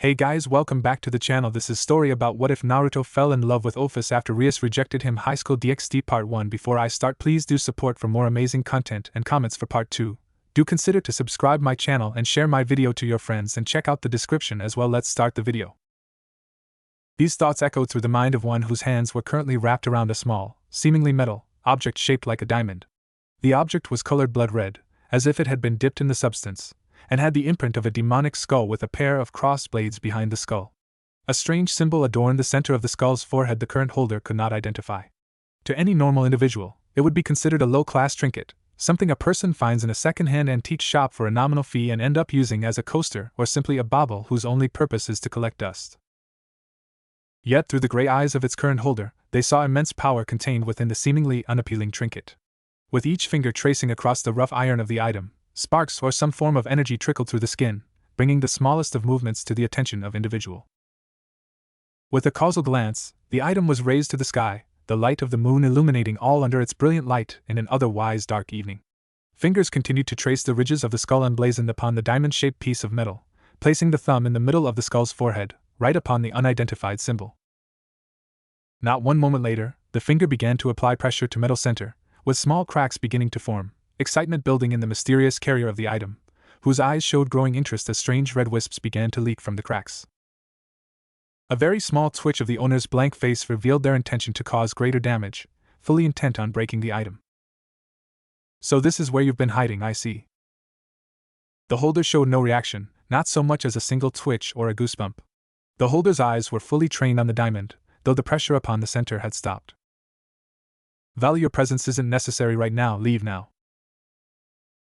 Hey guys, welcome back to the channel. This is story about what if Naruto fell in love with Ophis after Rias rejected him. Highschool DxD Part 1. Before I start, please do support for more amazing content and comments for Part 2. Do consider to subscribe my channel and share my video to your friends and check out the description as well. Let's start the video. These thoughts echoed through the mind of one whose hands were currently wrapped around a small, seemingly metal, object shaped like a diamond. The object was colored blood red, as if it had been dipped in the substance, and had the imprint of a demonic skull with a pair of crossed blades behind the skull. A strange symbol adorned the center of the skull's forehead the current holder could not identify. To any normal individual, it would be considered a low-class trinket, something a person finds in a second-hand antique shop for a nominal fee and end up using as a coaster or simply a bauble whose only purpose is to collect dust. Yet through the gray eyes of its current holder, they saw immense power contained within the seemingly unappealing trinket. With each finger tracing across the rough iron of the item, sparks or some form of energy trickled through the skin, bringing the smallest of movements to the attention of individual. With a causal glance, the item was raised to the sky, the light of the moon illuminating all under its brilliant light in an otherwise dark evening. Fingers continued to trace the ridges of the skull emblazoned upon the diamond-shaped piece of metal, placing the thumb in the middle of the skull's forehead, right upon the unidentified symbol. Not one moment later, the finger began to apply pressure to metal center, with small cracks beginning to form, excitement building in the mysterious carrier of the item, whose eyes showed growing interest as strange red wisps began to leak from the cracks. A very small twitch of the owner's blank face revealed their intention to cause greater damage, fully intent on breaking the item. "So this is where you've been hiding, I see." The holder showed no reaction, not so much as a single twitch or a goosebump. The holder's eyes were fully trained on the diamond, though the pressure upon the center had stopped. "Val, your presence isn't necessary right now, leave now."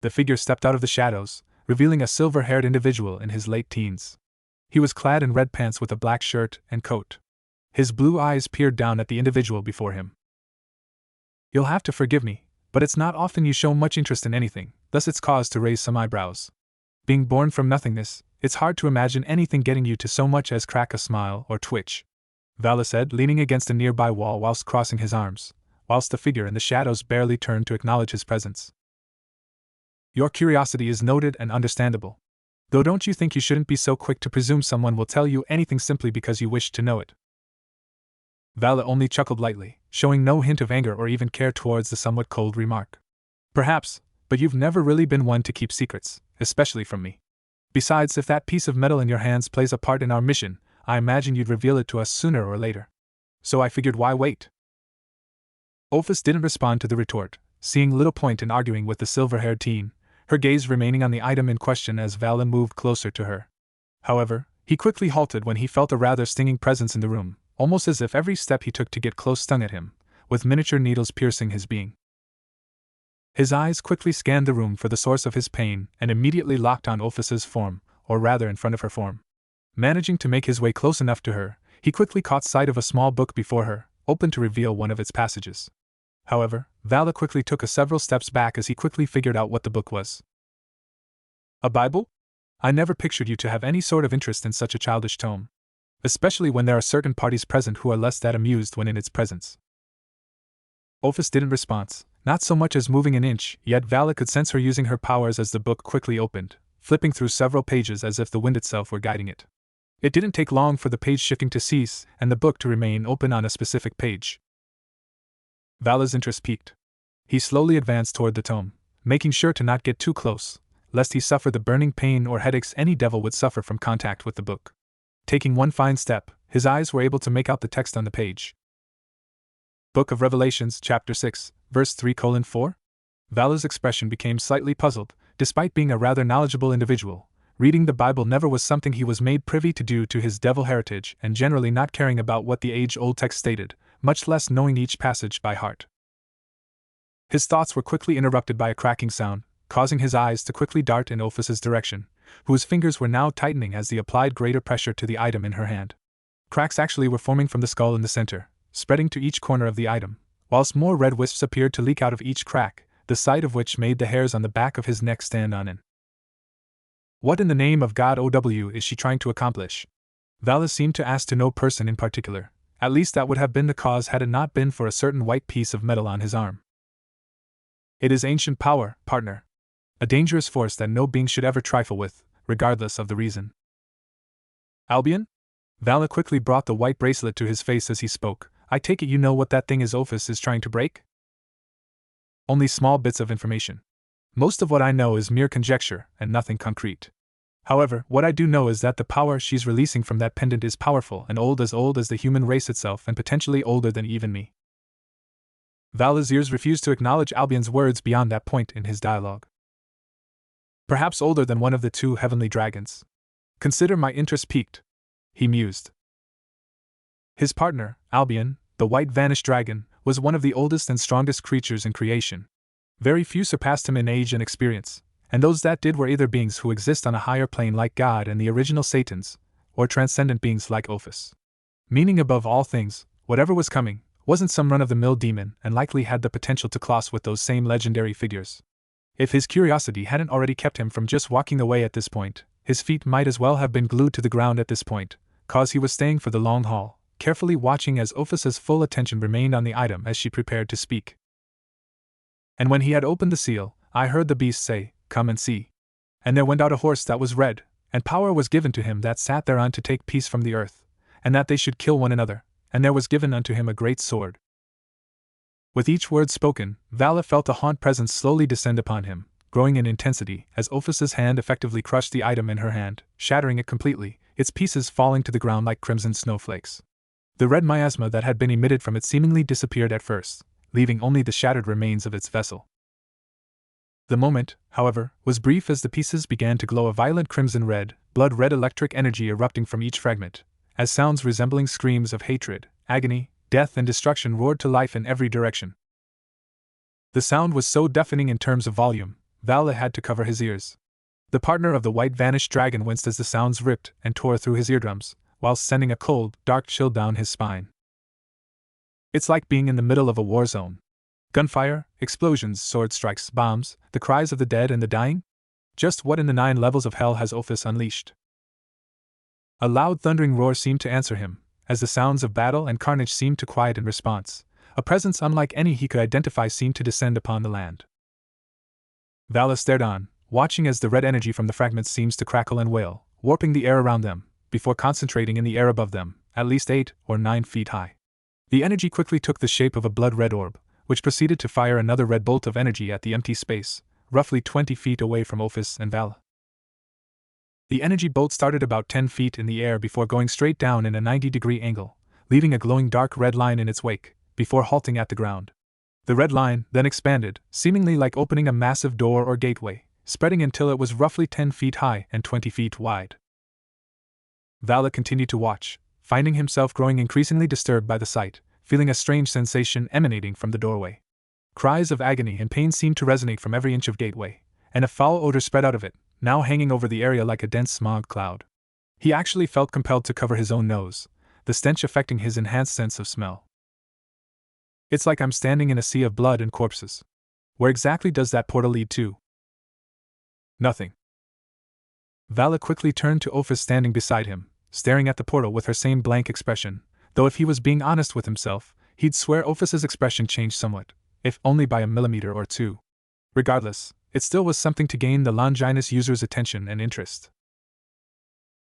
The figure stepped out of the shadows, revealing a silver-haired individual in his late teens. He was clad in red pants with a black shirt and coat. His blue eyes peered down at the individual before him. "You'll have to forgive me, but it's not often you show much interest in anything, thus it's cause to raise some eyebrows. Being born from nothingness, it's hard to imagine anything getting you to so much as crack a smile or twitch," Vala said, leaning against a nearby wall whilst crossing his arms, whilst the figure in the shadows barely turned to acknowledge his presence. "Your curiosity is noted and understandable. Though don't you think you shouldn't be so quick to presume someone will tell you anything simply because you wish to know it?" Vala only chuckled lightly, showing no hint of anger or even care towards the somewhat cold remark. "Perhaps, but you've never really been one to keep secrets, especially from me. Besides, if that piece of metal in your hands plays a part in our mission, I imagine you'd reveal it to us sooner or later. So I figured, why wait?" Ophis didn't respond to the retort, seeing little point in arguing with the silver-haired teen, her gaze remaining on the item in question as Vala moved closer to her. However, he quickly halted when he felt a rather stinging presence in the room, almost as if every step he took to get close stung at him, with miniature needles piercing his being. His eyes quickly scanned the room for the source of his pain and immediately locked on Ophis's form, or rather in front of her form. Managing to make his way close enough to her, he quickly caught sight of a small book before her, open to reveal one of its passages. However, Vala quickly took several steps back as he quickly figured out what the book was. "A Bible? I never pictured you to have any sort of interest in such a childish tome. Especially when there are certain parties present who are less that amused when in its presence." Ophis didn't respond, not so much as moving an inch, yet Vala could sense her using her powers as the book quickly opened, flipping through several pages as if the wind itself were guiding it. It didn't take long for the page shifting to cease and the book to remain open on a specific page. Vala's interest piqued. He slowly advanced toward the tome, making sure to not get too close, lest he suffer the burning pain or headaches any devil would suffer from contact with the book. Taking one fine step, his eyes were able to make out the text on the page. "Book of Revelations, Chapter 6, Verse 3:4? Vala's expression became slightly puzzled. Despite being a rather knowledgeable individual, reading the Bible never was something he was made privy to due to his devil heritage and generally not caring about what the age-old text stated, much less knowing each passage by heart. His thoughts were quickly interrupted by a cracking sound, causing his eyes to quickly dart in Ophis's direction, whose fingers were now tightening as he applied greater pressure to the item in her hand. Cracks actually were forming from the skull in the center, spreading to each corner of the item, whilst more red wisps appeared to leak out of each crack, the sight of which made the hairs on the back of his neck stand on end. What in the name of God OW is she trying to accomplish? Vala seemed to ask to no person in particular. At least that would have been the cause had it not been for a certain white piece of metal on his arm. "It is ancient power, partner. A dangerous force that no being should ever trifle with, regardless of the reason." Albion? Vala quickly brought the white bracelet to his face as he spoke. I take it you know what that thing is Ophis is trying to break? Only small bits of information. Most of what I know is mere conjecture, and nothing concrete. However, what I do know is that the power she's releasing from that pendant is powerful and old as the human race itself and potentially older than even me. Vala's ears refused to acknowledge Albion's words beyond that point in his dialogue. Perhaps older than one of the two heavenly dragons. Consider my interest piqued, he mused. His partner, Albion, the white vanished dragon, was one of the oldest and strongest creatures in creation. Very few surpassed him in age and experience, and those that did were either beings who exist on a higher plane like God and the original Satans, or transcendent beings like Ophis. Meaning above all things, whatever was coming, wasn't some run-of-the-mill demon and likely had the potential to clash with those same legendary figures. If his curiosity hadn't already kept him from just walking away at this point, his feet might as well have been glued to the ground at this point, cause he was staying for the long haul, carefully watching as Ophis's full attention remained on the item as she prepared to speak. And when he had opened the seal, I heard the beast say, "Come and see." And there went out a horse that was red, and power was given to him that sat thereon to take peace from the earth, and that they should kill one another, and there was given unto him a great sword. With each word spoken, Vala felt a haunt presence slowly descend upon him, growing in intensity as Ophis's hand effectively crushed the item in her hand, shattering it completely, its pieces falling to the ground like crimson snowflakes. The red miasma that had been emitted from it seemingly disappeared at first, leaving only the shattered remains of its vessel. The moment, however, was brief as the pieces began to glow a violent crimson red, blood-red electric energy erupting from each fragment, as sounds resembling screams of hatred, agony, death and destruction roared to life in every direction. The sound was so deafening in terms of volume, Vala had to cover his ears. The partner of the white vanished dragon winced as the sounds ripped and tore through his eardrums, whilst sending a cold, dark chill down his spine. It's like being in the middle of a war zone. Gunfire, explosions, sword strikes, bombs, the cries of the dead and the dying? Just what in the 9 levels of hell has Ophis unleashed? A loud thundering roar seemed to answer him, as the sounds of battle and carnage seemed to quiet in response. A presence unlike any he could identify seemed to descend upon the land. Vala stared on, watching as the red energy from the fragments seems to crackle and wail, warping the air around them, before concentrating in the air above them, at least 8 or 9 feet high. The energy quickly took the shape of a blood-red orb, which proceeded to fire another red bolt of energy at the empty space, roughly 20 feet away from Ophis and Vala. The energy bolt started about 10 feet in the air before going straight down in a 90-degree angle, leaving a glowing dark red line in its wake, before halting at the ground. The red line then expanded, seemingly like opening a massive door or gateway, spreading until it was roughly 10 feet high and 20 feet wide. Vala continued to watch, finding himself growing increasingly disturbed by the sight, feeling a strange sensation emanating from the doorway. Cries of agony and pain seemed to resonate from every inch of gateway, and a foul odor spread out of it, now hanging over the area like a dense smog cloud. He actually felt compelled to cover his own nose, the stench affecting his enhanced sense of smell. It's like I'm standing in a sea of blood and corpses. Where exactly does that portal lead to? Nothing. Vala quickly turned to Ophis standing beside him, staring at the portal with her same blank expression, though if he was being honest with himself, he'd swear Ophis's expression changed somewhat, if only by a millimeter or two. Regardless, it still was something to gain the Longinus user's attention and interest.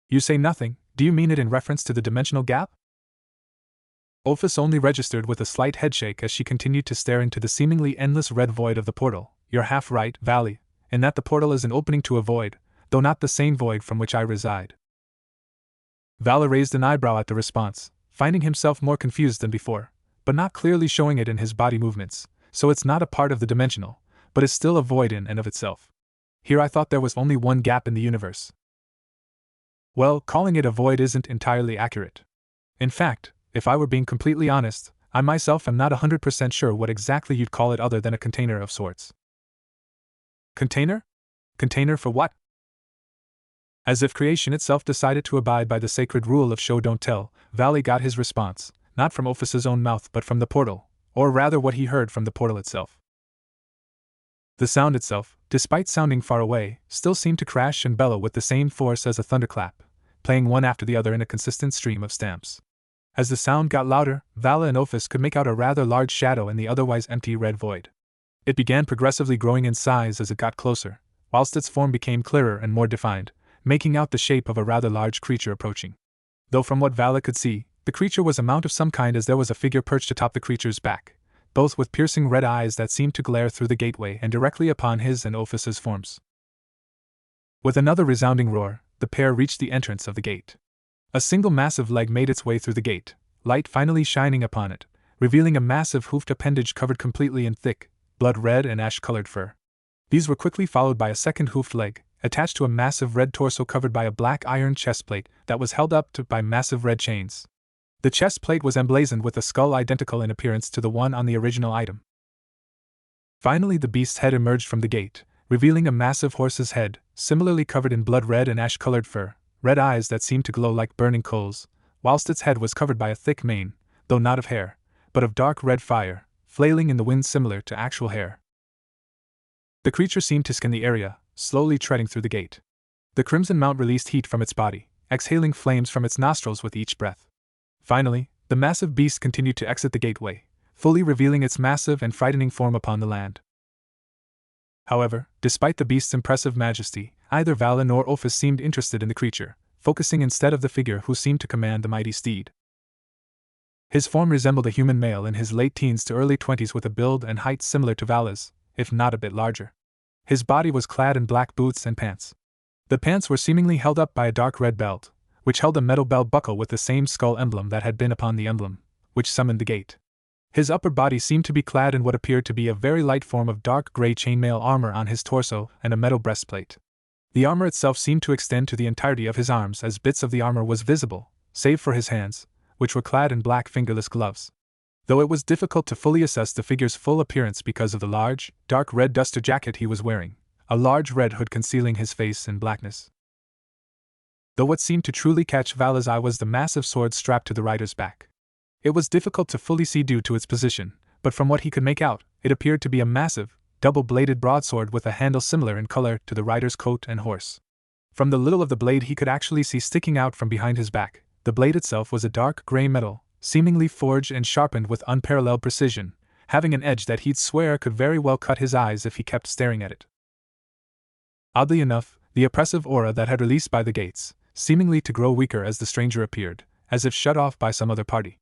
You say nothing, do you mean it in reference to the dimensional gap? Ophis only registered with a slight headshake as she continued to stare into the seemingly endless red void of the portal. You're half right, Valley, in that the portal is an opening to a void, though not the same void from which I reside. Vala raised an eyebrow at the response, finding himself more confused than before, but not clearly showing it in his body movements, so it's not a part of the dimensional, but is still a void in and of itself. Here I thought there was only one gap in the universe. Well, calling it a void isn't entirely accurate. In fact, if I were being completely honest, I myself am not 100% sure what exactly you'd call it other than a container of sorts. Container? Container for what? As if creation itself decided to abide by the sacred rule of show don't tell, Valley got his response, not from Ophis's own mouth but from the portal, or rather what he heard from the portal itself. The sound itself, despite sounding far away, still seemed to crash and bellow with the same force as a thunderclap, playing one after the other in a consistent stream of stamps. As the sound got louder, Vala and Ophis could make out a rather large shadow in the otherwise empty red void. It began progressively growing in size as it got closer, whilst its form became clearer and more defined, making out the shape of a rather large creature approaching. Though from what Vala could see, the creature was a mount of some kind, as there was a figure perched atop the creature's back, both with piercing red eyes that seemed to glare through the gateway and directly upon his and Ophis's forms. With another resounding roar, the pair reached the entrance of the gate. A single massive leg made its way through the gate, light finally shining upon it, revealing a massive hoofed appendage covered completely in thick, blood-red and ash-colored fur. These were quickly followed by a second hoofed leg, attached to a massive red torso covered by a black iron chestplate that was held up by massive red chains. The chestplate was emblazoned with a skull identical in appearance to the one on the original item. Finally, the beast's head emerged from the gate, revealing a massive horse's head, similarly covered in blood-red and ash-colored fur, red eyes that seemed to glow like burning coals, whilst its head was covered by a thick mane, though not of hair, but of dark red fire, flailing in the wind similar to actual hair. The creature seemed to scan the area, slowly treading through the gate. The crimson mount released heat from its body, exhaling flames from its nostrils with each breath. Finally, the massive beast continued to exit the gateway, fully revealing its massive and frightening form upon the land. However, despite the beast's impressive majesty, neither Vala nor Ophis seemed interested in the creature, focusing instead of the figure who seemed to command the mighty steed. His form resembled a human male in his late teens to early 20s, with a build and height similar to Vala's, if not a bit larger. His body was clad in black boots and pants. The pants were seemingly held up by a dark red belt, which held a metal belt buckle with the same skull emblem that had been upon the emblem, which summoned the gate. His upper body seemed to be clad in what appeared to be a very light form of dark gray chainmail armor on his torso and a metal breastplate. The armor itself seemed to extend to the entirety of his arms, as bits of the armor was visible, save for his hands, which were clad in black fingerless gloves. Though it was difficult to fully assess the figure's full appearance because of the large, dark red duster jacket he was wearing, a large red hood concealing his face in blackness. Though what seemed to truly catch Vala's eye was the massive sword strapped to the rider's back. It was difficult to fully see due to its position, but from what he could make out, it appeared to be a massive, double-bladed broadsword with a handle similar in color to the rider's coat and horse. From the little of the blade he could actually see sticking out from behind his back, the blade itself was a dark gray metal, seemingly forged and sharpened with unparalleled precision, having an edge that he'd swear could very well cut his eyes if he kept staring at it. Oddly enough, the oppressive aura that had released by the gates, seemingly to grow weaker as the stranger appeared, as if shut off by some other party.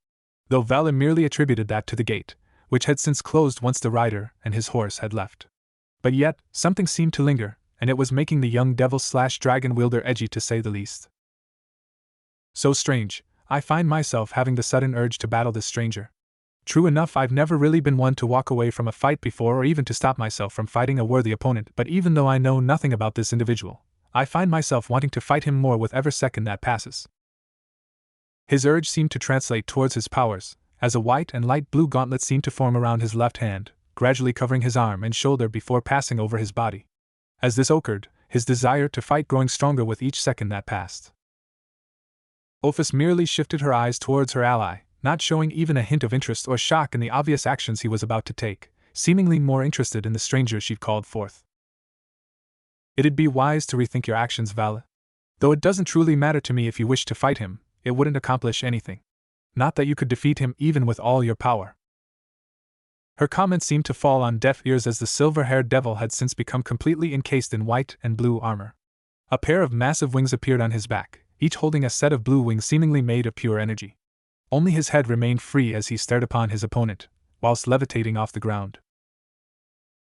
Though Vala merely attributed that to the gate, which had since closed once the rider and his horse had left. But yet, something seemed to linger, and it was making the young devil/dragon wielder edgy to say the least. So strange, I find myself having the sudden urge to battle this stranger. True enough, I've never really been one to walk away from a fight before, or even to stop myself from fighting a worthy opponent, but even though I know nothing about this individual, I find myself wanting to fight him more with every second that passes. His urge seemed to translate towards his powers, as a white and light blue gauntlet seemed to form around his left hand, gradually covering his arm and shoulder before passing over his body. As this occurred, his desire to fight growing stronger with each second that passed. Ophis merely shifted her eyes towards her ally, not showing even a hint of interest or shock in the obvious actions he was about to take, seemingly more interested in the stranger she'd called forth. It'd be wise to rethink your actions, Vala. Though it doesn't truly matter to me if you wish to fight him, it wouldn't accomplish anything. Not that you could defeat him even with all your power. Her comment seemed to fall on deaf ears, as the silver-haired devil had since become completely encased in white and blue armor. A pair of massive wings appeared on his back, each holding a set of blue wings seemingly made of pure energy. Only his head remained free as he stared upon his opponent, whilst levitating off the ground.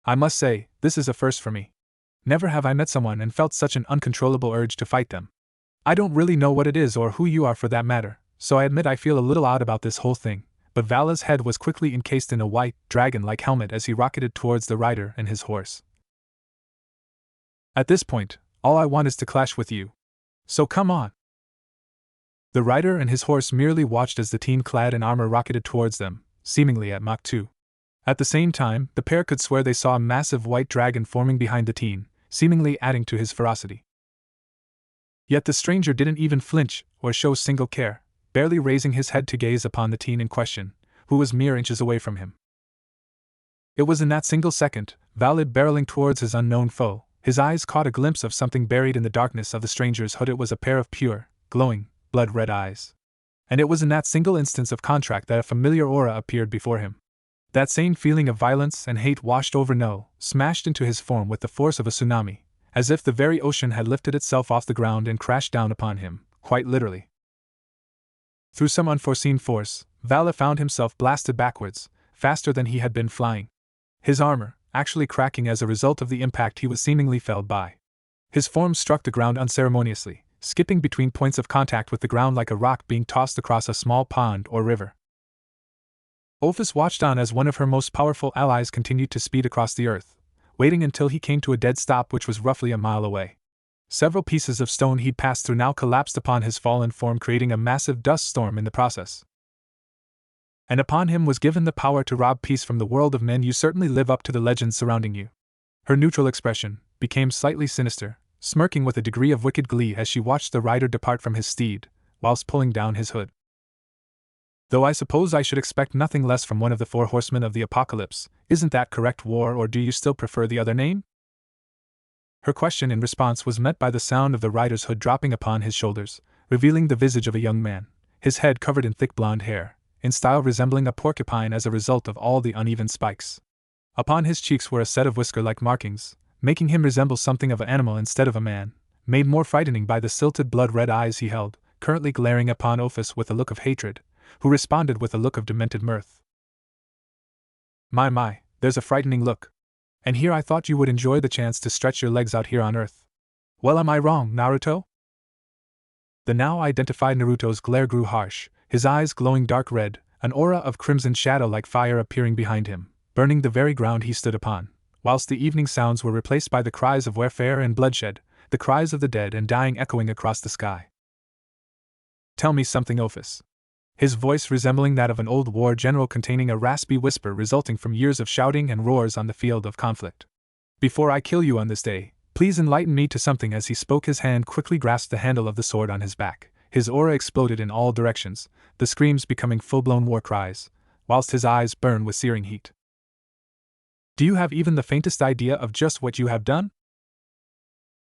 I must say, this is a first for me. Never have I met someone and felt such an uncontrollable urge to fight them. I don't really know what it is or who you are for that matter, so I admit I feel a little odd about this whole thing, but Vala's head was quickly encased in a white, dragon-like helmet as he rocketed towards the rider and his horse. At this point, all I want is to clash with you. So come on. The rider and his horse merely watched as the teen clad in armor rocketed towards them, seemingly at Mach 2. At the same time, the pair could swear they saw a massive white dragon forming behind the teen, seemingly adding to his ferocity. Yet the stranger didn't even flinch or show single care, barely raising his head to gaze upon the teen in question, who was mere inches away from him. It was in that single second, Vala barreling towards his unknown foe, his eyes caught a glimpse of something buried in the darkness of the stranger's hood. It was a pair of pure, glowing, blood-red eyes. And it was in that single instance of contrast that a familiar aura appeared before him. That same feeling of violence and hate washed over smashed into his form with the force of a tsunami, as if the very ocean had lifted itself off the ground and crashed down upon him, quite literally. Through some unforeseen force, Vala found himself blasted backwards, faster than he had been flying. His armor, actually cracking as a result of the impact he was seemingly felled by. His form struck the ground unceremoniously, skipping between points of contact with the ground like a rock being tossed across a small pond or river. Ophis watched on as one of her most powerful allies continued to speed across the earth, waiting until he came to a dead stop which was roughly a mile away. Several pieces of stone he'd passed through now collapsed upon his fallen form, creating a massive dust storm in the process. And upon him was given the power to rob peace from the world of men. You certainly live up to the legends surrounding you. Her neutral expression became slightly sinister, smirking with a degree of wicked glee as she watched the rider depart from his steed, whilst pulling down his hood. Though I suppose I should expect nothing less from one of the 4 horsemen of the apocalypse, isn't that correct, War, or do you still prefer the other name? Her question in response was met by the sound of the rider's hood dropping upon his shoulders, revealing the visage of a young man, his head covered in thick blonde hair, in style resembling a porcupine as a result of all the uneven spikes. Upon his cheeks were a set of whisker-like markings, making him resemble something of an animal instead of a man, made more frightening by the silted blood-red eyes he held, currently glaring upon Ophis with a look of hatred, who responded with a look of demented mirth. My, there's a frightening look. And here I thought you would enjoy the chance to stretch your legs out here on Earth. Well, am I wrong, Naruto? The now identified Naruto's glare grew harsh, his eyes glowing dark red, an aura of crimson shadow like fire appearing behind him, burning the very ground he stood upon, whilst the evening sounds were replaced by the cries of warfare and bloodshed, the cries of the dead and dying echoing across the sky. Tell me something, Ophis. His voice resembling that of an old war general, containing a raspy whisper resulting from years of shouting and roars on the field of conflict. Before I kill you on this day, please enlighten me to something. As he spoke, his hand quickly grasped the handle of the sword on his back. His aura exploded in all directions, the screams becoming full-blown war cries, whilst his eyes burned with searing heat. Do you have even the faintest idea of just what you have done?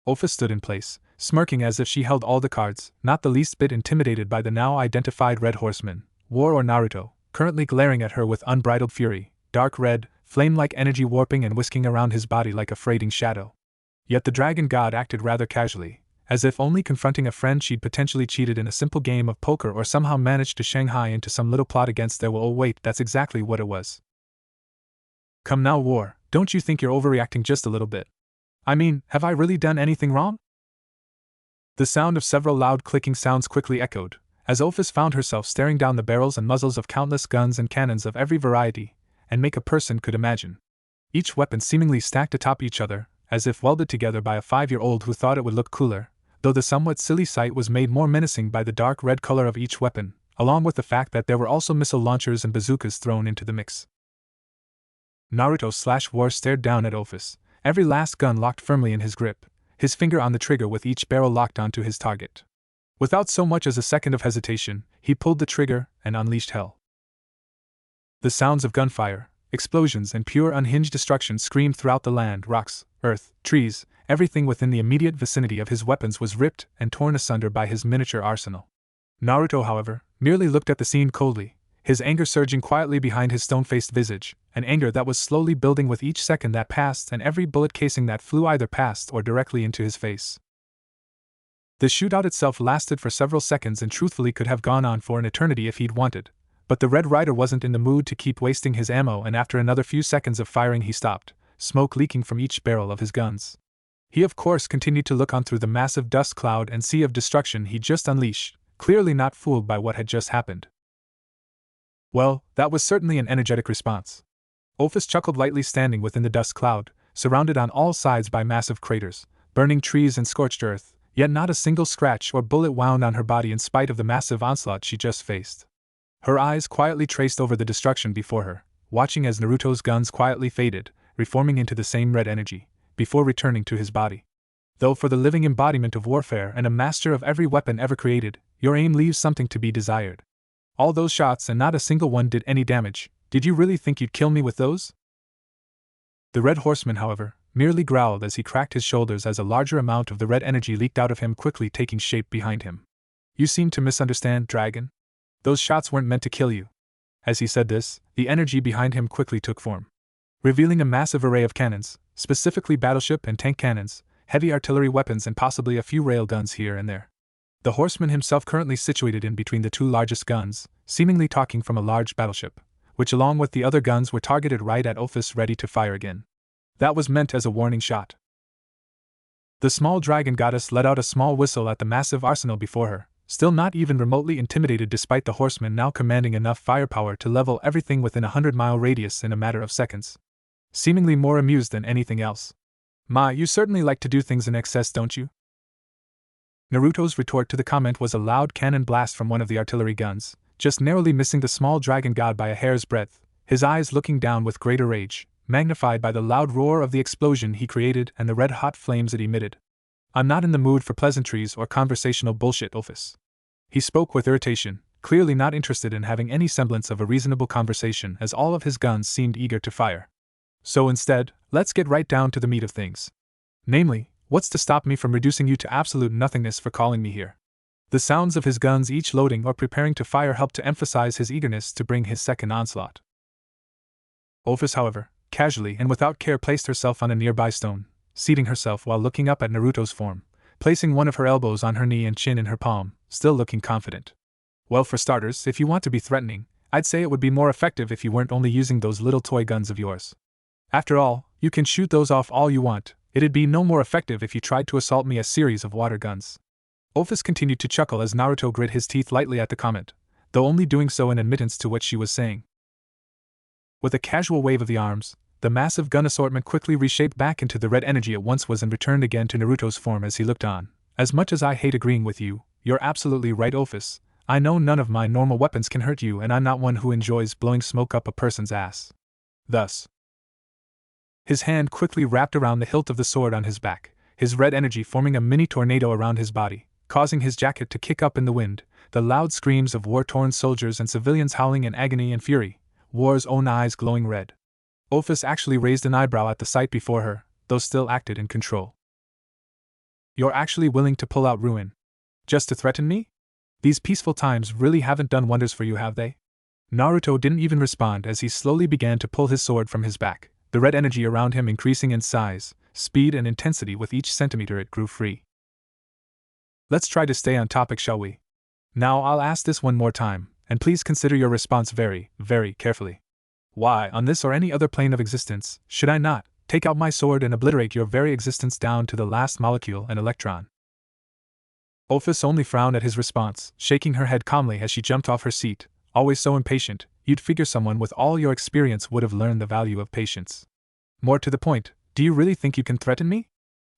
Ophis stood in place, smirking as if she held all the cards, not the least bit intimidated by the now identified Red Horseman, War or Naruto, currently glaring at her with unbridled fury, dark red, flame-like energy warping and whisking around his body like a freighting shadow. Yet the dragon god acted rather casually, as if only confronting a friend she'd potentially cheated in a simple game of poker or somehow managed to Shanghai into some little plot against their will. Oh wait, that's exactly what it was. Come now, War, don't you think you're overreacting just a little bit? I mean, have I really done anything wrong? The sound of several loud clicking sounds quickly echoed, as Ophis found herself staring down the barrels and muzzles of countless guns and cannons of every variety and make a person could imagine. Each weapon seemingly stacked atop each other, as if welded together by a 5-year-old who thought it would look cooler, though the somewhat silly sight was made more menacing by the dark red color of each weapon, along with the fact that there were also missile launchers and bazookas thrown into the mix. Naruto/War stared down at Ophis, every last gun locked firmly in his grip, his finger on the trigger with each barrel locked onto his target. Without so much as a second of hesitation, he pulled the trigger and unleashed hell. The sounds of gunfire, explosions, and pure unhinged destruction screamed throughout the land. Rocks, earth, trees, everything within the immediate vicinity of his weapons was ripped and torn asunder by his miniature arsenal. Naruto, however, merely looked at the scene coldly, his anger surging quietly behind his stone-faced visage, an anger that was slowly building with each second that passed and every bullet casing that flew either past or directly into his face. The shootout itself lasted for several seconds and truthfully could have gone on for an eternity if he'd wanted, but the Red Rider wasn't in the mood to keep wasting his ammo, and after another few seconds of firing he stopped, smoke leaking from each barrel of his guns. He of course continued to look on through the massive dust cloud and sea of destruction he'd just unleashed, clearly not fooled by what had just happened. Well, that was certainly an energetic response. Ophis chuckled lightly, standing within the dust cloud, surrounded on all sides by massive craters, burning trees and scorched earth, yet not a single scratch or bullet wound on her body in spite of the massive onslaught she just faced. Her eyes quietly traced over the destruction before her, watching as Naruto's guns quietly faded, reforming into the same red energy, before returning to his body. Though for the living embodiment of warfare and a master of every weapon ever created, your aim leaves something to be desired. All those shots and not a single one did any damage. Did you really think you'd kill me with those? The Red Horseman, however, merely growled as he cracked his shoulders as a larger amount of the red energy leaked out of him, quickly taking shape behind him. You seem to misunderstand, Dragon. Those shots weren't meant to kill you. As he said this, the energy behind him quickly took form, revealing a massive array of cannons, specifically battleship and tank cannons, heavy artillery weapons, and possibly a few rail guns here and there. The horseman himself currently situated in between the two largest guns, seemingly talking from a large battleship, which along with the other guns were targeted right at Ophis, ready to fire again. That was meant as a warning shot. The small dragon goddess let out a small whistle at the massive arsenal before her, still not even remotely intimidated despite the horseman now commanding enough firepower to level everything within a 100-mile radius in a matter of seconds. Seemingly more amused than anything else. "Ma, you certainly like to do things in excess, don't you?" Naruto's retort to the comment was a loud cannon blast from one of the artillery guns, just narrowly missing the small dragon god by a hair's breadth, his eyes looking down with greater rage, magnified by the loud roar of the explosion he created and the red-hot flames it emitted. "I'm not in the mood for pleasantries or conversational bullshit, Ophis." He spoke with irritation, clearly not interested in having any semblance of a reasonable conversation as all of his guns seemed eager to fire. "So instead, let's get right down to the meat of things. Namely, what's to stop me from reducing you to absolute nothingness for calling me here?" The sounds of his guns each loading or preparing to fire helped to emphasize his eagerness to bring his second onslaught. Ophis, however, casually and without care placed herself on a nearby stone, seating herself while looking up at Naruto's form, placing one of her elbows on her knee and chin in her palm, still looking confident. "Well, for starters, if you want to be threatening, I'd say it would be more effective if you weren't only using those little toy guns of yours. After all, you can shoot those off all you want. It'd be no more effective if you tried to assault me a series of water guns." Ophis continued to chuckle as Naruto grit his teeth lightly at the comment, though only doing so in admittance to what she was saying. With a casual wave of the arms, the massive gun assortment quickly reshaped back into the red energy it once was and returned again to Naruto's form as he looked on. "As much as I hate agreeing with you, you're absolutely right, Ophis. I know none of my normal weapons can hurt you, and I'm not one who enjoys blowing smoke up a person's ass." Thus, his hand quickly wrapped around the hilt of the sword on his back, his red energy forming a mini tornado around his body, causing his jacket to kick up in the wind, the loud screams of war-torn soldiers and civilians howling in agony and fury, war's own eyes glowing red. Ophis actually raised an eyebrow at the sight before her, though still acted in control. "You're actually willing to pull out ruin? Just to threaten me? These peaceful times really haven't done wonders for you, have they?" Naruto didn't even respond as he slowly began to pull his sword from his back, the red energy around him increasing in size, speed and intensity with each centimeter it grew free. "Let's try to stay on topic, shall we? Now I'll ask this one more time, and please consider your response very, very carefully. Why, on this or any other plane of existence, should I not take out my sword and obliterate your very existence down to the last molecule and electron?" Ophis only frowned at his response, shaking her head calmly as she jumped off her seat. "Always so impatient, you'd figure someone with all your experience would have learned the value of patience. More to the point, do you really think you can threaten me?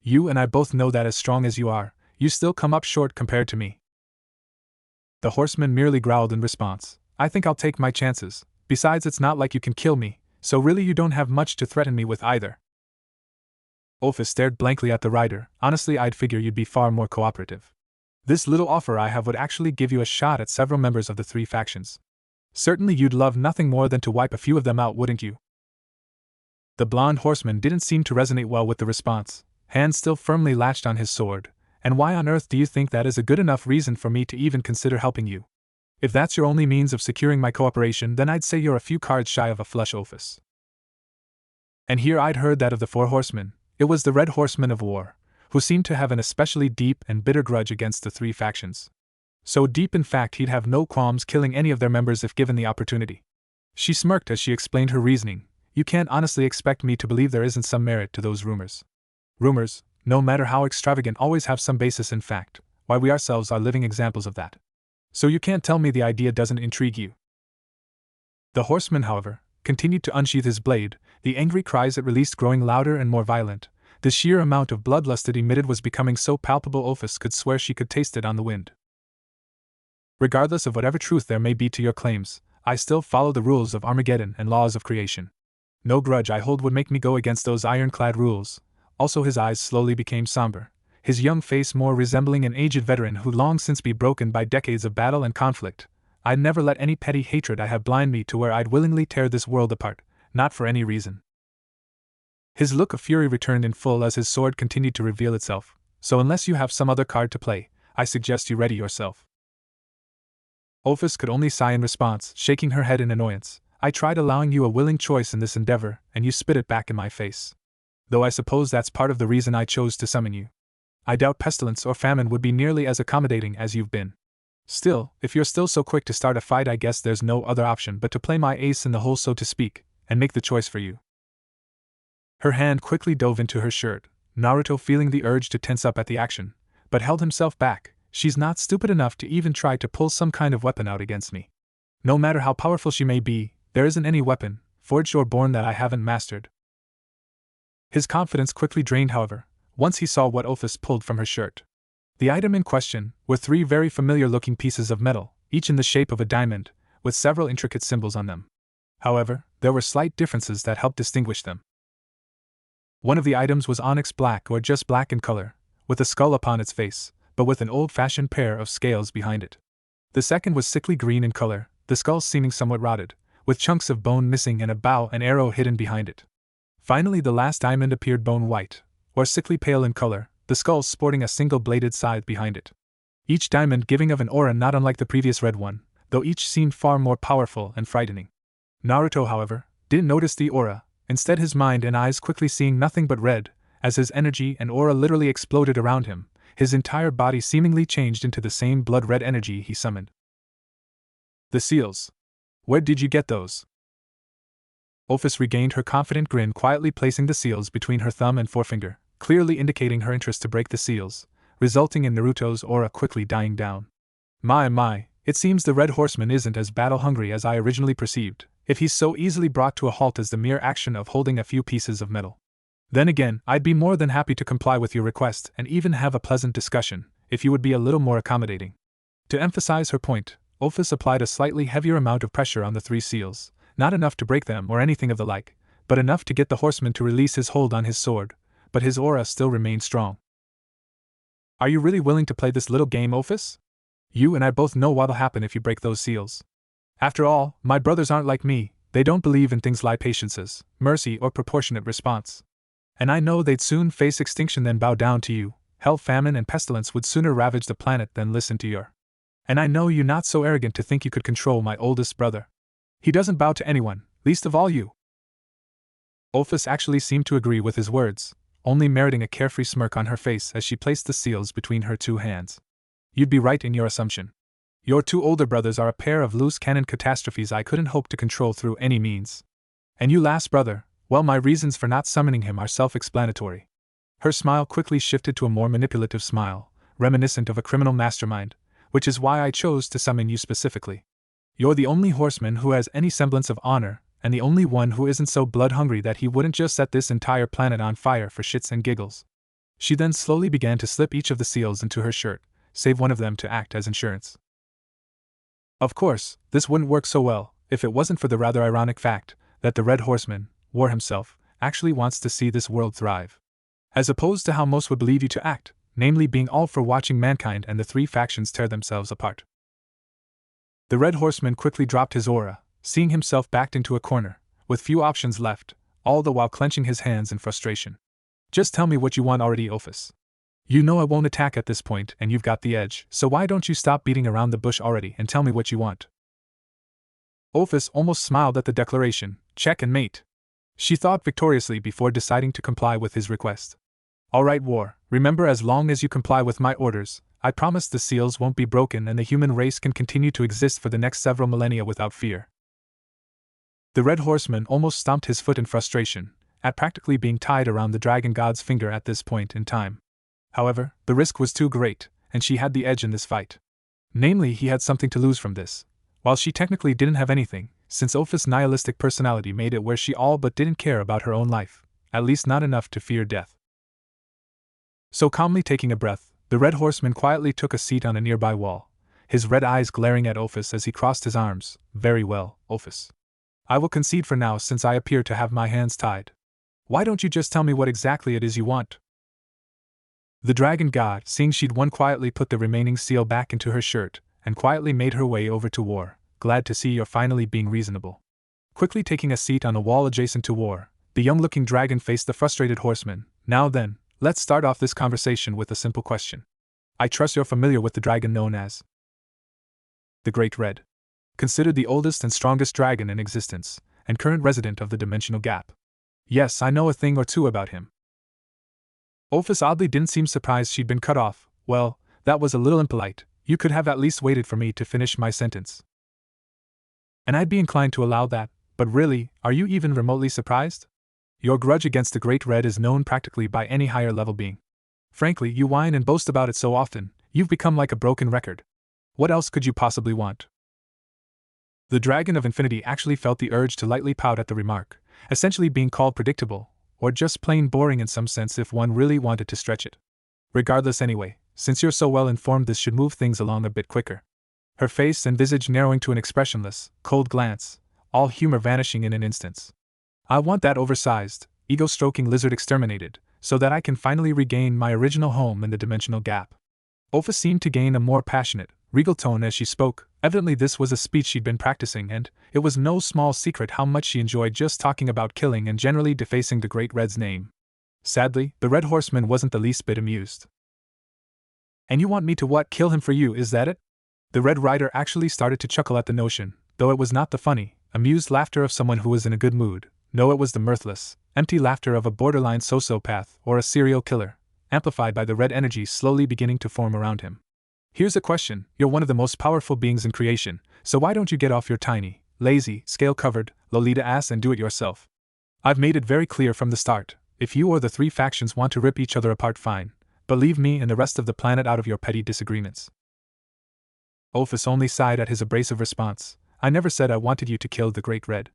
You and I both know that as strong as you are, you still come up short compared to me." The horseman merely growled in response, "I think I'll take my chances. Besides, it's not like you can kill me, so really you don't have much to threaten me with either." Ophis stared blankly at the rider. "Honestly, I'd figure you'd be far more cooperative. This little offer I have would actually give you a shot at several members of the three factions. Certainly you'd love nothing more than to wipe a few of them out, wouldn't you?" The blonde horseman didn't seem to resonate well with the response, hands still firmly latched on his sword. "And why on earth do you think that is a good enough reason for me to even consider helping you? If that's your only means of securing my cooperation, then I'd say you're a few cards shy of a flush, Ophis." And here I'd heard that of the four horsemen, it was the Red Horseman of War, who seemed to have an especially deep and bitter grudge against the three factions. So deep, in fact, he'd have no qualms killing any of their members if given the opportunity. She smirked as she explained her reasoning. "You can't honestly expect me to believe there isn't some merit to those rumors. Rumors, no matter how extravagant, always have some basis in fact. Why, we ourselves are living examples of that. So you can't tell me the idea doesn't intrigue you." The horseman, however, continued to unsheath his blade, the angry cries it released growing louder and more violent. The sheer amount of bloodlust it emitted was becoming so palpable Ophis could swear she could taste it on the wind. "Regardless of whatever truth there may be to your claims, I still follow the rules of Armageddon and laws of creation. No grudge I hold would make me go against those ironclad rules." Also his eyes slowly became somber, his young face more resembling an aged veteran who long since be broken by decades of battle and conflict. "I'd never let any petty hatred I have blind me to where I'd willingly tear this world apart, not for any reason." His look of fury returned in full as his sword continued to reveal itself. "So unless you have some other card to play, I suggest you ready yourself." Ophis could only sigh in response, shaking her head in annoyance. "I tried allowing you a willing choice in this endeavor, and you spit it back in my face. Though I suppose that's part of the reason I chose to summon you." I doubt pestilence or famine would be nearly as accommodating as you've been. Still, if you're still so quick to start a fight, I guess there's no other option but to play my ace in the hole, so to speak, and make the choice for you. Her hand quickly dove into her shirt, Naruto feeling the urge to tense up at the action, but held himself back. She's not stupid enough to even try to pull some kind of weapon out against me. No matter how powerful she may be, there isn't any weapon, forged or born, that I haven't mastered. His confidence quickly drained, however, once he saw what Ophis pulled from her shirt. The item in question were 3 very familiar-looking pieces of metal, each in the shape of a diamond, with several intricate symbols on them. However, there were slight differences that helped distinguish them. One of the items was onyx black or just black in color, with a skull upon its face, but with an old-fashioned pair of scales behind it. The second was sickly green in color, the skull seeming somewhat rotted, with chunks of bone missing and a bow and arrow hidden behind it. Finally, the last diamond appeared bone white, or sickly pale in color, the skull sporting a single-bladed scythe behind it. Each diamond giving of an aura not unlike the previous red one, though each seemed far more powerful and frightening. Naruto, however, didn't notice the aura, instead his mind and eyes quickly seeing nothing but red, as his energy and aura literally exploded around him, his entire body seemingly changed into the same blood-red energy he summoned. The seals. Where did you get those? Ophis regained her confident grin, quietly placing the seals between her thumb and forefinger, clearly indicating her interest to break the seals, resulting in Naruto's aura quickly dying down. My, it seems the Red Horseman isn't as battle-hungry as I originally perceived, if he's so easily brought to a halt as the mere action of holding a few pieces of metal. Then again, I'd be more than happy to comply with your request and even have a pleasant discussion, if you would be a little more accommodating. To emphasize her point, Ophis applied a slightly heavier amount of pressure on the 3 seals, not enough to break them or anything of the like, but enough to get the horseman to release his hold on his sword, but his aura still remained strong. Are you really willing to play this little game, Ophis? You and I both know what'll happen if you break those seals. After all, my brothers aren't like me, they don't believe in things like patience, mercy, or proportionate response. And I know they'd soon face extinction than bow down to you. Hell, famine, and pestilence would sooner ravage the planet than listen to your. And I know you're not so arrogant to think you could control my oldest brother. He doesn't bow to anyone, least of all you. Ophis actually seemed to agree with his words, only meriting a carefree smirk on her face as she placed the seals between her 2 hands. You'd be right in your assumption. Your 2 older brothers are a pair of loose cannon catastrophes I couldn't hope to control through any means. And you last brother, well, my reasons for not summoning him are self-explanatory. Her smile quickly shifted to a more manipulative smile, reminiscent of a criminal mastermind, which is why I chose to summon you specifically. You're the only horseman who has any semblance of honor, and the only one who isn't so blood-hungry that he wouldn't just set this entire planet on fire for shits and giggles. She then slowly began to slip each of the seals into her shirt, save one of them to act as insurance. Of course, this wouldn't work so well if it wasn't for the rather ironic fact that the Red Horseman, War himself, actually wants to see this world thrive. As opposed to how most would believe you to act, namely being all for watching mankind and the 3 factions tear themselves apart. The Red Horseman quickly dropped his aura, seeing himself backed into a corner, with few options left, all the while clenching his hands in frustration. Just tell me what you want already, Ophis. You know I won't attack at this point and you've got the edge, so why don't you stop beating around the bush already and tell me what you want? Ophis almost smiled at the declaration, check and mate. She thought victoriously before deciding to comply with his request. All right, War, remember, as long as you comply with my orders, I promise the seals won't be broken and the human race can continue to exist for the next several millennia without fear. The Red Horseman almost stomped his foot in frustration, at practically being tied around the Dragon God's finger at this point in time. However, the risk was too great, and she had the edge in this fight. Namely, he had something to lose from this, while she technically didn't have anything, since Ophis' nihilistic personality made it where she all but didn't care about her own life, at least not enough to fear death. So calmly taking a breath, the Red Horseman quietly took a seat on a nearby wall, his red eyes glaring at Ophis as he crossed his arms. Very well, Ophis. I will concede for now since I appear to have my hands tied. Why don't you just tell me what exactly it is you want? The Dragon God, seeing she'd won, quietly put the remaining seal back into her shirt, and quietly made her way over to War. Glad to see you're finally being reasonable. Quickly taking a seat on a wall adjacent to War, the young-looking dragon faced the frustrated horseman. Now then, let's start off this conversation with a simple question. I trust you're familiar with the dragon known as the Great Red. Considered the oldest and strongest dragon in existence, and current resident of the Dimensional Gap. Yes, I know a thing or two about him. Ophis oddly didn't seem surprised she'd been cut off. Well, that was a little impolite. You could have at least waited for me to finish my sentence. And I'd be inclined to allow that, but really, are you even remotely surprised? Your grudge against the Great Red is known practically by any higher level being. Frankly, you whine and boast about it so often, you've become like a broken record. What else could you possibly want? The Dragon of Infinity actually felt the urge to lightly pout at the remark, essentially being called predictable, or just plain boring in some sense if one really wanted to stretch it. Regardless anyway, since you're so well informed, this should move things along a bit quicker. Her face and visage narrowing to an expressionless, cold glance, all humor vanishing in an instant. I want that oversized, ego-stroking lizard exterminated, so that I can finally regain my original home in the dimensional gap. Ophis seemed to gain a more passionate, regal tone as she spoke. Evidently this was a speech she'd been practicing, and it was no small secret how much she enjoyed just talking about killing and generally defacing the Great Red's name. Sadly, the Red Horseman wasn't the least bit amused. And you want me to what, kill him for you, is that it? The Red Rider actually started to chuckle at the notion, though it was not the funny, amused laughter of someone who was in a good mood. No, it was the mirthless, empty laughter of a borderline sociopath or a serial killer, amplified by the red energy slowly beginning to form around him. Here's a question: you're one of the most powerful beings in creation, so why don't you get off your tiny, lazy, scale-covered, Lolita ass and do it yourself? I've made it very clear from the start, if you or the three factions want to rip each other apart, fine, but leave me and the rest of the planet out of your petty disagreements. Ophis only sighed at his abrasive response. I never said I wanted you to kill the Great Red.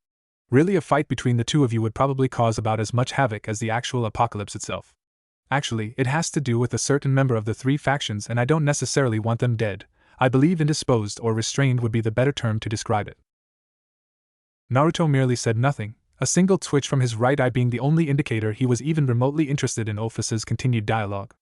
Really, a fight between the two of you would probably cause about as much havoc as the actual apocalypse itself. Actually, it has to do with a certain member of the three factions, and I don't necessarily want them dead. I believe indisposed or restrained would be the better term to describe it. Naruto merely said nothing, a single twitch from his right eye being the only indicator he was even remotely interested in Ophis's continued dialogue.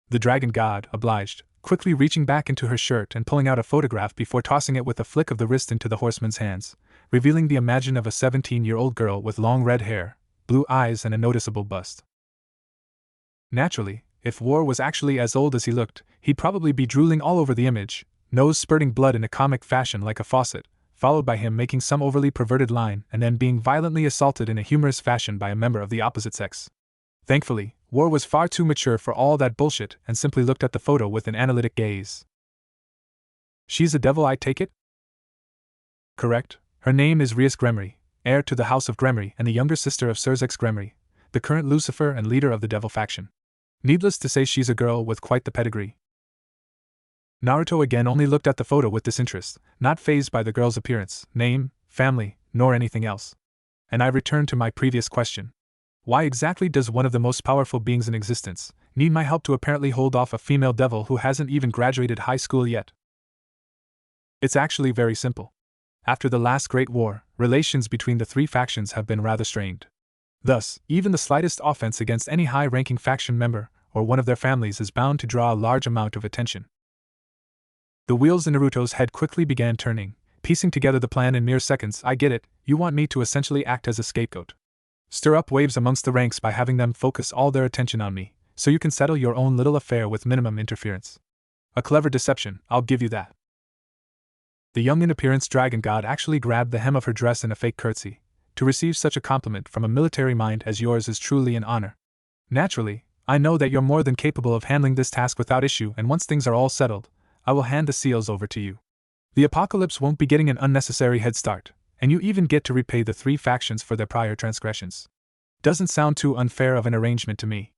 The Dragon God obliged, quickly reaching back into her shirt and pulling out a photograph before tossing it with a flick of the wrist into the horseman's hands, revealing the image of a 17-year-old girl with long red hair, blue eyes and a noticeable bust. Naturally, if War was actually as old as he looked, he'd probably be drooling all over the image, nose spurting blood in a comic fashion like a faucet, followed by him making some overly perverted line and then being violently assaulted in a humorous fashion by a member of the opposite sex. Thankfully, War was far too mature for all that bullshit and simply looked at the photo with an analytic gaze. She's a devil, I take it? Correct. Her name is Rias Gremory, heir to the House of Gremory and the younger sister of Sirzex Gremory, the current Lucifer and leader of the Devil faction. Needless to say, she's a girl with quite the pedigree. Naruto again only looked at the photo with disinterest, not fazed by the girl's appearance, name, family, nor anything else. And I returned to my previous question. Why exactly does one of the most powerful beings in existence need my help to apparently hold off a female devil who hasn't even graduated high school yet? It's actually very simple. After the last Great War, relations between the three factions have been rather strained. Thus, even the slightest offense against any high-ranking faction member or one of their families is bound to draw a large amount of attention. The wheels in Naruto's head quickly began turning, piecing together the plan in mere seconds. I get it, you want me to essentially act as a scapegoat. Stir up waves amongst the ranks by having them focus all their attention on me, so you can settle your own little affair with minimum interference. A clever deception, I'll give you that. The young in appearance Dragon God actually grabbed the hem of her dress in a fake curtsy. To receive such a compliment from a military mind as yours is truly an honor. Naturally, I know that you're more than capable of handling this task without issue, and once things are all settled, I will hand the seals over to you. The apocalypse won't be getting an unnecessary head start, and you even get to repay the three factions for their prior transgressions. Doesn't sound too unfair of an arrangement to me.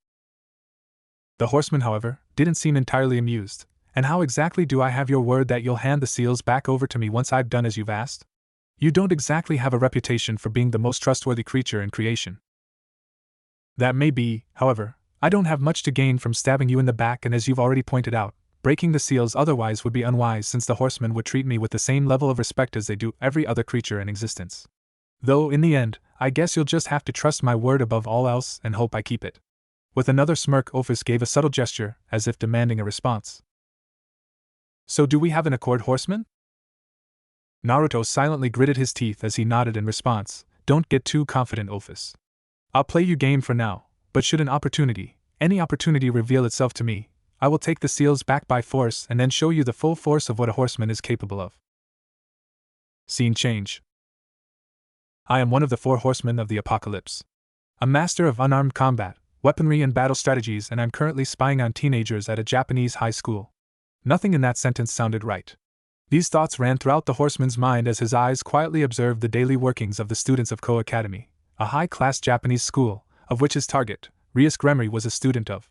The horseman, however, didn't seem entirely amused. And how exactly do I have your word that you'll hand the seals back over to me once I've done as you've asked? You don't exactly have a reputation for being the most trustworthy creature in creation. That may be, however, I don't have much to gain from stabbing you in the back, and as you've already pointed out, breaking the seals otherwise would be unwise, since the horsemen would treat me with the same level of respect as they do every other creature in existence. Though, in the end, I guess you'll just have to trust my word above all else and hope I keep it. With another smirk, Ophis gave a subtle gesture, as if demanding a response. So do we have an accord, horseman? Naruto silently gritted his teeth as he nodded in response. Don't get too confident, Ophis. I'll play you game for now, but should any opportunity reveal itself to me, I will take the seals back by force and then show you the full force of what a horseman is capable of. Scene change. I am one of the four horsemen of the apocalypse. A master of unarmed combat, weaponry and battle strategies, and I'm currently spying on teenagers at a Japanese high school. Nothing in that sentence sounded right. These thoughts ran throughout the horseman's mind as his eyes quietly observed the daily workings of the students of Ko Academy, a high-class Japanese school, of which his target, Rias Gremery, was a student of.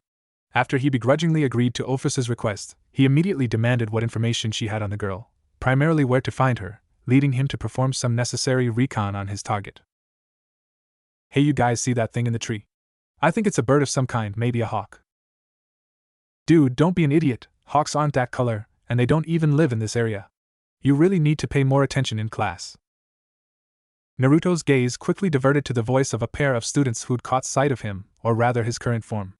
After he begrudgingly agreed to Ophis's request, he immediately demanded what information she had on the girl, primarily where to find her, leading him to perform some necessary recon on his target. Hey, you guys see that thing in the tree? I think it's a bird of some kind, maybe a hawk. Dude, don't be an idiot, hawks aren't that color, and they don't even live in this area. You really need to pay more attention in class. Naruto's gaze quickly diverted to the voice of a pair of students who'd caught sight of him, or rather his current form.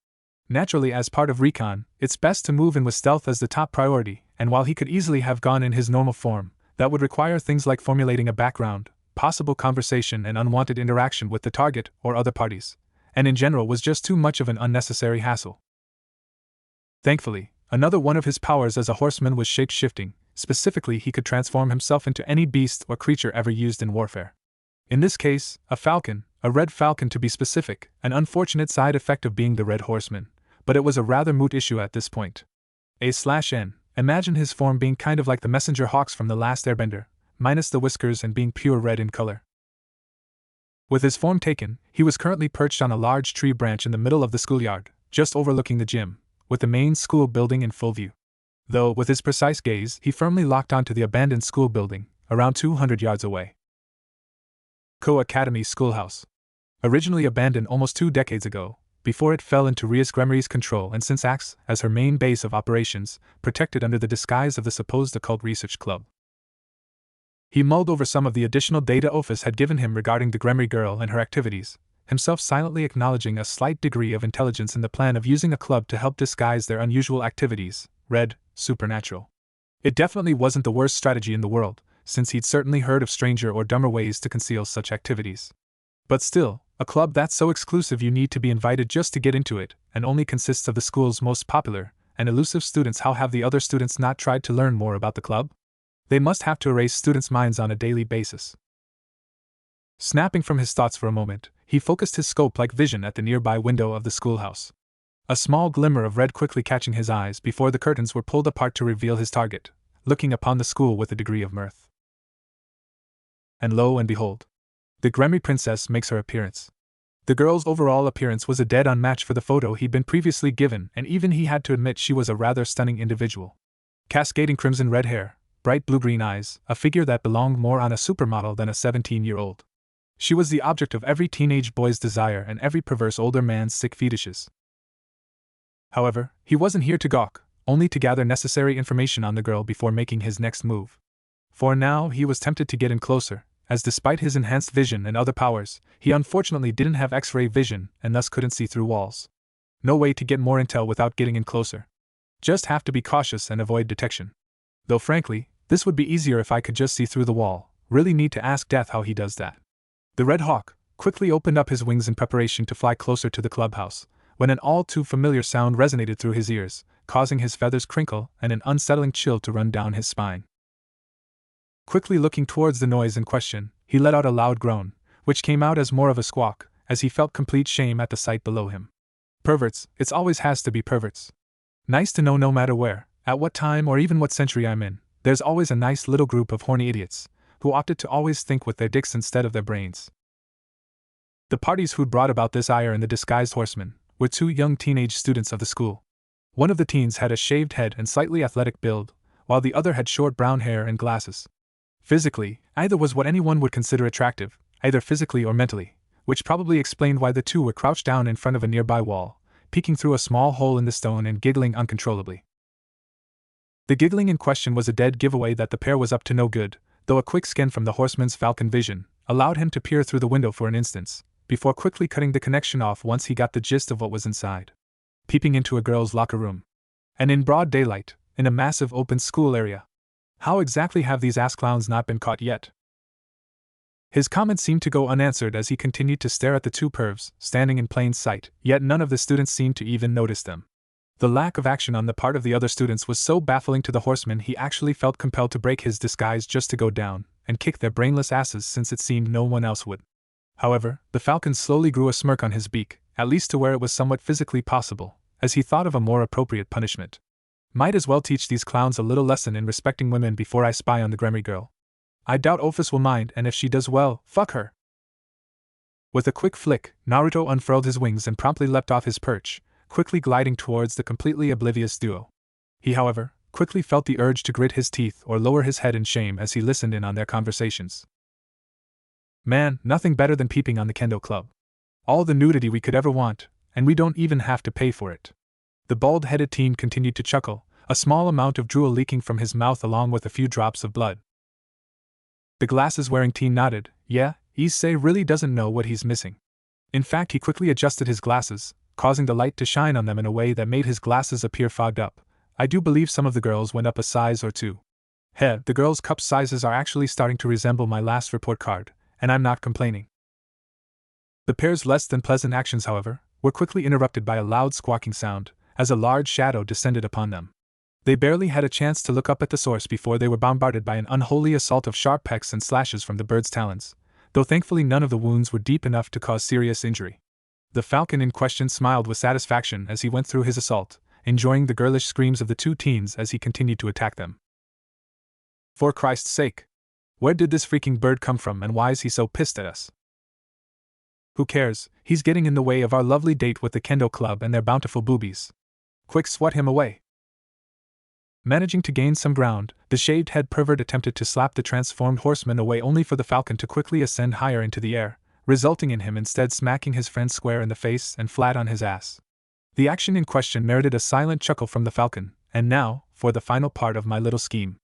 Naturally, as part of recon, it's best to move in with stealth as the top priority, and while he could easily have gone in his normal form, that would require things like formulating a background, possible conversation, and unwanted interaction with the target or other parties, and in general was just too much of an unnecessary hassle. Thankfully, another one of his powers as a horseman was shape-shifting. Specifically, he could transform himself into any beast or creature ever used in warfare. In this case, a falcon, a red falcon to be specific, an unfortunate side effect of being the red horseman, but it was a rather moot issue at this point. A/N, imagine his form being kind of like the messenger hawks from The Last Airbender, minus the whiskers and being pure red in color. With his form taken, he was currently perched on a large tree branch in the middle of the schoolyard, just overlooking the gym, with the main school building in full view. Though, with his precise gaze, he firmly locked onto the abandoned school building, around 200 yards away. Ko Academy Schoolhouse. Originally abandoned almost 2 decades ago, before it fell into Rias Gremery's control and since acts as her main base of operations, protected under the disguise of the supposed occult research club. He mulled over some of the additional data Ophis had given him regarding the Gremery girl and her activities, himself silently acknowledging a slight degree of intelligence in the plan of using a club to help disguise their unusual activities, read, supernatural. It definitely wasn't the worst strategy in the world, since he'd certainly heard of stranger or dumber ways to conceal such activities. But still, a club that's so exclusive you need to be invited just to get into it, and only consists of the school's most popular and elusive students. How have the other students not tried to learn more about the club? They must have to erase students' minds on a daily basis. Snapping from his thoughts for a moment, he focused his scope-like vision at the nearby window of the schoolhouse. A small glimmer of red quickly catching his eyes before the curtains were pulled apart to reveal his target, looking upon the school with a degree of mirth. And lo and behold, the Gremery princess makes her appearance. The girl's overall appearance was a dead-on match for the photo he'd been previously given, and even he had to admit she was a rather stunning individual. Cascading crimson red hair, bright blue-green eyes, a figure that belonged more on a supermodel than a 17-year-old. She was the object of every teenage boy's desire and every perverse older man's sick fetishes. However, he wasn't here to gawk, only to gather necessary information on the girl before making his next move. For now he was tempted to get in closer, as despite his enhanced vision and other powers, he unfortunately didn't have X-ray vision and thus couldn't see through walls. No way to get more intel without getting in closer. Just have to be cautious and avoid detection. Though frankly, this would be easier if I could just see through the wall. Really need to ask Death how he does that. The Red Hawk quickly opened up his wings in preparation to fly closer to the clubhouse, when an all-too-familiar sound resonated through his ears, causing his feathers crinkle and an unsettling chill to run down his spine. Quickly looking towards the noise in question, he let out a loud groan, which came out as more of a squawk, as he felt complete shame at the sight below him. Perverts, it always has to be perverts. Nice to know no matter where, at what time or even what century I'm in, there's always a nice little group of horny idiots, who opted to always think with their dicks instead of their brains. The parties who'd brought about this ire in the disguised horsemen were 2 young teenage students of the school. One of the teens had a shaved head and slightly athletic build, while the other had short brown hair and glasses. Physically, either was what anyone would consider attractive, either physically or mentally, which probably explained why the 2 were crouched down in front of a nearby wall, peeking through a small hole in the stone and giggling uncontrollably. The giggling in question was a dead giveaway that the pair was up to no good, though a quick scan from the horseman's falcon vision allowed him to peer through the window for an instant, before quickly cutting the connection off once he got the gist of what was inside. Peeping into a girl's locker room. And in broad daylight, in a massive open school area. How exactly have these ass clowns not been caught yet? His comment seemed to go unanswered as he continued to stare at the 2 pervs, standing in plain sight, yet none of the students seemed to even notice them. The lack of action on the part of the other students was so baffling to the horseman he actually felt compelled to break his disguise just to go down and kick their brainless asses since it seemed no one else would. However, the falcon slowly grew a smirk on his beak, at least to where it was somewhat physically possible, as he thought of a more appropriate punishment. Might as well teach these clowns a little lesson in respecting women before I spy on the Gremmy girl. I doubt Ophis will mind, and if she does, well, fuck her. With a quick flick, Naruto unfurled his wings and promptly leapt off his perch, quickly gliding towards the completely oblivious duo. He, however, quickly felt the urge to grit his teeth or lower his head in shame as he listened in on their conversations. Man, nothing better than peeping on the kendo club. All the nudity we could ever want, and we don't even have to pay for it. The bald-headed teen continued to chuckle, a small amount of drool leaking from his mouth along with a few drops of blood. The glasses-wearing teen nodded. Yeah, Issei really doesn't know what he's missing. In fact, he quickly adjusted his glasses, causing the light to shine on them in a way that made his glasses appear fogged up. I do believe some of the girls went up a size or two. Heh, the girls' cup sizes are actually starting to resemble my last report card, and I'm not complaining. The pair's less than pleasant actions, however, were quickly interrupted by a loud squawking sound, as a large shadow descended upon them. They barely had a chance to look up at the source before they were bombarded by an unholy assault of sharp pecks and slashes from the bird's talons, though thankfully none of the wounds were deep enough to cause serious injury. The falcon in question smiled with satisfaction as he went through his assault, enjoying the girlish screams of the two teens as he continued to attack them. For Christ's sake! Where did this freaking bird come from, and why is he so pissed at us? Who cares, he's getting in the way of our lovely date with the kendo club and their bountiful boobies. Quick, swat him away! Managing to gain some ground, the shaved-head pervert attempted to slap the transformed horseman away, only for the falcon to quickly ascend higher into the air, resulting in him instead smacking his friend square in the face and flat on his ass. The action in question merited a silent chuckle from the falcon, and now, for the final part of my little scheme.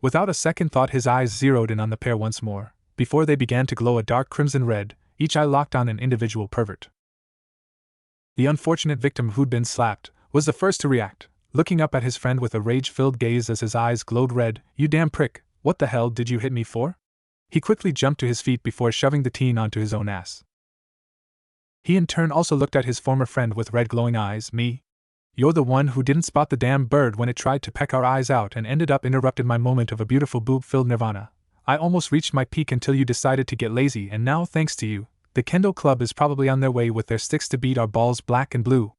Without a second thought, his eyes zeroed in on the pair once more, before they began to glow a dark crimson red, each eye locked on an individual pervert. The unfortunate victim who'd been slapped was the first to react, looking up at his friend with a rage-filled gaze as his eyes glowed red. You damn prick, what the hell did you hit me for? He quickly jumped to his feet before shoving the teen onto his own ass. He in turn also looked at his former friend with red glowing eyes. Me? You're the one who didn't spot the damn bird when it tried to peck our eyes out and ended up interrupted my moment of a beautiful boob-filled nirvana. I almost reached my peak until you decided to get lazy, and now, thanks to you, the kendo club is probably on their way with their sticks to beat our balls black and blue.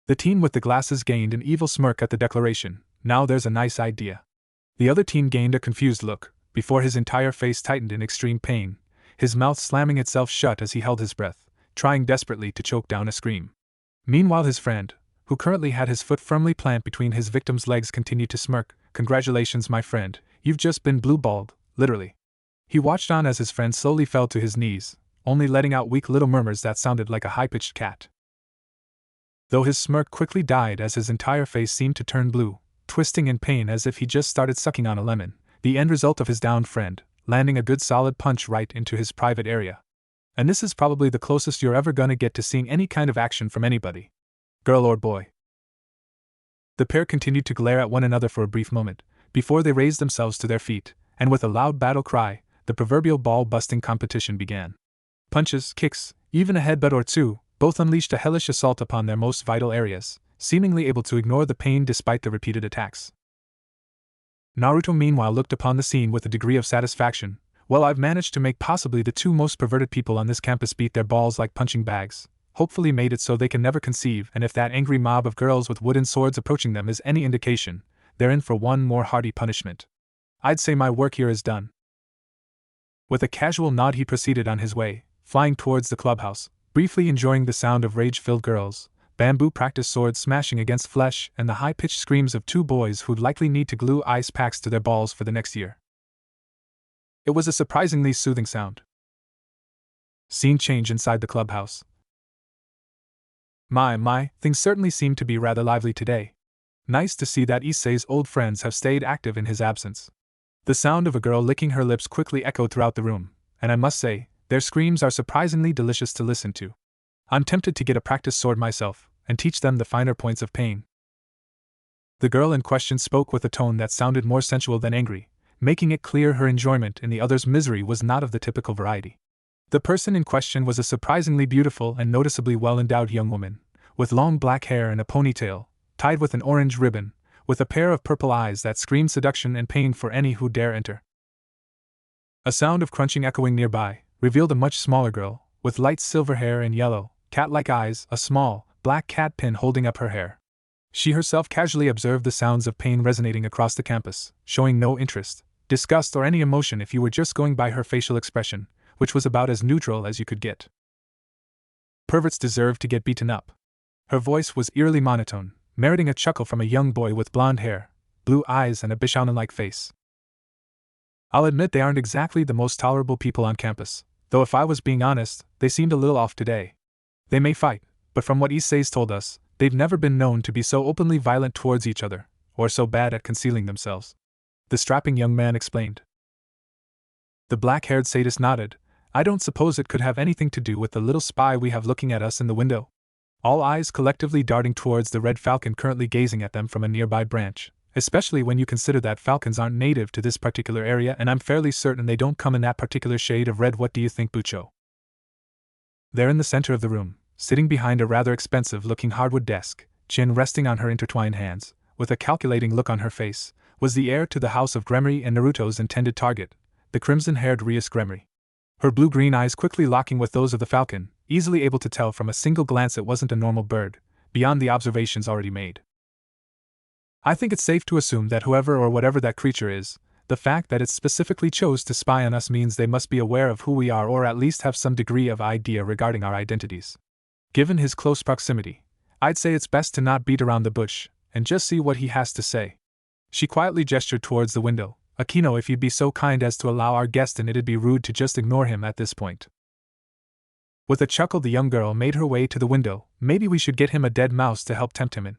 The teen with the glasses gained an evil smirk at the declaration. Now there's a nice idea. The other teen gained a confused look, before his entire face tightened in extreme pain, his mouth slamming itself shut as he held his breath, trying desperately to choke down a scream. Meanwhile, his friend, who currently had his foot firmly planted between his victim's legs, continued to smirk. Congratulations, my friend, you've just been blue-balled, literally. He watched on as his friend slowly fell to his knees, only letting out weak little murmurs that sounded like a high-pitched cat. Though his smirk quickly died as his entire face seemed to turn blue, twisting in pain as if he just started sucking on a lemon, the end result of his downed friend, landing a good solid punch right into his private area. And this is probably the closest you're ever gonna get to seeing any kind of action from anybody. Girl or boy. The pair continued to glare at one another for a brief moment, before they raised themselves to their feet, and with a loud battle cry, the proverbial ball-busting competition began. Punches, kicks, even a headbutt or two, both unleashed a hellish assault upon their most vital areas, seemingly able to ignore the pain despite the repeated attacks. Naruto meanwhile looked upon the scene with a degree of satisfaction. Well, I've managed to make possibly the two most perverted people on this campus beat their balls like punching bags, hopefully made it so they can never conceive, and if that angry mob of girls with wooden swords approaching them is any indication, they're in for one more hearty punishment. I'd say my work here is done. With a casual nod he proceeded on his way, flying towards the clubhouse, briefly enjoying the sound of rage-filled girls, bamboo practice swords smashing against flesh, and the high-pitched screams of two boys who'd likely need to glue ice packs to their balls for the next year. It was a surprisingly soothing sound. Scene change inside the clubhouse. My, things certainly seem to be rather lively today. Nice to see that Issei's old friends have stayed active in his absence. The sound of a girl licking her lips quickly echoed throughout the room, and I must say, their screams are surprisingly delicious to listen to. I'm tempted to get a practice sword myself, and teach them the finer points of pain. The girl in question spoke with a tone that sounded more sensual than angry, making it clear her enjoyment in the other's misery was not of the typical variety. The person in question was a surprisingly beautiful and noticeably well-endowed young woman, with long black hair and a ponytail, tied with an orange ribbon, with a pair of purple eyes that screamed seduction and pain for any who dare enter. A sound of crunching echoing nearby revealed a much smaller girl, with light silver hair and yellow, cat-like eyes, a small, black cat pin holding up her hair. She herself casually observed the sounds of pain resonating across the campus, showing no interest, disgust, or any emotion if you were just going by her facial expression, which was about as neutral as you could get. Perverts deserve to get beaten up. Her voice was eerily monotone, meriting a chuckle from a young boy with blonde hair, blue eyes, and a Bishonen-like face. I'll admit they aren't exactly the most tolerable people on campus, though if I was being honest, they seemed a little off today. They may fight, but from what Issei's told us, they've never been known to be so openly violent towards each other, or so bad at concealing themselves. The strapping young man explained. The black-haired sadist nodded. I don't suppose it could have anything to do with the little spy we have looking at us in the window? All eyes collectively darting towards the red falcon currently gazing at them from a nearby branch, especially when you consider that falcons aren't native to this particular area and I'm fairly certain they don't come in that particular shade of red. What do you think, Bucho? There in the center of the room, sitting behind a rather expensive-looking hardwood desk, chin resting on her intertwined hands, with a calculating look on her face, was the heir to the house of Gremory and Naruto's intended target, the crimson-haired Rias Gremory. Her blue-green eyes quickly locking with those of the falcon, easily able to tell from a single glance it wasn't a normal bird, beyond the observations already made. I think it's safe to assume that whoever or whatever that creature is, the fact that it specifically chose to spy on us means they must be aware of who we are or at least have some degree of idea regarding our identities. Given his close proximity, I'd say it's best to not beat around the bush, and just see what he has to say. She quietly gestured towards the window. Akino, if you'd be so kind as to allow our guest in, it'd be rude to just ignore him at this point. With a chuckle, the young girl made her way to the window. Maybe we should get him a dead mouse to help tempt him in.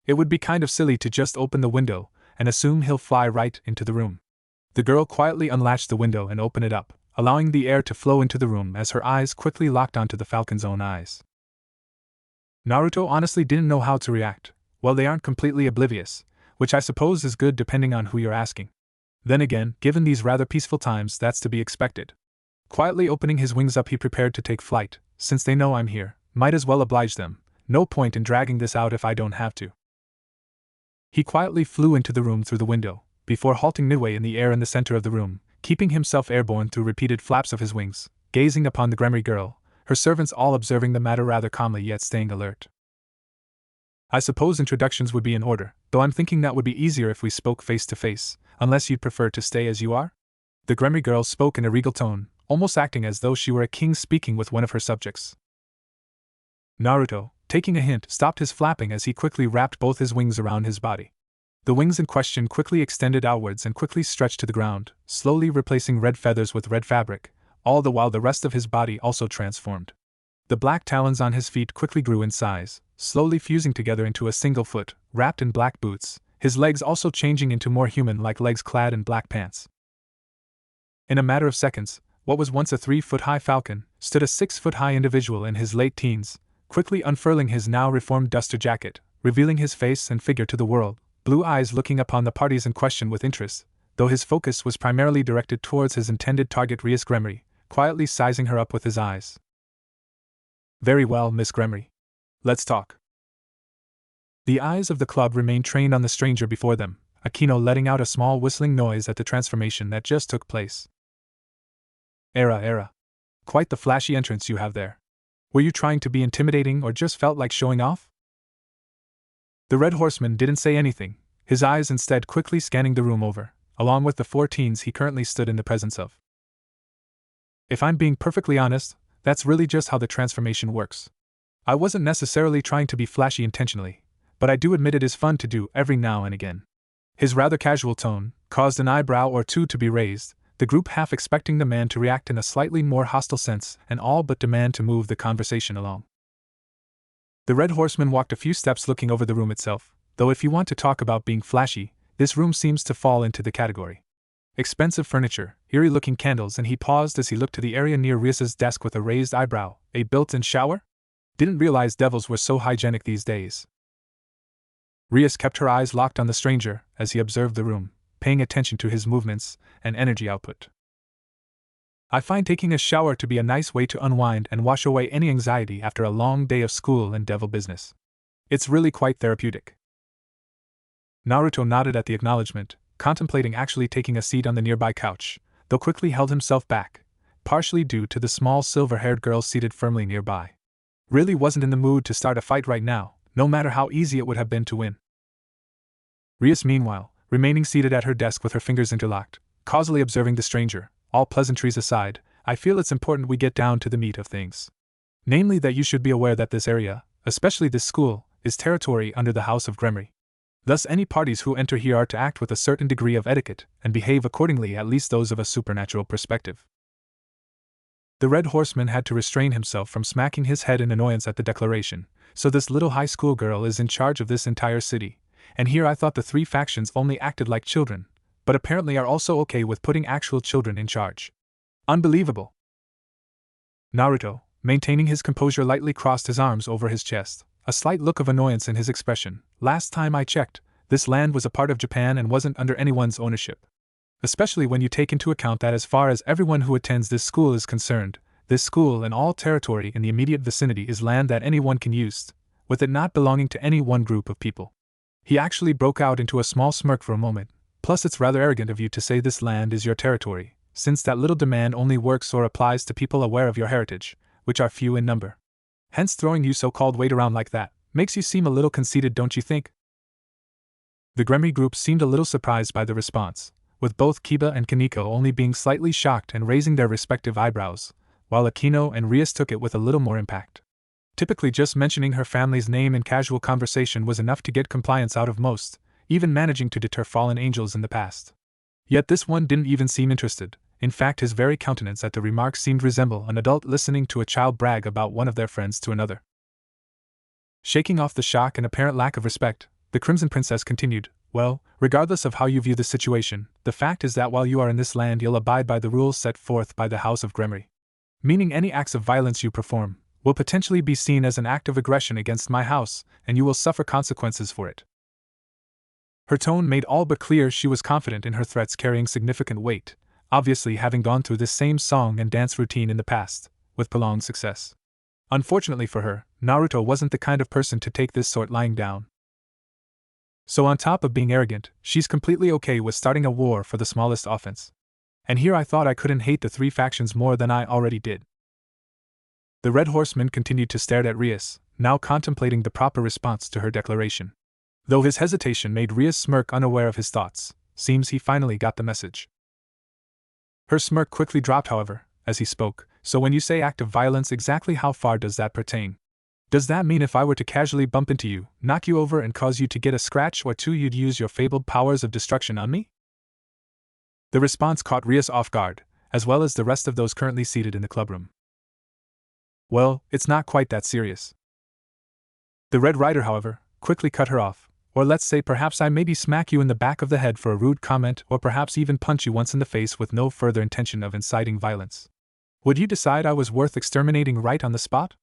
It would be kind of silly to just open the window and assume he'll fly right into the room. The girl quietly unlatched the window and opened it up, allowing the air to flow into the room as her eyes quickly locked onto the falcon's own eyes. Naruto honestly didn't know how to react. Well, they aren't completely oblivious, which I suppose is good depending on who you're asking. Then again, given these rather peaceful times, that's to be expected. Quietly opening his wings up, he prepared to take flight. Since they know I'm here, might as well oblige them. No point in dragging this out if I don't have to. He quietly flew into the room through the window, before halting midway in the air in the center of the room, keeping himself airborne through repeated flaps of his wings, gazing upon the Gremory girl, her servants all observing the matter rather calmly yet staying alert. I suppose introductions would be in order, though I'm thinking that would be easier if we spoke face to face, unless you'd prefer to stay as you are? The Gremory girl spoke in a regal tone, almost acting as though she were a king speaking with one of her subjects. Naruto, taking a hint, stopped his flapping as he quickly wrapped both his wings around his body. The wings in question quickly extended outwards and quickly stretched to the ground, slowly replacing red feathers with red fabric, all the while the rest of his body also transformed. The black talons on his feet quickly grew in size, slowly fusing together into a single foot, wrapped in black boots, his legs also changing into more human-like legs clad in black pants. In a matter of seconds, what was once a 3-foot-high falcon stood a 6-foot-high individual in his late teens, quickly unfurling his now reformed duster jacket, revealing his face and figure to the world, blue eyes looking upon the parties in question with interest, though his focus was primarily directed towards his intended target Rias Gremory, quietly sizing her up with his eyes. Very well, Miss Gremory. Let's talk. The eyes of the club remained trained on the stranger before them, Akino letting out a small whistling noise at the transformation that just took place. Era. Quite the flashy entrance you have there. Were you trying to be intimidating or just felt like showing off? The Red Horseman didn't say anything, his eyes instead quickly scanning the room over, along with the 4 teens he currently stood in the presence of. If I'm being perfectly honest, that's really just how the transformation works. I wasn't necessarily trying to be flashy intentionally, but I do admit it is fun to do every now and again. His rather casual tone caused an eyebrow or two to be raised, the group half expecting the man to react in a slightly more hostile sense and all but demand to move the conversation along. The Red Horseman walked a few steps looking over the room itself, though if you want to talk about being flashy, this room seems to fall into the category. Expensive furniture, eerie-looking candles, and he paused as he looked to the area near Rias's desk with a raised eyebrow. A built-in shower? Didn't realize devils were so hygienic these days. Rias kept her eyes locked on the stranger as he observed the room, paying attention to his movements and energy output. I find taking a shower to be a nice way to unwind and wash away any anxiety after a long day of school and devil business. It's really quite therapeutic. Naruto nodded at the acknowledgement, contemplating actually taking a seat on the nearby couch, though quickly held himself back, partially due to the small silver-haired girl seated firmly nearby. really wasn't in the mood to start a fight right now, no matter how easy it would have been to win. Rias, meanwhile, remaining seated at her desk with her fingers interlocked, causally observing the stranger. All pleasantries aside, I feel it's important we get down to the meat of things. Namely that you should be aware that this area, especially this school, is territory under the House of Gremory. Thus any parties who enter here are to act with a certain degree of etiquette, and behave accordingly, at least those of a supernatural perspective. The Red Horseman had to restrain himself from smacking his head in annoyance at the declaration. So this little high school girl is in charge of this entire city, and here I thought the three factions only acted like children, but apparently are also okay with putting actual children in charge. Unbelievable. Naruto, maintaining his composure, lightly crossed his arms over his chest, a slight look of annoyance in his expression. Last time I checked, this land was a part of Japan and wasn't under anyone's ownership. Especially when you take into account that as far as everyone who attends this school is concerned, this school and all territory in the immediate vicinity is land that anyone can use, with it not belonging to any one group of people. He actually broke out into a small smirk for a moment. Plus it's rather arrogant of you to say this land is your territory, since that little demand only works or applies to people aware of your heritage, which are few in number. Hence throwing you so-called weight around like that makes you seem a little conceited, don't you think? The Gremory group seemed a little surprised by the response, with both Kiba and Kaneko only being slightly shocked and raising their respective eyebrows, while Akino and Rias took it with a little more impact. Typically just mentioning her family's name in casual conversation was enough to get compliance out of most, even managing to deter fallen angels in the past. Yet this one didn't even seem interested. In fact, his very countenance at the remark seemed resemble an adult listening to a child brag about one of their friends to another. Shaking off the shock and apparent lack of respect, the Crimson Princess continued, "Well, regardless of how you view the situation, the fact is that while you are in this land you'll abide by the rules set forth by the House of Gremory. Meaning any acts of violence you perform will potentially be seen as an act of aggression against my house, and you will suffer consequences for it." Her tone made all but clear she was confident in her threats carrying significant weight, obviously having gone through this same song and dance routine in the past, with prolonged success. Unfortunately for her, Naruto wasn't the kind of person to take this sort lying down. So on top of being arrogant, she's completely okay with starting a war for the smallest offense. And here I thought I couldn't hate the three factions more than I already did. The Red Horseman continued to stare at Rias, now contemplating the proper response to her declaration. Though his hesitation made Rias smirk unaware of his thoughts, seems he finally got the message. Her smirk quickly dropped, however, as he spoke. "So when you say act of violence, exactly how far does that pertain? Does that mean if I were to casually bump into you, knock you over and cause you to get a scratch or two, you'd use your fabled powers of destruction on me?" The response caught Rias off guard, as well as the rest of those currently seated in the clubroom. "Well, it's not quite that serious." The Red Rider, however, quickly cut her off. "Or let's say perhaps I maybe smack you in the back of the head for a rude comment, or perhaps even punch you once in the face with no further intention of inciting violence. Would you decide I was worth exterminating right on the spot?"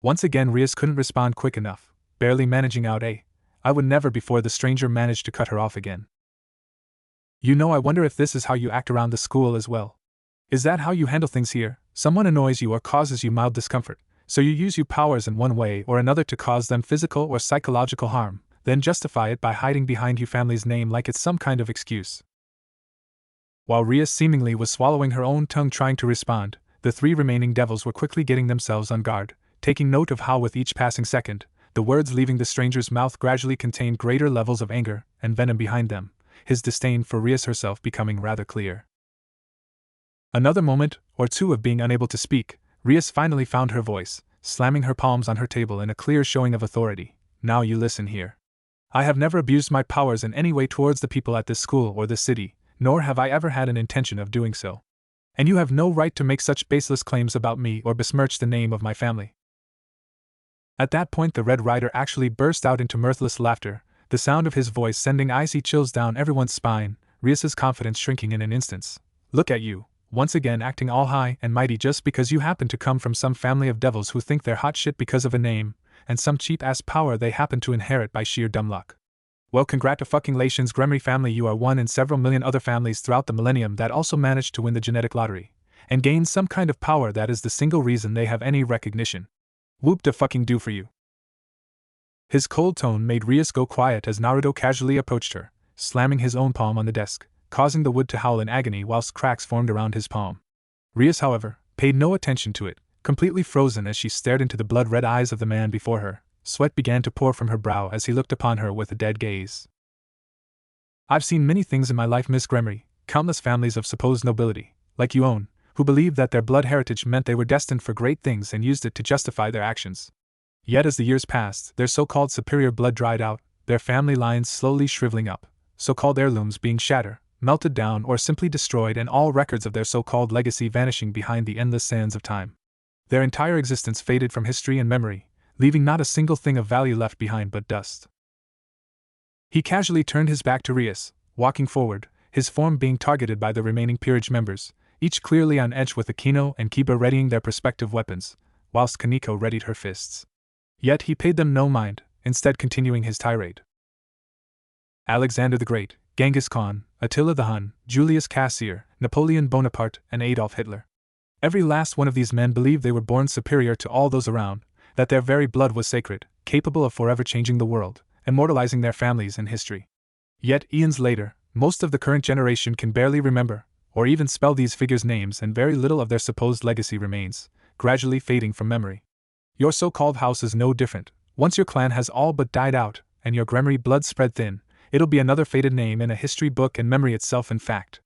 Once again Rias couldn't respond quick enough, barely managing out a "I would never" before the stranger managed to cut her off again. "You know, I wonder if this is how you act around the school as well. Is that how you handle things here? Someone annoys you or causes you mild discomfort, so you use your powers in one way or another to cause them physical or psychological harm, then justify it by hiding behind your family's name like it's some kind of excuse." While Rias seemingly was swallowing her own tongue trying to respond, the three remaining devils were quickly getting themselves on guard, taking note of how with each passing second, the words leaving the stranger's mouth gradually contained greater levels of anger and venom behind them, his disdain for Rias herself becoming rather clear. Another moment or two of being unable to speak, Rias finally found her voice, slamming her palms on her table in a clear showing of authority. "Now you listen here. I have never abused my powers in any way towards the people at this school or this city, nor have I ever had an intention of doing so. And you have no right to make such baseless claims about me or besmirch the name of my family." At that point the Red Rider actually burst out into mirthless laughter, the sound of his voice sending icy chills down everyone's spine, Rias's confidence shrinking in an instant. "Look at you, once again acting all high and mighty just because you happen to come from some family of devils who think they're hot shit because of a name, and some cheap-ass power they happen to inherit by sheer dumb luck. Well, congratulations, Gremory family, you are one in several million other families throughout the millennium that also managed to win the genetic lottery, and gain some kind of power that is the single reason they have any recognition. Whoop-de-fucking-do for you." His cold tone made Rias go quiet as Naruto casually approached her, slamming his own palm on the desk, causing the wood to howl in agony whilst cracks formed around his palm. Rias, however, paid no attention to it, completely frozen as she stared into the blood-red eyes of the man before her. Sweat began to pour from her brow as he looked upon her with a dead gaze. "I've seen many things in my life, Miss Gremery, countless families of supposed nobility, like you own, who believed that their blood heritage meant they were destined for great things and used it to justify their actions. Yet as the years passed, their so-called superior blood dried out, their family lines slowly shriveling up, so-called heirlooms being shattered, melted down or simply destroyed, and all records of their so-called legacy vanishing behind the endless sands of time. Their entire existence faded from history and memory, leaving not a single thing of value left behind but dust." He casually turned his back to Rias, walking forward, his form being targeted by the remaining peerage members, each clearly on edge with Aquino and Kiba readying their respective weapons, whilst Kaneko readied her fists. Yet he paid them no mind, instead continuing his tirade. Alexander the Great, Genghis Khan, Attila the Hun, Julius Caesar, Napoleon Bonaparte, and Adolf Hitler. Every last one of these men believed they were born superior to all those around, that their very blood was sacred, capable of forever changing the world, immortalizing their families in history. Yet eons later, most of the current generation can barely remember, or even spell these figures' names, and very little of their supposed legacy remains, gradually fading from memory. Your so-called house is no different. Once your clan has all but died out, and your Gremery blood spread thin, it'll be another faded name in a history book and memory itself, in fact.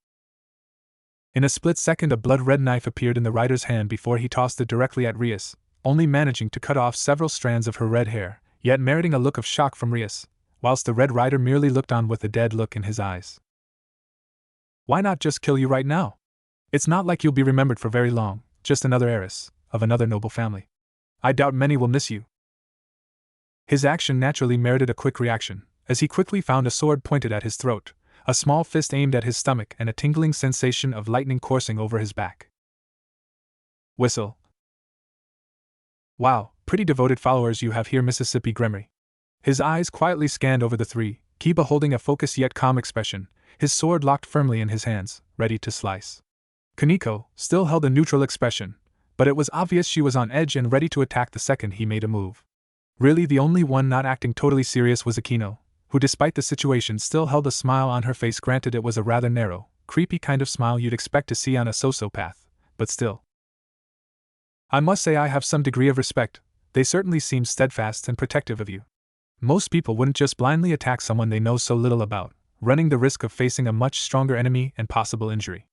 In a split second, a blood-red knife appeared in the writer's hand before he tossed it directly at Rias, only managing to cut off several strands of her red hair, yet meriting a look of shock from Rias, whilst the Red Rider merely looked on with a dead look in his eyes. "Why not just kill you right now? It's not like you'll be remembered for very long, just another heiress, of another noble family. I doubt many will miss you." His action naturally merited a quick reaction, as he quickly found a sword pointed at his throat, a small fist aimed at his stomach, and a tingling sensation of lightning coursing over his back. Whistle. "Wow, pretty devoted followers you have here, Mississippi Gremery." His eyes quietly scanned over the three, Kiba holding a focused yet calm expression, his sword locked firmly in his hands, ready to slice. Kaneko still held a neutral expression, but it was obvious she was on edge and ready to attack the second he made a move. Really, the only one not acting totally serious was Aquino, who despite the situation still held a smile on her face. Granted, it was a rather narrow, creepy kind of smile you'd expect to see on a sociopath, but still. "I must say I have some degree of respect. They certainly seem steadfast and protective of you. Most people wouldn't just blindly attack someone they know so little about, running the risk of facing a much stronger enemy and possible injury.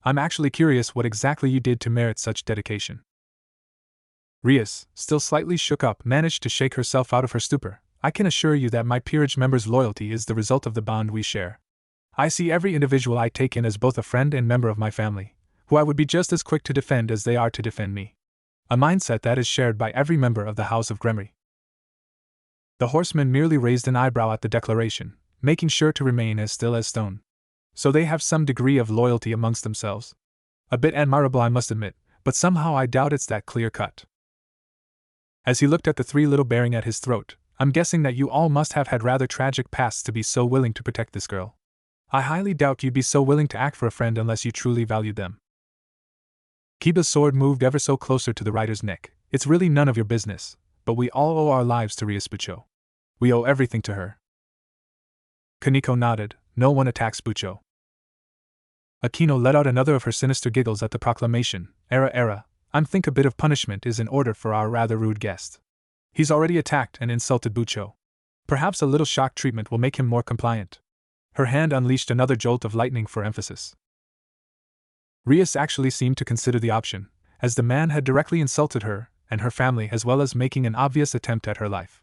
I'm actually curious what exactly you did to merit such dedication." Rias, still slightly shook up, managed to shake herself out of her stupor. "I can assure you that my peerage member's loyalty is the result of the bond we share. I see every individual I take in as both a friend and member of my family, who I would be just as quick to defend as they are to defend me. A mindset that is shared by every member of the House of Gremery." The horseman merely raised an eyebrow at the declaration, making sure to remain as still as stone. "So they have some degree of loyalty amongst themselves. A bit admirable, I must admit, but somehow I doubt it's that clear-cut." As he looked at the three little bearing at his throat, "I'm guessing that you all must have had rather tragic pasts to be so willing to protect this girl. I highly doubt you'd be so willing to act for a friend unless you truly valued them." Kiba's sword moved ever so closer to the rider's neck. "It's really none of your business, but we all owe our lives to Rias Bucho. We owe everything to her." Kaneko nodded. "No one attacks Bucho." Aquino let out another of her sinister giggles at the proclamation. Era, I'm think a bit of punishment is in order for our rather rude guest. He's already attacked and insulted Bucho. Perhaps a little shock treatment will make him more compliant." Her hand unleashed another jolt of lightning for emphasis. Rias actually seemed to consider the option, as the man had directly insulted her and her family, as well as making an obvious attempt at her life.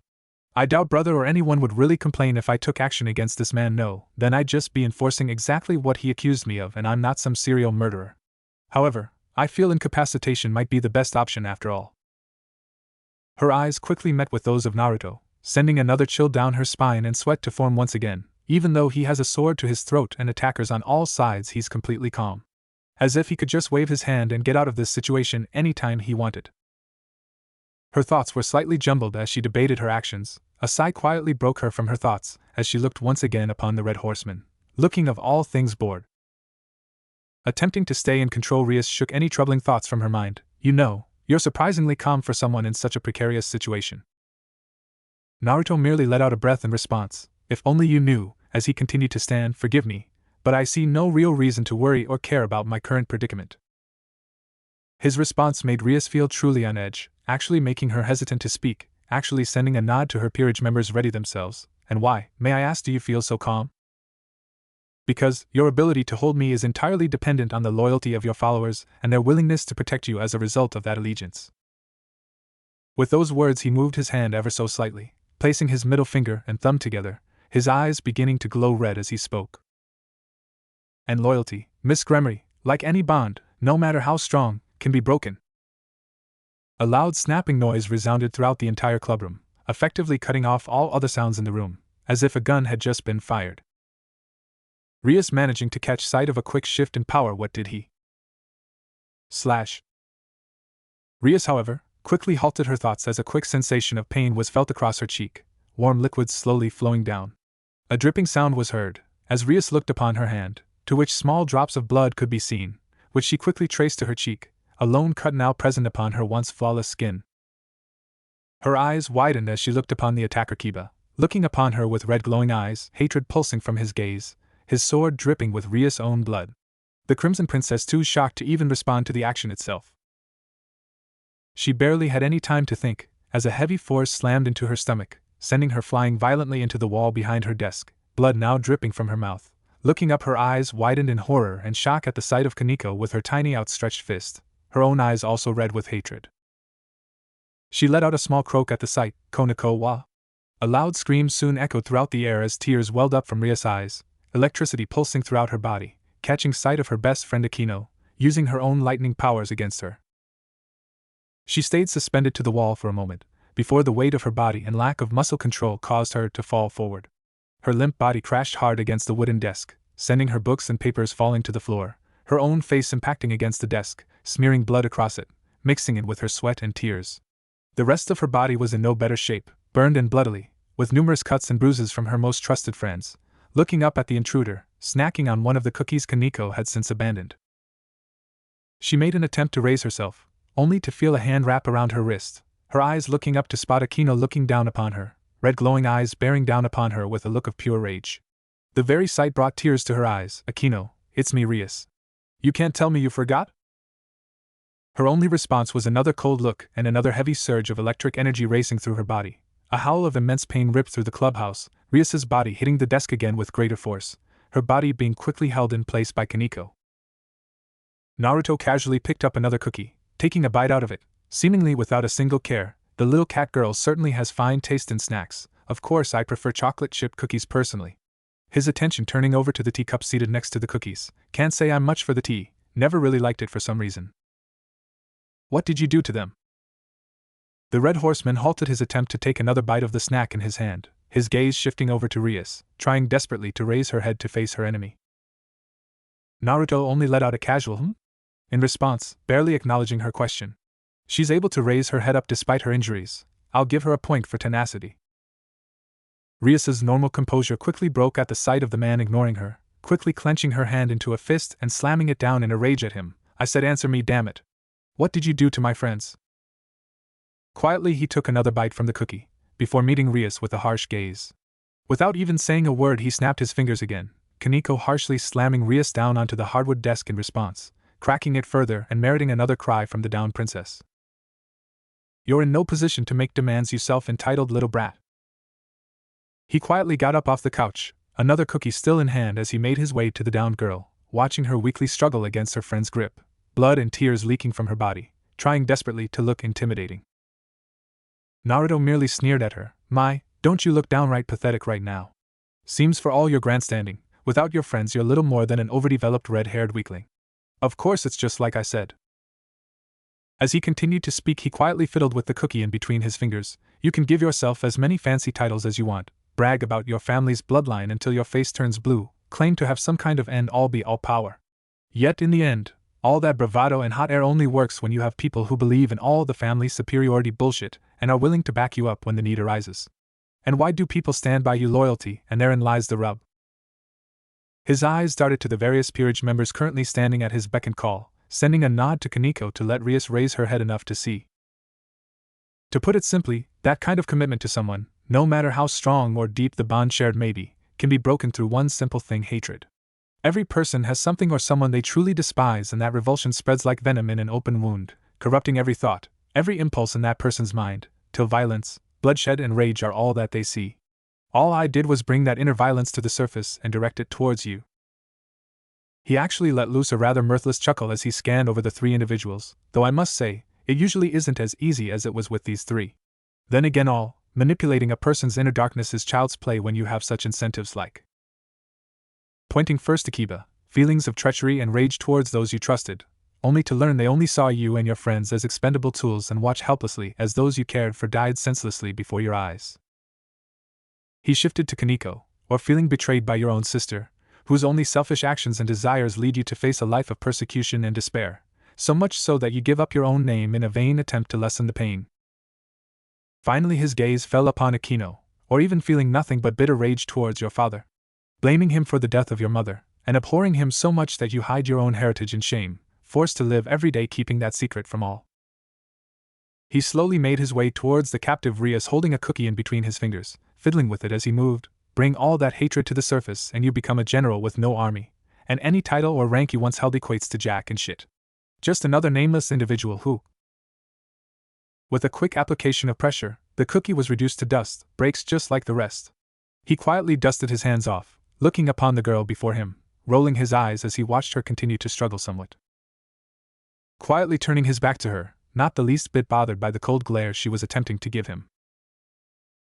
"I doubt brother or anyone would really complain if I took action against this man. No, then I'd just be enforcing exactly what he accused me of, and I'm not some serial murderer. However, I feel incapacitation might be the best option after all." Her eyes quickly met with those of Naruto, sending another chill down her spine and sweat to form once again. Even though he has a sword to his throat and attackers on all sides, he's completely calm. As if he could just wave his hand and get out of this situation anytime he wanted. Her thoughts were slightly jumbled as she debated her actions. A sigh quietly broke her from her thoughts as she looked once again upon the Red Horseman, looking of all things bored. Attempting to stay in control, Rias shook any troubling thoughts from her mind. "You know, you're surprisingly calm for someone in such a precarious situation." Naruto merely let out a breath in response. "If only you knew," as he continued to stand. "Forgive me, but I see no real reason to worry or care about my current predicament." His response made Rias feel truly on edge, actually making her hesitant to speak, actually sending a nod to her peerage members ready themselves. And why, may I ask, do you feel so calm? Because your ability to hold me is entirely dependent on the loyalty of your followers and their willingness to protect you as a result of that allegiance. With those words, he moved his hand ever so slightly, placing his middle finger and thumb together, his eyes beginning to glow red as he spoke. And loyalty, Miss Gremory, like any bond, no matter how strong, can be broken. A loud snapping noise resounded throughout the entire clubroom, effectively cutting off all other sounds in the room, as if a gun had just been fired. Rias managing to catch sight of a quick shift in power. What did he? Slash. Rias, however, quickly halted her thoughts as a quick sensation of pain was felt across her cheek, warm liquids slowly flowing down. A dripping sound was heard, as Rias looked upon her hand, to which small drops of blood could be seen, which she quickly traced to her cheek, a lone cut now present upon her once flawless skin. Her eyes widened as she looked upon the attacker Kiba, looking upon her with red glowing eyes, hatred pulsing from his gaze, his sword dripping with Rias' own blood. The Crimson Princess too shocked to even respond to the action itself. She barely had any time to think, as a heavy force slammed into her stomach, sending her flying violently into the wall behind her desk, blood now dripping from her mouth. Looking up, her eyes widened in horror and shock at the sight of Kaneko with her tiny outstretched fist, her own eyes also red with hatred. She let out a small croak at the sight, Koneko wa. A loud scream soon echoed throughout the air as tears welled up from Rias' eyes, electricity pulsing throughout her body, catching sight of her best friend Akino, using her own lightning powers against her. She stayed suspended to the wall for a moment, before the weight of her body and lack of muscle control caused her to fall forward. Her limp body crashed hard against the wooden desk, sending her books and papers falling to the floor, her own face impacting against the desk, smearing blood across it, mixing it with her sweat and tears. The rest of her body was in no better shape, burned and bloodily, with numerous cuts and bruises from her most trusted friends. Looking up at the intruder, snacking on one of the cookies Kaneko had since abandoned. She made an attempt to raise herself, only to feel a hand wrap around her wrist, her eyes looking up to spot Akino looking down upon her, red glowing eyes bearing down upon her with a look of pure rage. The very sight brought tears to her eyes. Akino, it's me, Rias. You can't tell me you forgot? Her only response was another cold look and another heavy surge of electric energy racing through her body. A howl of immense pain ripped through the clubhouse, Rias' body hitting the desk again with greater force, her body being quickly held in place by Kaneko. Naruto casually picked up another cookie, taking a bite out of it, seemingly without a single care. The little cat girl certainly has fine taste in snacks. Of course, I prefer chocolate chip cookies personally. His attention turning over to the teacup seated next to the cookies. Can't say I'm much for the tea, never really liked it for some reason. What did you do to them? The Red Horseman halted his attempt to take another bite of the snack in his hand, his gaze shifting over to Rias, trying desperately to raise her head to face her enemy. Naruto only let out a casual in response, barely acknowledging her question. She's able to raise her head up despite her injuries. I'll give her a point for tenacity. Rias' normal composure quickly broke at the sight of the man ignoring her, quickly clenching her hand into a fist and slamming it down in a rage at him. I said, answer me, damn it. What did you do to my friends? Quietly he took another bite from the cookie, before meeting Rias with a harsh gaze. Without even saying a word, he snapped his fingers again, Kaneko harshly slamming Rias down onto the hardwood desk in response, cracking it further and meriting another cry from the downed princess. You're in no position to make demands, you self-entitled little brat. He quietly got up off the couch, another cookie still in hand as he made his way to the downed girl, watching her weakly struggle against her friend's grip, blood and tears leaking from her body, trying desperately to look intimidating. Naruto merely sneered at her. Don't you look downright pathetic right now. Seems for all your grandstanding, without your friends you're little more than an overdeveloped red-haired weakling. Of course it's just like I said. As he continued to speak, he quietly fiddled with the cookie in between his fingers. You can give yourself as many fancy titles as you want, brag about your family's bloodline until your face turns blue, claim to have some kind of end-all-be-all power. Yet in the end, all that bravado and hot air only works when you have people who believe in all the family superiority bullshit and are willing to back you up when the need arises. And why do people stand by you? Loyalty, and therein lies the rub. His eyes darted to the various peerage members currently standing at his beck and call, sending a nod to Kaneko to let Rias raise her head enough to see. To put it simply, that kind of commitment to someone, no matter how strong or deep the bond shared may be, can be broken through one simple thing: hatred. Every person has something or someone they truly despise, and that revulsion spreads like venom in an open wound, corrupting every thought, every impulse in that person's mind, till violence, bloodshed, and rage are all that they see. All I did was bring that inner violence to the surface and direct it towards you." He actually let loose a rather mirthless chuckle as he scanned over the three individuals, though I must say, it usually isn't as easy as it was with these three. Then again, manipulating a person's inner darkness is child's play when you have such incentives like pointing first to Kiba, feelings of treachery and rage towards those you trusted, only to learn they only saw you and your friends as expendable tools and watch helplessly as those you cared for died senselessly before your eyes. He shifted to Kaneko, or feeling betrayed by your own sister, whose only selfish actions and desires lead you to face a life of persecution and despair, so much so that you give up your own name in a vain attempt to lessen the pain. Finally his gaze fell upon Akino, or even feeling nothing but bitter rage towards your father, blaming him for the death of your mother, and abhorring him so much that you hide your own heritage in shame, forced to live every day keeping that secret from all. He slowly made his way towards the captive Rias, holding a cookie in between his fingers, fiddling with it as he moved. Bring all that hatred to the surface and you become a general with no army, and any title or rank you once held equates to jack and shit. Just another nameless individual who, with a quick application of pressure, the cookie was reduced to dust, breaks just like the rest. He quietly dusted his hands off, looking upon the girl before him, rolling his eyes as he watched her continue to struggle somewhat. Quietly turning his back to her, not the least bit bothered by the cold glare she was attempting to give him.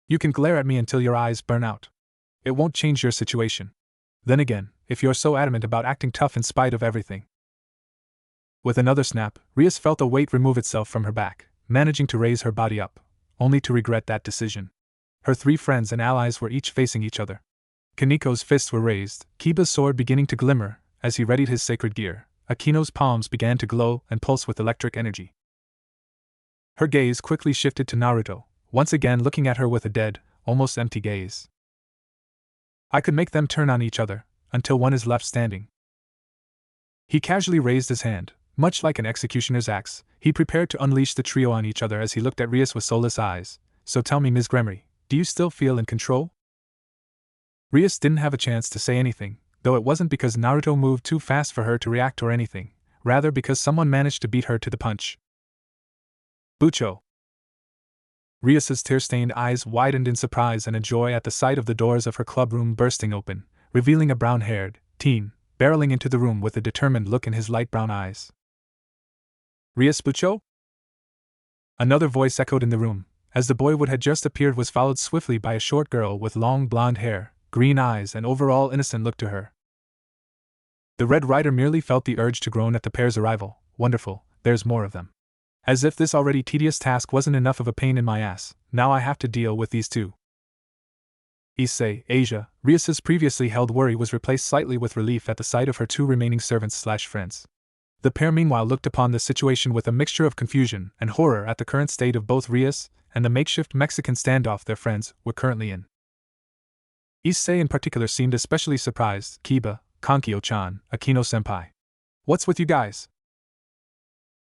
"You can glare at me until your eyes burn out. It won't change your situation. Then again, if you're so adamant about acting tough in spite of everything." With another snap, Rias felt a weight remove itself from her back, managing to raise her body up, only to regret that decision. Her three friends and allies were each facing each other. Kaneko's fists were raised, Kiba's sword beginning to glimmer, as he readied his sacred gear. Akino's palms began to glow and pulse with electric energy. Her gaze quickly shifted to Naruto, once again looking at her with a dead, almost empty gaze. "I could make them turn on each other, until one is left standing." He casually raised his hand, much like an executioner's axe. He prepared to unleash the trio on each other as he looked at Rias with soulless eyes. "So tell me, Ms. Gremory, do you still feel in control?" Rias didn't have a chance to say anything, though it wasn't because Naruto moved too fast for her to react or anything, rather because someone managed to beat her to the punch. "Bucho!" Rias's tear-stained eyes widened in surprise and joy at the sight of the doors of her clubroom bursting open, revealing a brown-haired teen barreling into the room with a determined look in his light brown eyes. "Rias Bucho?" Another voice echoed in the room, as the boy who had just appeared was followed swiftly by a short girl with long blonde hair, green eyes and overall innocent look to her. The Red Rider merely felt the urge to groan at the pair's arrival. "Wonderful, there's more of them. As if this already tedious task wasn't enough of a pain in my ass, now I have to deal with these two." Issei, Asia, Rias's previously held worry was replaced slightly with relief at the sight of her two remaining servants/friends. The pair meanwhile looked upon the situation with a mixture of confusion and horror at the current state of both Rias and the makeshift Mexican standoff their friends were currently in. Issei in particular seemed especially surprised. "Kiba, Kankyo-chan, Akino-senpai. What's with you guys?"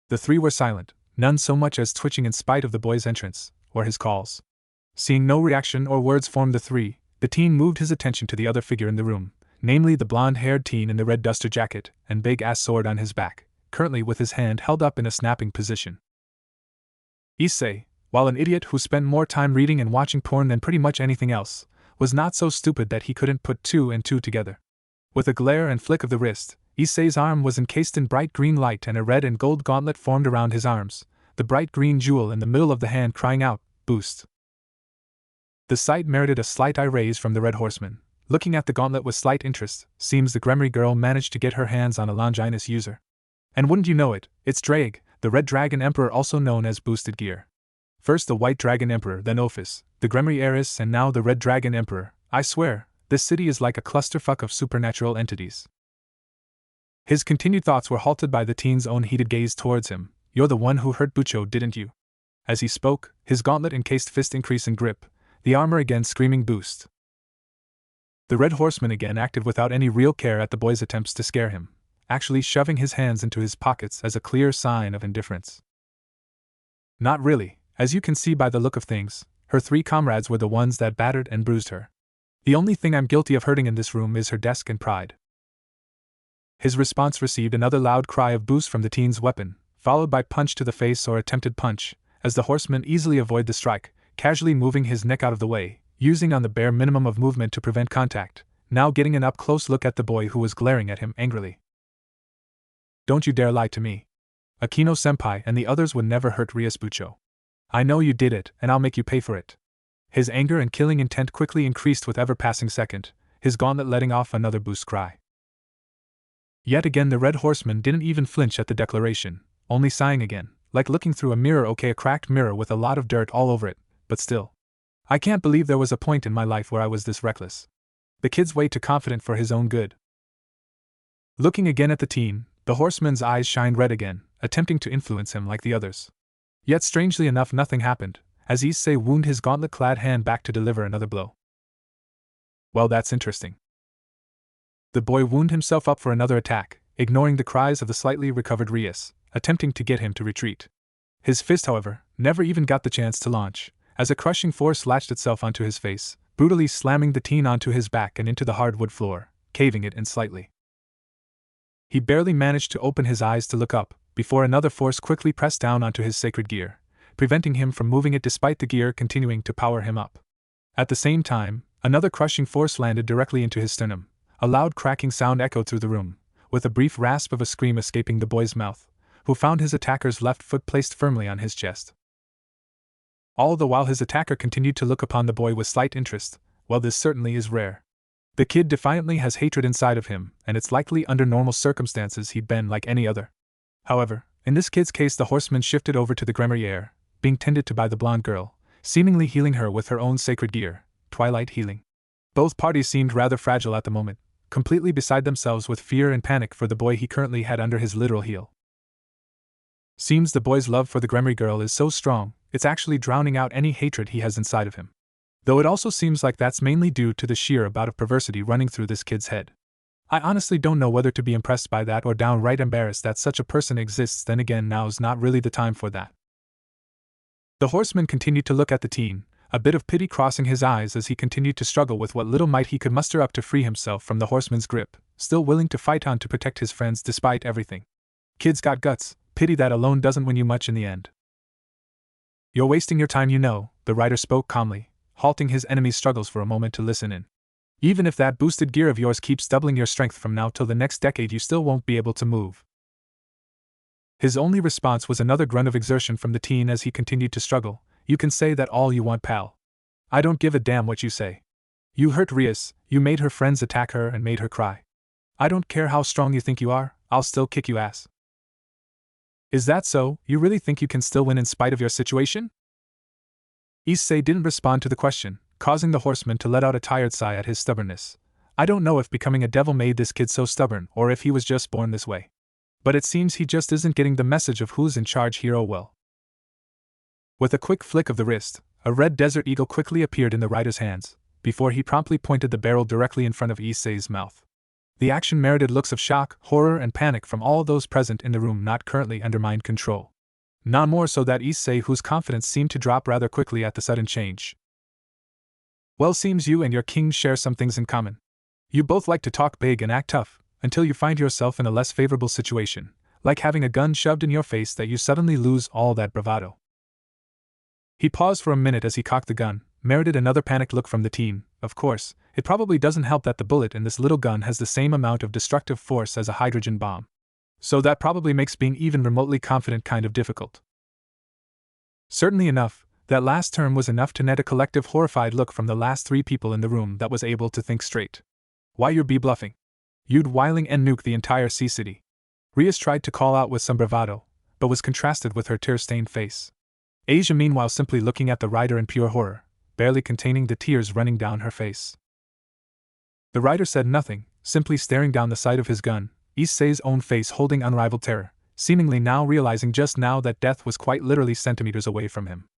The three were silent, none so much as twitching in spite of the boy's entrance, or his calls. Seeing no reaction or words from the three, the teen moved his attention to the other figure in the room, namely the blonde-haired teen in the red duster jacket and big-ass sword on his back, currently with his hand held up in a snapping position. Issei, while an idiot who spent more time reading and watching porn than pretty much anything else, was not so stupid that he couldn't put two and two together. With a glare and flick of the wrist, Issei's arm was encased in bright green light and a red and gold gauntlet formed around his arms, the bright green jewel in the middle of the hand crying out, "Boost." The sight merited a slight eye raise from the Red Horseman. Looking at the gauntlet with slight interest, seems the Gremory girl managed to get her hands on a Longinus user. And wouldn't you know it, it's Drag, the Red Dragon Emperor, also known as Boosted Gear. First the White Dragon Emperor, then Ophis, the Gremory heiress, and now the Red Dragon Emperor. I swear, this city is like a clusterfuck of supernatural entities. His continued thoughts were halted by the teen's own heated gaze towards him. "You're the one who hurt Bucho, didn't you?" As he spoke, his gauntlet-encased fist increased in grip, the armor again screaming "Boost." The Red Horseman again acted without any real care at the boy's attempts to scare him, actually shoving his hands into his pockets as a clear sign of indifference. Not really, as you can see by the look of things, her three comrades were the ones that battered and bruised her. The only thing I'm guilty of hurting in this room is her desk and pride. His response received another loud cry of boost from the teen's weapon, followed by punch to the face or attempted punch, as the horseman easily avoided the strike, casually moving his neck out of the way, using on the bare minimum of movement to prevent contact, now getting an up-close look at the boy who was glaring at him angrily. "Don't you dare lie to me. Akino-senpai and the others would never hurt Ryusubucho. I know you did it, and I'll make you pay for it." His anger and killing intent quickly increased with every passing second, his gauntlet letting off another boost cry. Yet again the red horseman didn't even flinch at the declaration, only sighing again, like looking through a mirror. Okay, a cracked mirror with a lot of dirt all over it, but still. "I can't believe there was a point in my life where I was this reckless." The kid's way too confident for his own good. Looking again at the teen, the horseman's eyes shined red again, attempting to influence him like the others. Yet strangely enough nothing happened, as Issei wound his gauntlet-clad hand back to deliver another blow. "Well, that's interesting." The boy wound himself up for another attack, ignoring the cries of the slightly recovered Ryus, attempting to get him to retreat. His fist, however, never even got the chance to launch, as a crushing force latched itself onto his face, brutally slamming the teen onto his back and into the hardwood floor, caving it in slightly. He barely managed to open his eyes to look up, before another force quickly pressed down onto his sacred gear, preventing him from moving it despite the gear continuing to power him up. At the same time, another crushing force landed directly into his sternum. A loud cracking sound echoed through the room, with a brief rasp of a scream escaping the boy's mouth, who found his attacker's left foot placed firmly on his chest. All the while his attacker continued to look upon the boy with slight interest. Well, this certainly is rare. The kid defiantly has hatred inside of him, and it's likely under normal circumstances he'd been like any other. However, in this kid's case the horseman shifted over to the Gremariere, being tended to by the blonde girl, seemingly healing her with her own sacred gear, Twilight Healing. Both parties seemed rather fragile at the moment, completely beside themselves with fear and panic for the boy he currently had under his literal heel. Seems the boy's love for the Gremary girl is so strong, it's actually drowning out any hatred he has inside of him. Though it also seems like that's mainly due to the sheer amount of perversity running through this kid's head. I honestly don't know whether to be impressed by that or downright embarrassed that such a person exists. Then again, now's not really the time for that. The horseman continued to look at the teen, a bit of pity crossing his eyes as he continued to struggle with what little might he could muster up to free himself from the horseman's grip, still willing to fight on to protect his friends despite everything. Kid's got guts, pity that alone doesn't win you much in the end. "You're wasting your time, the writer spoke calmly, halting his enemy's struggles for a moment to listen in. "Even if that boosted gear of yours keeps doubling your strength from now till the next decade, you still won't be able to move." His only response was another grunt of exertion from the teen as he continued to struggle. "You can say that all you want, pal. I don't give a damn what you say. You hurt Ryus, you made her friends attack her and made her cry. I don't care how strong you think you are, I'll still kick you ass." "Is that so? You really think you can still win in spite of your situation?" Issei didn't respond to the question, causing the horseman to let out a tired sigh at his stubbornness. I don't know if becoming a devil made this kid so stubborn or if he was just born this way. But it seems he just isn't getting the message of who's in charge here. Oh well. With a quick flick of the wrist, a red desert eagle quickly appeared in the rider's hands, before he promptly pointed the barrel directly in front of Issei's mouth. The action merited looks of shock, horror, and panic from all those present in the room not currently under mind control. Not more so that Issei, whose confidence seemed to drop rather quickly at the sudden change. "Well, seems you and your king share some things in common. You both like to talk big and act tough, until you find yourself in a less favorable situation, like having a gun shoved in your face, that you suddenly lose all that bravado." He paused for a minute as he cocked the gun, merited another panicked look from the teen. Of course, it probably doesn't help that the bullet in this little gun has the same amount of destructive force as a hydrogen bomb. So that probably makes being even remotely confident kind of difficult. Certainly enough, that last term was enough to net a collective horrified look from the last three people in the room that was able to think straight. "Why you're be bluffing? You'd whiling and nuke the entire sea city." Ryus tried to call out with some bravado, but was contrasted with her tear-stained face. Asia meanwhile simply looking at the rider in pure horror, barely containing the tears running down her face. The rider said nothing, simply staring down the sight of his gun, Issei's own face holding unrivaled terror, seemingly now realizing just now that death was quite literally centimeters away from him.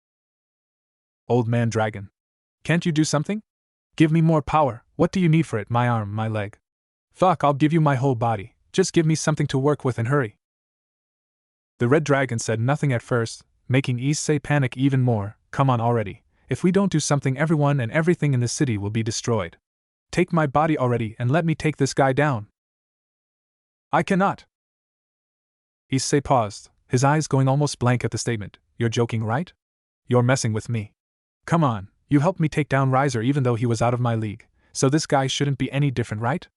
"Old man dragon. Can't you do something? Give me more power. What do you need for it? My arm, my leg? Fuck, I'll give you my whole body. Just give me something to work with and hurry." The red dragon said nothing at first, making Issei panic even more. "Come on already. If we don't do something, everyone and everything in the city will be destroyed. Take my body already and let me take this guy down." I cannot. Issei paused, his eyes going almost blank at the statement. You're joking, right? You're messing with me. Come on, you helped me take down Riser even though he was out of my league, so this guy shouldn't be any different, right?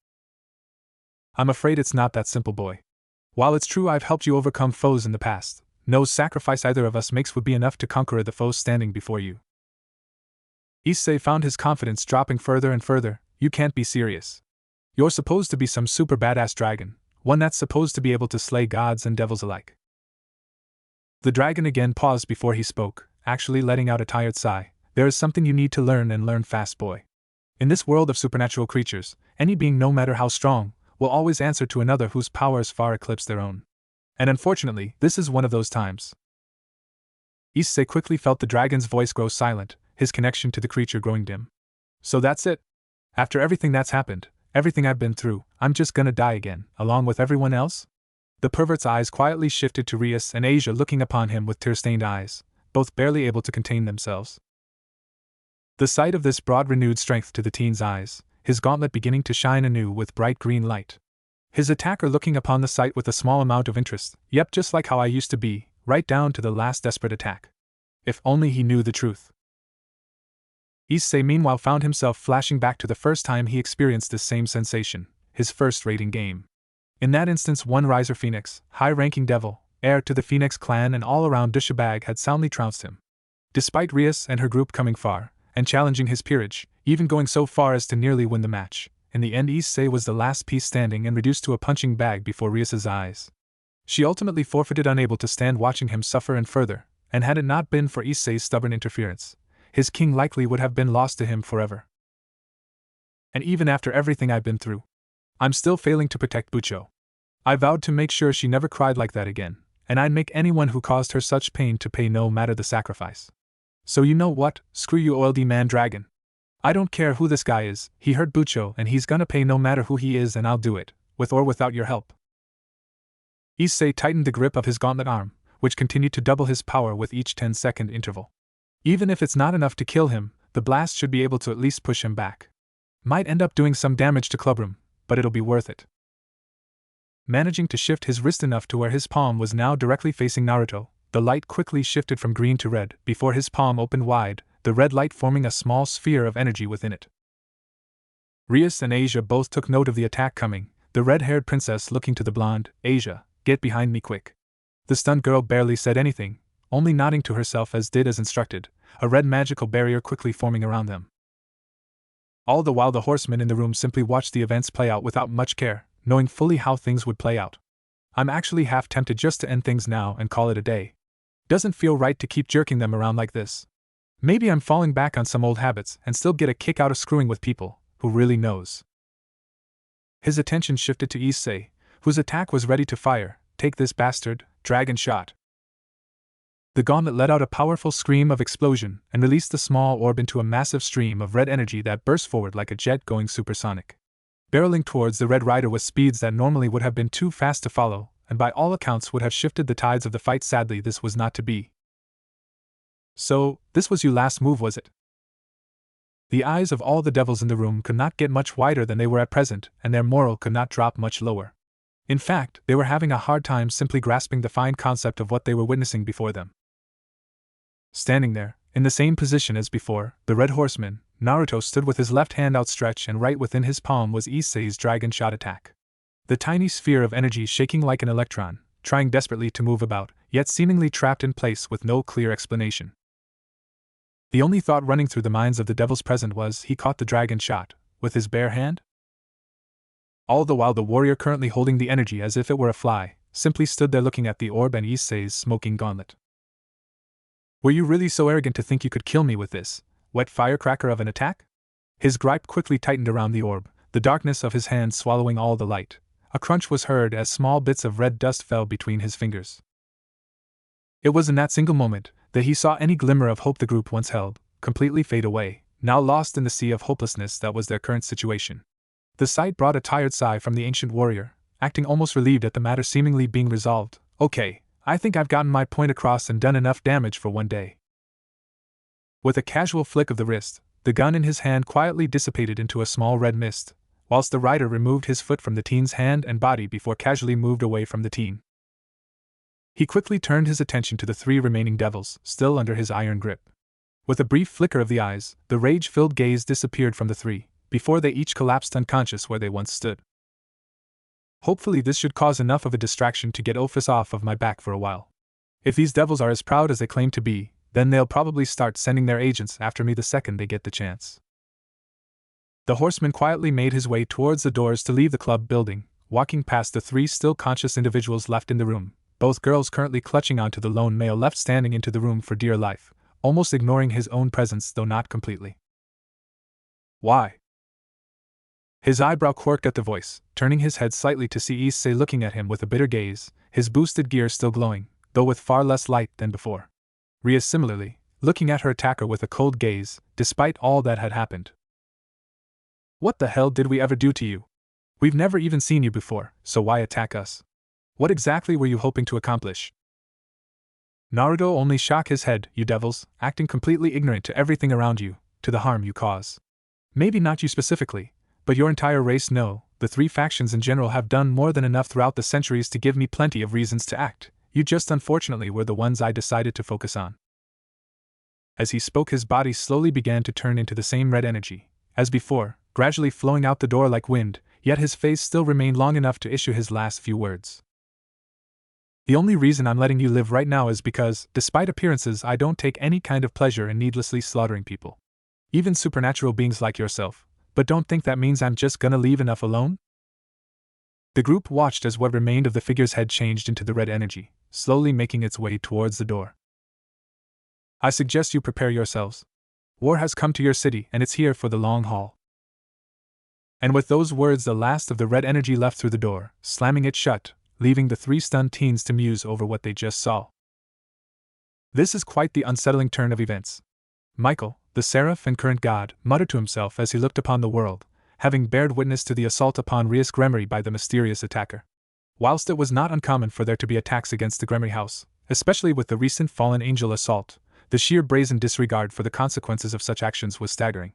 I'm afraid it's not that simple, boy. While it's true I've helped you overcome foes in the past, no sacrifice either of us makes would be enough to conquer the foes standing before you. Issei found his confidence dropping further and further. You can't be serious. You're supposed to be some super badass dragon, one that's supposed to be able to slay gods and devils alike. The dragon again paused before he spoke, actually letting out a tired sigh. There is something you need to learn, and learn fast, boy. In this world of supernatural creatures, any being, no matter how strong, will always answer to another whose powers far eclipse their own. And unfortunately, this is one of those times. Issei quickly felt the dragon's voice grow silent, his connection to the creature growing dim. So that's it. After everything that's happened, everything I've been through, I'm just gonna die again, along with everyone else? The pervert's eyes quietly shifted to Rias and Asia, looking upon him with tear-stained eyes, both barely able to contain themselves. The sight of this brought renewed strength to the teen's eyes, his gauntlet beginning to shine anew with bright green light. His attacker looking upon the sight with a small amount of interest. Yep, just like how I used to be, right down to the last desperate attack. If only he knew the truth. Issei meanwhile found himself flashing back to the first time he experienced this same sensation, his first raiding game. In that instance, one Riser Phoenix, high-ranking devil, heir to the Phoenix clan and all-around douchebag, had soundly trounced him. Despite Rias and her group coming far, and challenging his peerage, even going so far as to nearly win the match, in the end Issei was the last piece standing and reduced to a punching bag before Rias's eyes. She ultimately forfeited, unable to stand watching him suffer and further, and had it not been for Issei's stubborn interference, his king likely would have been lost to him forever. And even after everything I've been through, I'm still failing to protect Bucho. I vowed to make sure she never cried like that again, and I'd make anyone who caused her such pain to pay, no matter the sacrifice. So you know what, screw you, OLD man dragon. I don't care who this guy is, he hurt Bucho and he's gonna pay no matter who he is, and I'll do it, with or without your help. Issei tightened the grip of his gauntlet arm, which continued to double his power with each 10-second interval. Even if it's not enough to kill him, the blast should be able to at least push him back. Might end up doing some damage to Clubroom, but it'll be worth it. Managing to shift his wrist enough to where his palm was now directly facing Naruto, the light quickly shifted from green to red before his palm opened wide, the red light forming a small sphere of energy within it. Rias and Asia both took note of the attack coming, the red-haired princess looking to the blonde. Asia, get behind me quick. The stunned girl barely said anything, only nodding to herself as did as instructed, a red magical barrier quickly forming around them. All the while the horsemen in the room simply watched the events play out without much care, knowing fully how things would play out. I'm actually half tempted just to end things now and call it a day. Doesn't feel right to keep jerking them around like this. Maybe I'm falling back on some old habits and still get a kick out of screwing with people, who really knows. His attention shifted to Issei, whose attack was ready to fire. Take this, bastard, dragon shot. The gauntlet let out a powerful scream of explosion and released the small orb into a massive stream of red energy that burst forward like a jet going supersonic. Barreling towards the Red Rider with speeds that normally would have been too fast to follow, and by all accounts would have shifted the tides of the fight. Sadly, this was not to be. So, this was your last move, was it? The eyes of all the devils in the room could not get much wider than they were at present, and their morale could not drop much lower. In fact, they were having a hard time simply grasping the fine concept of what they were witnessing before them. Standing there, in the same position as before, the Red Horseman, Naruto stood with his left hand outstretched, and right within his palm was Issei's dragon shot attack. The tiny sphere of energy shaking like an electron, trying desperately to move about, yet seemingly trapped in place with no clear explanation. The only thought running through the minds of the devils present was, he caught the dragon shot, with his bare hand? All the while the warrior currently holding the energy as if it were a fly, simply stood there looking at the orb and Issei's smoking gauntlet. Were you really so arrogant to think you could kill me with this wet firecracker of an attack? His gripe quickly tightened around the orb, the darkness of his hand swallowing all the light. A crunch was heard as small bits of red dust fell between his fingers. It was in that single moment that he saw any glimmer of hope the group once held completely fade away, now lost in the sea of hopelessness that was their current situation. The sight brought a tired sigh from the ancient warrior, acting almost relieved at the matter seemingly being resolved. Okay, I think I've gotten my point across and done enough damage for one day. With a casual flick of the wrist, the gun in his hand quietly dissipated into a small red mist, whilst the rider removed his foot from the teen's hand and body before casually moved away from the teen. He quickly turned his attention to the 3 remaining devils, still under his iron grip. With a brief flicker of the eyes, the rage-filled gaze disappeared from the 3, before they each collapsed unconscious where they once stood. Hopefully this should cause enough of a distraction to get Ophis off of my back for a while. If these devils are as proud as they claim to be, then they'll probably start sending their agents after me the second they get the chance. The horseman quietly made his way towards the doors to leave the club building, walking past the 3 still conscious individuals left in the room, both girls currently clutching onto the lone male left standing into the room for dear life, almost ignoring his own presence though not completely. Why? His eyebrow quirked at the voice, turning his head slightly to see Issei looking at him with a bitter gaze, his boosted gear still glowing, though with far less light than before. Ria similarly, looking at her attacker with a cold gaze, despite all that had happened. What the hell did we ever do to you? We've never even seen you before, so why attack us? What exactly were you hoping to accomplish? Naruto only shook his head, you devils, acting completely ignorant to everything around you, to the harm you cause. Maybe not you specifically, but your entire race. No, the 3 factions in general have done more than enough throughout the centuries to give me plenty of reasons to act. You just unfortunately were the ones I decided to focus on. As he spoke, his body slowly began to turn into the same red energy as before, gradually flowing out the door like wind, yet his face still remained long enough to issue his last few words. The only reason I'm letting you live right now is because, despite appearances, I don't take any kind of pleasure in needlessly slaughtering people. Even supernatural beings like yourself, but don't think that means I'm just gonna leave enough alone? The group watched as what remained of the figure's head changed into the red energy, slowly making its way towards the door. I suggest you prepare yourselves. War has come to your city and it's here for the long haul. And with those words, the last of the red energy left through the door, slamming it shut, leaving the 3 stunned teens to muse over what they just saw. This is quite the unsettling turn of events. Michael, the seraph and current god, muttered to himself as he looked upon the world, having bared witness to the assault upon Rias Gremory by the mysterious attacker. Whilst it was not uncommon for there to be attacks against the Gremory house, especially with the recent fallen angel assault, the sheer brazen disregard for the consequences of such actions was staggering.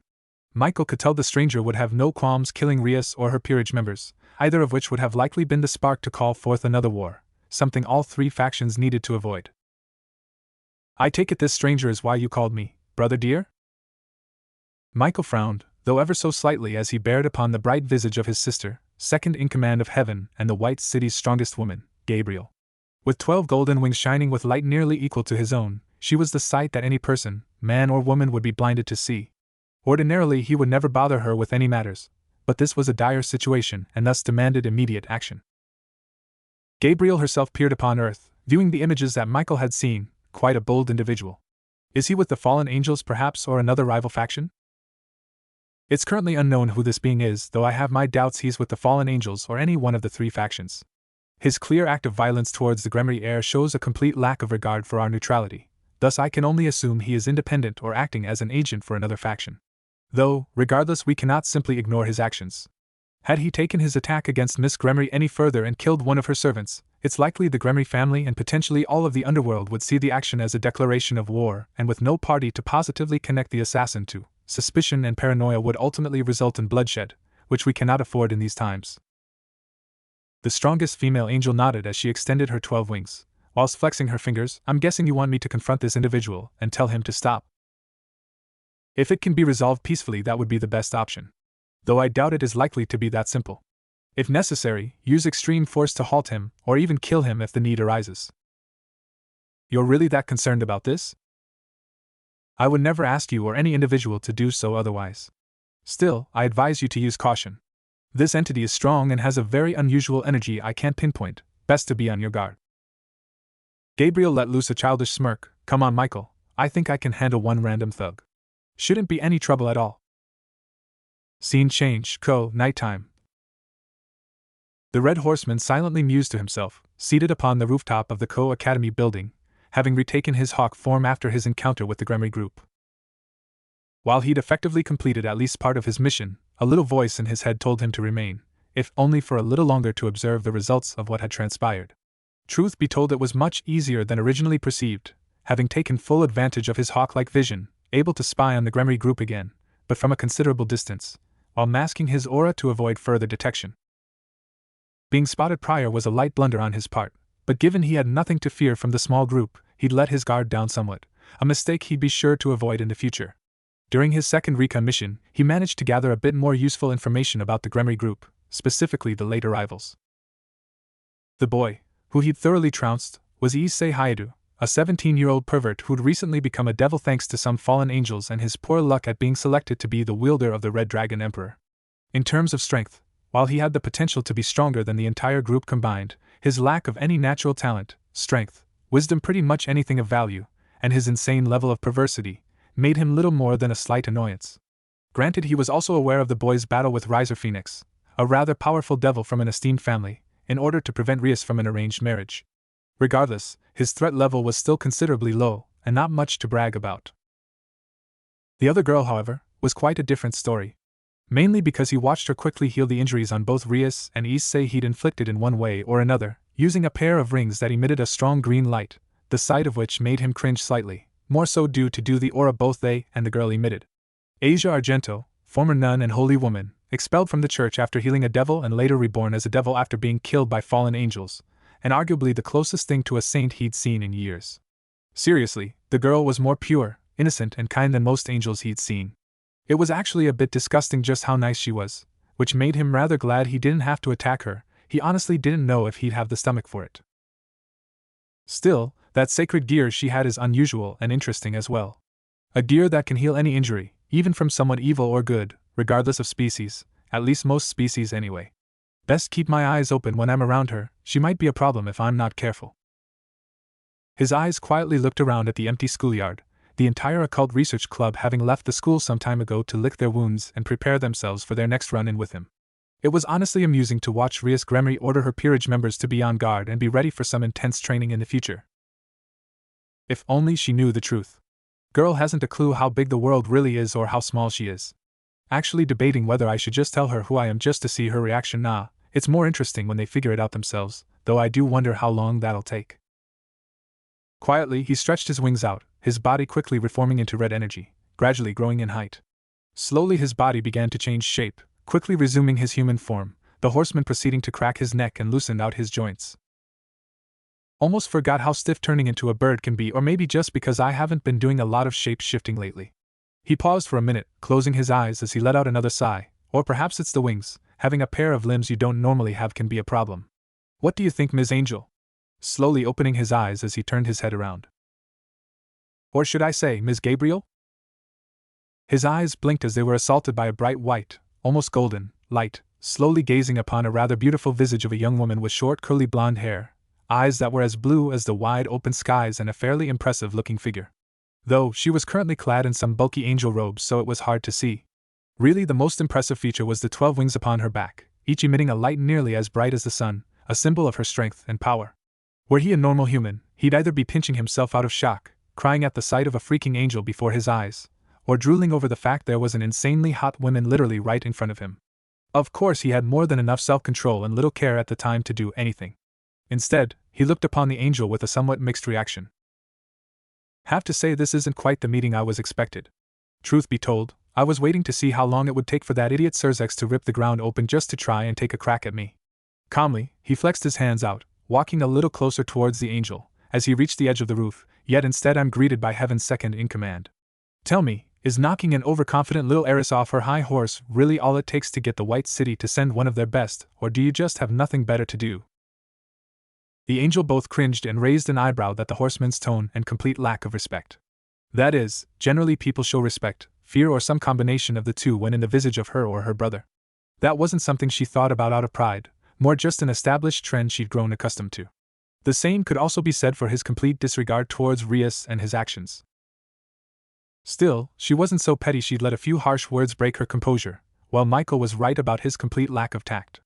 Michael could tell the stranger would have no qualms killing Rias or her peerage members, either of which would have likely been the spark to call forth another war, something all 3 factions needed to avoid. I take it this stranger is why you called me, brother dear? Michael frowned, though ever so slightly, as he bared upon the bright visage of his sister, second in command of heaven and the White City's strongest woman, Gabriel. With 12 golden wings shining with light nearly equal to his own, she was the sight that any person, man or woman, would be blinded to see. Ordinarily he would never bother her with any matters, but this was a dire situation and thus demanded immediate action. Gabriel herself peered upon earth, viewing the images that Michael had seen, quite a bold individual. Is he with the fallen angels perhaps, or another rival faction? It's currently unknown who this being is, though I have my doubts he's with the fallen angels or any one of the 3 factions. His clear act of violence towards the Gremory heir shows a complete lack of regard for our neutrality, thus I can only assume he is independent or acting as an agent for another faction. Though, regardless, we cannot simply ignore his actions. Had he taken his attack against Miss Gremory any further and killed one of her servants, it's likely the Gremory family and potentially all of the underworld would see the action as a declaration of war, and with no party to positively connect the assassin to, suspicion and paranoia would ultimately result in bloodshed, which we cannot afford in these times. The strongest female angel nodded as she extended her 12 wings, whilst flexing her fingers. I'm guessing you want me to confront this individual and tell him to stop. If it can be resolved peacefully, that would be the best option. Though I doubt it is likely to be that simple. If necessary, use extreme force to halt him, or even kill him if the need arises. You're really that concerned about this? I would never ask you or any individual to do so otherwise. Still, I advise you to use caution. This entity is strong and has a very unusual energy I can't pinpoint, best to be on your guard. Gabriel let loose a childish smirk. Come on, Michael, I think I can handle one random thug. Shouldn't be any trouble at all. Scene change, nighttime. The Red Horseman silently mused to himself, seated upon the rooftop of the Academy building, having retaken his hawk form after his encounter with the Gremory group. While he'd effectively completed at least part of his mission, a little voice in his head told him to remain, if only for a little longer, to observe the results of what had transpired. Truth be told, it was much easier than originally perceived, having taken full advantage of his hawk-like vision, able to spy on the Gremory group again, but from a considerable distance, while masking his aura to avoid further detection. Being spotted prior was a light blunder on his part, but given he had nothing to fear from the small group, he'd let his guard down somewhat, a mistake he'd be sure to avoid in the future. During his second recon mission, he managed to gather a bit more useful information about the Gremory group, specifically the late arrivals. The boy, who he'd thoroughly trounced, was Issei Hayato, a 17-year-old pervert who'd recently become a devil thanks to some fallen angels and his poor luck at being selected to be the wielder of the Red Dragon Emperor. In terms of strength, while he had the potential to be stronger than the entire group combined, his lack of any natural talent, strength, wisdom, pretty much anything of value, and his insane level of perversity, made him little more than a slight annoyance. Granted, he was also aware of the boy's battle with Riser Phoenix, a rather powerful devil from an esteemed family, in order to prevent Rias from an arranged marriage. Regardless, his threat level was still considerably low, and not much to brag about. The other girl, however, was quite a different story. Mainly because he watched her quickly heal the injuries on both Rias and Issei he'd inflicted in one way or another, using a pair of rings that emitted a strong green light, the sight of which made him cringe slightly, more so due to the aura both they and the girl emitted. Asia Argento, former nun and holy woman, expelled from the church after healing a devil and later reborn as a devil after being killed by fallen angels, and arguably the closest thing to a saint he'd seen in years. Seriously, the girl was more pure, innocent, and kind than most angels he'd seen. It was actually a bit disgusting just how nice she was, which made him rather glad he didn't have to attack her. He honestly didn't know if he'd have the stomach for it. Still, that sacred gear she had is unusual and interesting as well. A gear that can heal any injury, even from someone evil or good, regardless of species, at least most species anyway. Best keep my eyes open when I'm around her, she might be a problem if I'm not careful. His eyes quietly looked around at the empty schoolyard, the entire occult research club having left the school some time ago to lick their wounds and prepare themselves for their next run-in with him. It was honestly amusing to watch Rias Gremory order her peerage members to be on guard and be ready for some intense training in the future. If only she knew the truth. Girl hasn't a clue how big the world really is or how small she is. Actually debating whether I should just tell her who I am just to see her reaction. Nah, it's more interesting when they figure it out themselves, though I do wonder how long that'll take. Quietly, he stretched his wings out, his body quickly reforming into red energy, gradually growing in height. Slowly his body began to change shape, quickly resuming his human form, the horseman proceeding to crack his neck and loosen out his joints. Almost forgot how stiff turning into a bird can be, or maybe just because I haven't been doing a lot of shape shifting lately. He paused for a minute, closing his eyes as he let out another sigh, or perhaps it's the wings, having a pair of limbs you don't normally have can be a problem. What do you think, Ms. Angel? Slowly opening his eyes as he turned his head around. Or should I say, Ms. Gabriel? His eyes blinked as they were assaulted by a bright white, almost golden, light, slowly gazing upon a rather beautiful visage of a young woman with short curly blonde hair, eyes that were as blue as the wide open skies, and a fairly impressive-looking figure. Though she was currently clad in some bulky angel robes, so it was hard to see. Really, the most impressive feature was the 12 wings upon her back, each emitting a light nearly as bright as the sun, a symbol of her strength and power. Were he a normal human, he'd either be pinching himself out of shock, crying at the sight of a freaking angel before his eyes, or drooling over the fact there was an insanely hot woman literally right in front of him. Of course, he had more than enough self-control and little care at the time to do anything. Instead, he looked upon the angel with a somewhat mixed reaction. Have to say, this isn't quite the meeting I was expected. Truth be told, I was waiting to see how long it would take for that idiot Surzex to rip the ground open just to try and take a crack at me. Calmly, he flexed his hands out, walking a little closer towards the angel, as he reached the edge of the roof, yet instead I'm greeted by heaven's second in command. Tell me, is knocking an overconfident little heiress off her high horse really all it takes to get the White City to send one of their best, or do you just have nothing better to do? The angel both cringed and raised an eyebrow at the horseman's tone and complete lack of respect. That is, generally people show respect, fear, or some combination of the two when in the visage of her or her brother. That wasn't something she thought about out of pride, more just an established trend she'd grown accustomed to. The same could also be said for his complete disregard towards Rias and his actions. Still, she wasn't so petty she'd let a few harsh words break her composure, while Michael was right about his complete lack of tact.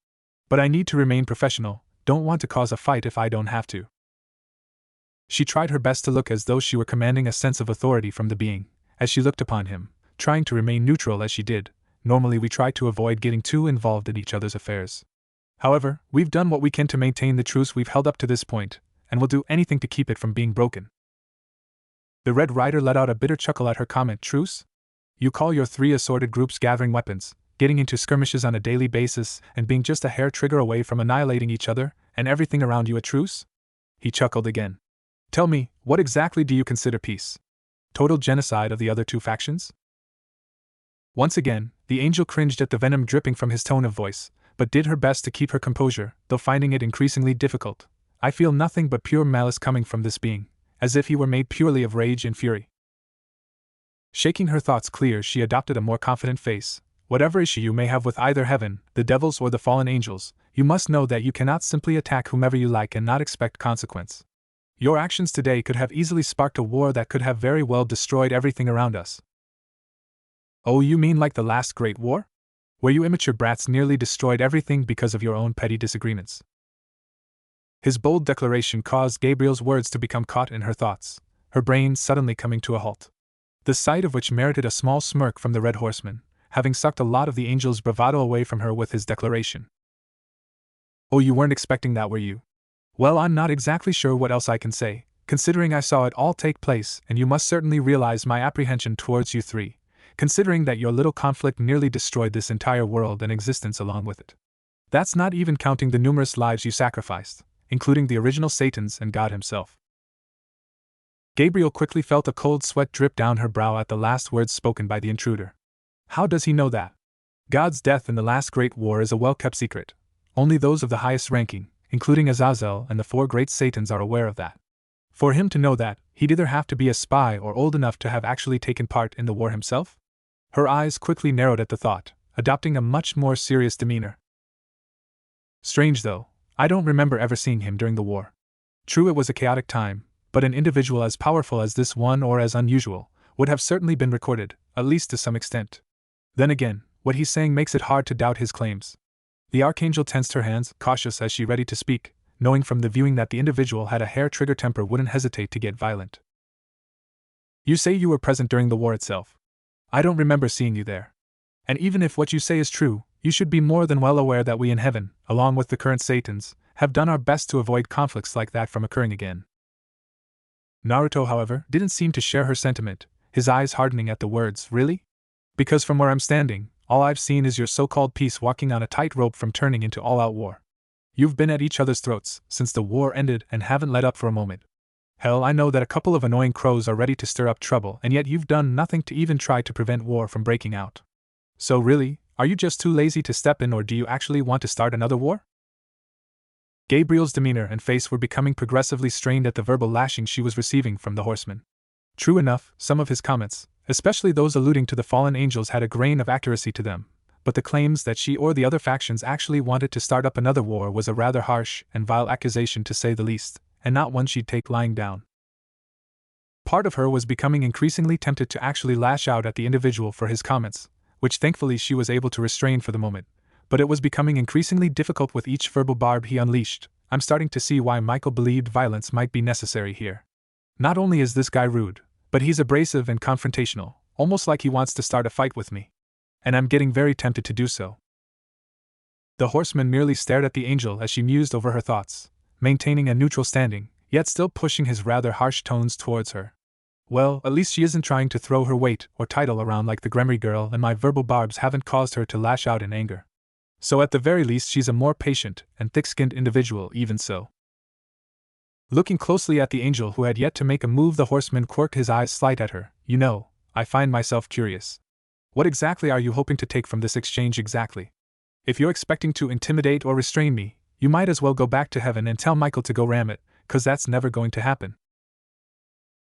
But I need to remain professional, don't want to cause a fight if I don't have to. She tried her best to look as though she were commanding a sense of authority from the being, as she looked upon him, trying to remain neutral as she did. Normally we try to avoid getting too involved in each other's affairs. However, we've done what we can to maintain the truce we've held up to this point, and will do anything to keep it from being broken. The Red Rider let out a bitter chuckle at her comment. Truce? You call your 3 assorted groups gathering weapons, getting into skirmishes on a daily basis and being just a hair trigger away from annihilating each other and everything around you a truce? He chuckled again. Tell me, what exactly do you consider peace? Total genocide of the other two factions? Once again, the angel cringed at the venom dripping from his tone of voice, but did her best to keep her composure, though finding it increasingly difficult. I feel nothing but pure malice coming from this being, as if he were made purely of rage and fury. Shaking her thoughts clear, she adopted a more confident face. Whatever issue you may have with either heaven, the devils, or the fallen angels, you must know that you cannot simply attack whomever you like and not expect consequence. Your actions today could have easily sparked a war that could have very well destroyed everything around us. Oh, you mean like the last Great War? Where you immature brats nearly destroyed everything because of your own petty disagreements. His bold declaration caused Gabriel's words to become caught in her thoughts, her brain suddenly coming to a halt. The sight of which merited a small smirk from the Red Horseman, having sucked a lot of the angel's bravado away from her with his declaration. Oh, you weren't expecting that, were you? Well, I'm not exactly sure what else I can say, considering I saw it all take place, and you must certainly realize my apprehension towards you three, considering that your little conflict nearly destroyed this entire world and existence along with it. That's not even counting the numerous lives you sacrificed, including the original Satans and God himself. Gabriel quickly felt a cold sweat drip down her brow at the last words spoken by the intruder. How does he know that? God's death in the last great war is a well-kept secret. Only those of the highest ranking, including Azazel and the 4 great Satans, are aware of that. For him to know that, he'd either have to be a spy or old enough to have actually taken part in the war himself? Her eyes quickly narrowed at the thought, adopting a much more serious demeanor. Strange though, I don't remember ever seeing him during the war. True, it was a chaotic time, but an individual as powerful as this one, or as unusual, would have certainly been recorded, at least to some extent. Then again, what he's saying makes it hard to doubt his claims. The archangel tensed her hands, cautious as she ready to speak, knowing from the viewing that the individual had a hair-trigger temper, wouldn't hesitate to get violent. You say you were present during the war itself. I don't remember seeing you there. And even if what you say is true, you should be more than well aware that we in heaven, along with the current Satans, have done our best to avoid conflicts like that from occurring again. Naruto, however, didn't seem to share her sentiment, his eyes hardening at the words. Really? Because from where I'm standing, all I've seen is your so-called peace walking on a tightrope from turning into all-out war. You've been at each other's throats since the war ended and haven't let up for a moment. Hell, I know that a couple of annoying crows are ready to stir up trouble, and yet you've done nothing to even try to prevent war from breaking out. So really, are you just too lazy to step in, or do you actually want to start another war? Gabriel's demeanor and face were becoming progressively strained at the verbal lashing she was receiving from the horseman. True enough, some of his comments, especially those alluding to the fallen angels, had a grain of accuracy to them, but the claims that she or the other factions actually wanted to start up another war was a rather harsh and vile accusation, to say the least, and not one she'd take lying down. Part of her was becoming increasingly tempted to actually lash out at the individual for his comments, which thankfully she was able to restrain for the moment, but it was becoming increasingly difficult with each verbal barb he unleashed. I'm starting to see why Michael believed violence might be necessary here. Not only is this guy rude, but he's abrasive and confrontational, almost like he wants to start a fight with me. And I'm getting very tempted to do so. The horseman merely stared at the angel as she mused over her thoughts, maintaining a neutral standing, yet still pushing his rather harsh tones towards her. Well, at least she isn't trying to throw her weight or title around like the Gremry girl, and my verbal barbs haven't caused her to lash out in anger. So at the very least she's a more patient and thick-skinned individual, even so. Looking closely at the angel, who had yet to make a move, the horseman quirked his eyes slight at her. You know, I find myself curious. What exactly are you hoping to take from this exchange exactly? If you're expecting to intimidate or restrain me, you might as well go back to heaven and tell Michael to go ram it, 'cause that's never going to happen.